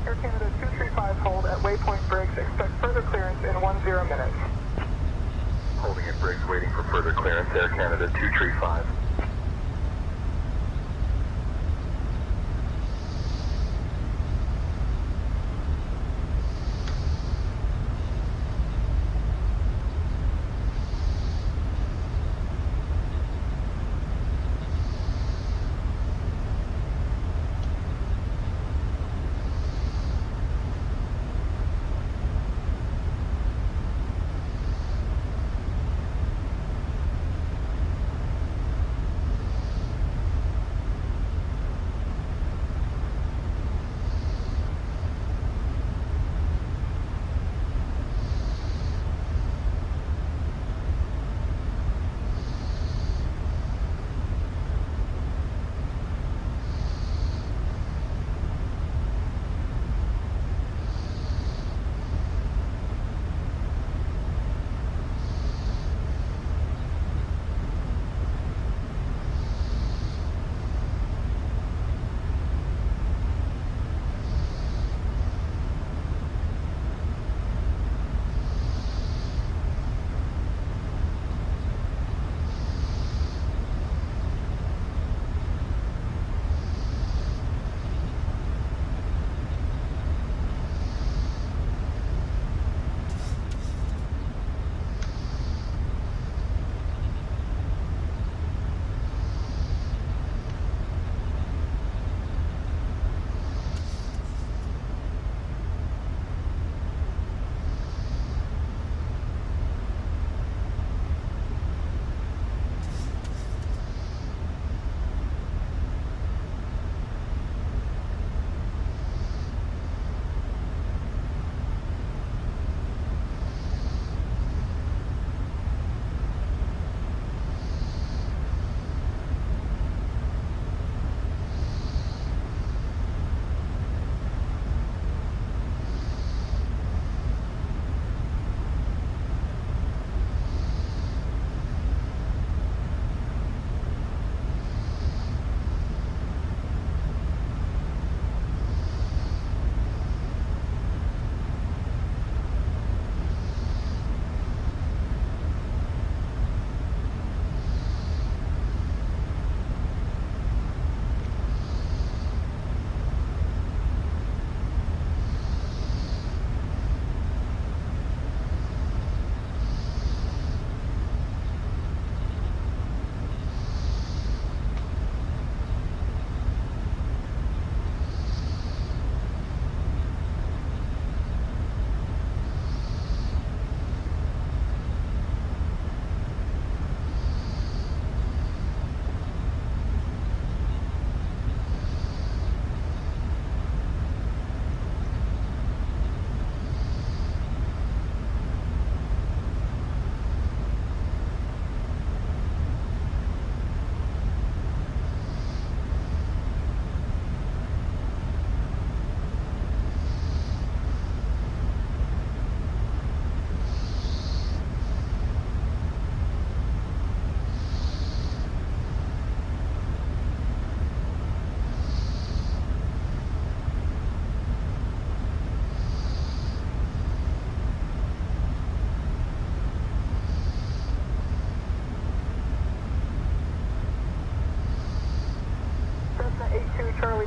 Air Canada 235 hold at waypoint brakes. Expect further clearance in 10 minutes. Holding at brakes, waiting for further clearance. Air Canada 235.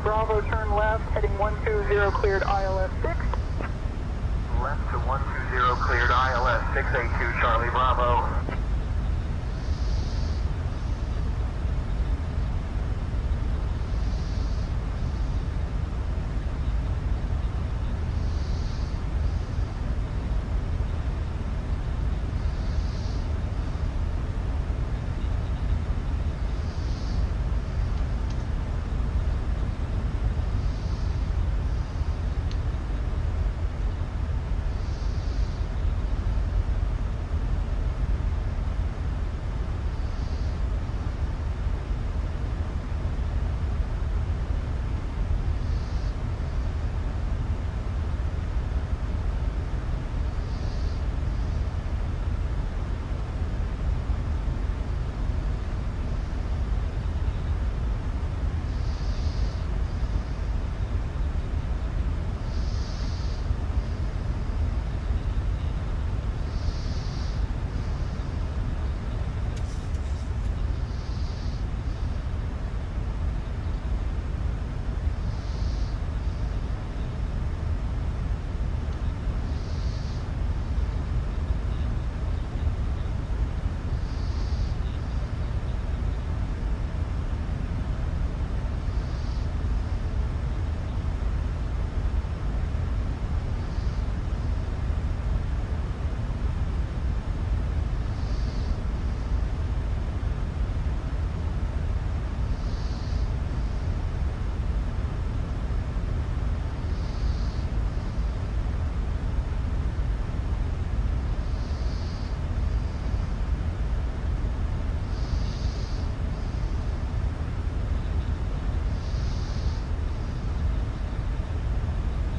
Bravo, turn left, heading 120, cleared ILS 6. Left to 120, cleared ILS 682, Charlie Bravo.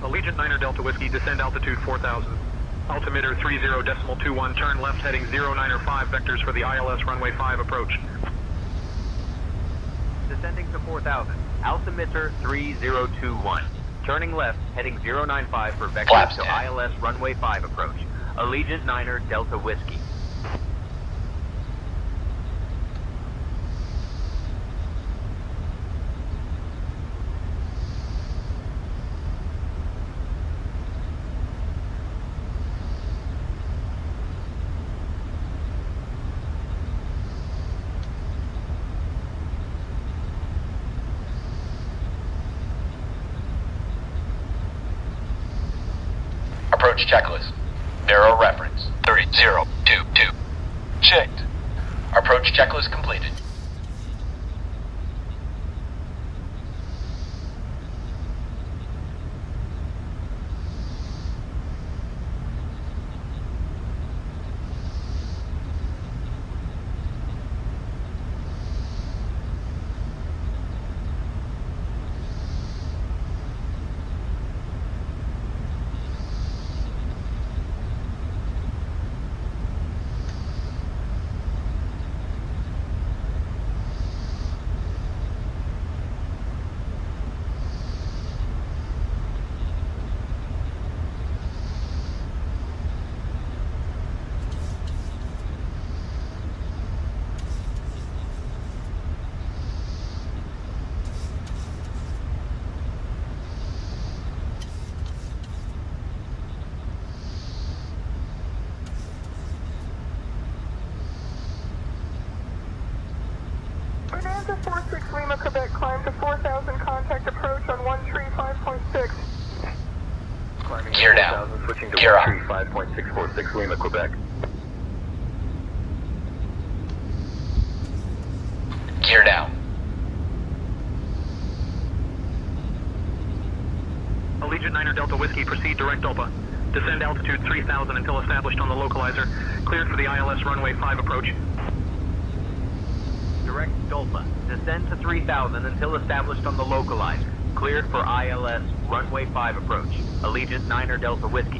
Allegiant 9er Delta Whiskey, descend altitude 4,000. Altimeter 30.21, turn left heading 09er 5 vectors for the ILS runway 5 approach. Descending to 4,000. Altimeter 3021. Turning left, heading 095 for vectors Flaps to 10. ILS runway 5 approach. Allegiant 9er Delta Whiskey. Approach checklist. Narrow reference. 3022. Checked. Approach checklist completed. Bonanza 46 Lima, Quebec, climb to 4,000, contact approach on 135.6. Climbing Gear to down. 4,000, switching to Gear up. 135.646 Lima, Quebec. Gear down. Allegiant 9er Delta Whiskey, proceed direct Delta. Descend altitude 3,000 until established on the localizer. Cleared for the ILS runway 5 approach. Direct Dolpha. Descend to 3,000 until established on the localizer. Cleared for ILS runway 5 approach. Allegiant 9er Delta Whiskey.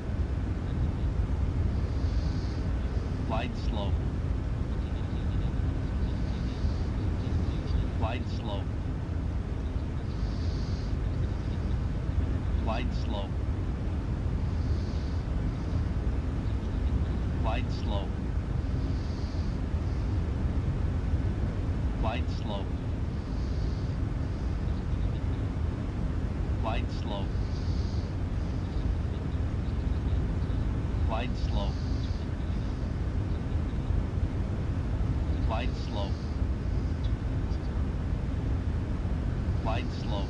Flight slow. Glide slow. Glide slow. Glide slow. Glide slow. Glide slow. Glide slow. Glide slow. Glide slow.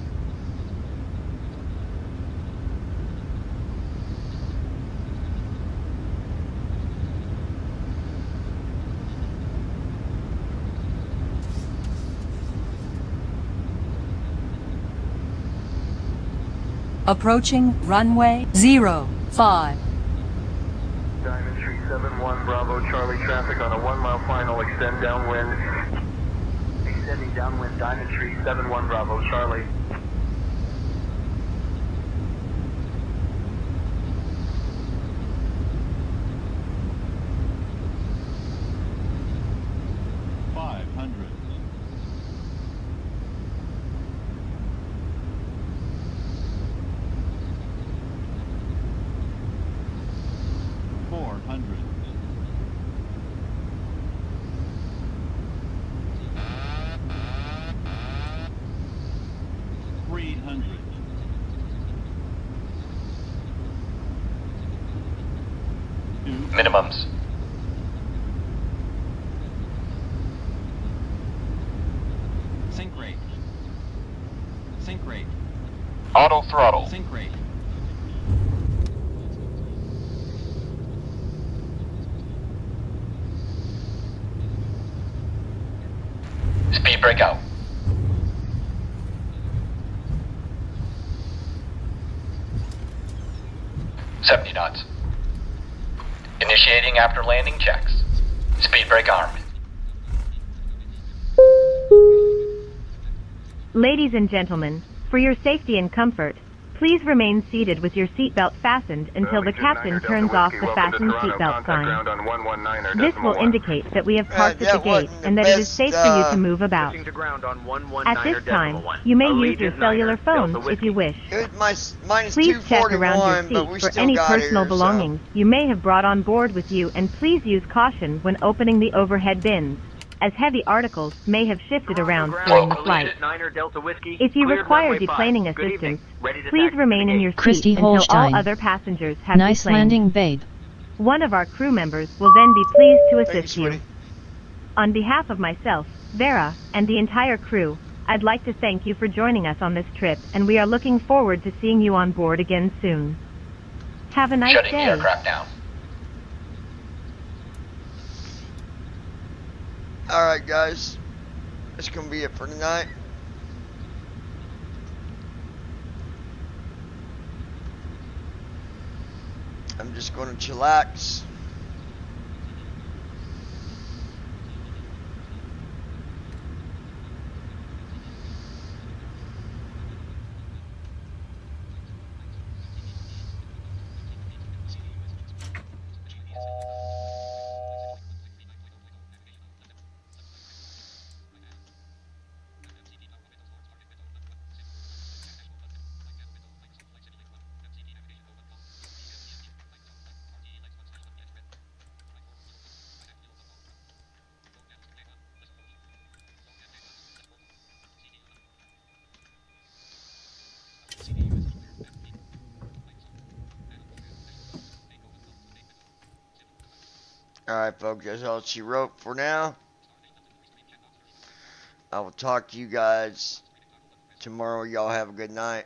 Approaching runway 05. Diamond Tree 71 Bravo Charlie traffic on a 1 mile final, extend downwind. Extending downwind, Diamond Tree 71 Bravo Charlie. Minimums. Sync rate. Sync rate. Auto throttle. Sync rate. Speed breakout. $70 knots. Initiating after landing checks. Speed brake armed. Ladies and gentlemen, for your safety and comfort, please remain seated with your seatbelt fastened until the captain turns off the fasten seatbelt sign. This will indicate that we have parked at the gate and that it is safe for you to move about. At this time, you may use your cellular phone if you wish. Please check around your seat for any personal belongings you may have brought on board with you, and please use caution when opening the overhead bins, as heavy articles may have shifted around during the flight. If you require deplaning assistance, please remain in your seat until Holstein. all other passengers have Nice deplaned. landing, babe. One of our crew members will then be pleased to assist you. On behalf of myself, Vera, and the entire crew, I'd like to thank you for joining us on this trip, and we are looking forward to seeing you on board again soon. Have a nice Shutting day. the aircraft down. Alright guys, that's gonna be it for tonight. I'm just gonna chillax. Alright folks, that's all she wrote for now. I will talk to you guys tomorrow. Y'all have a good night.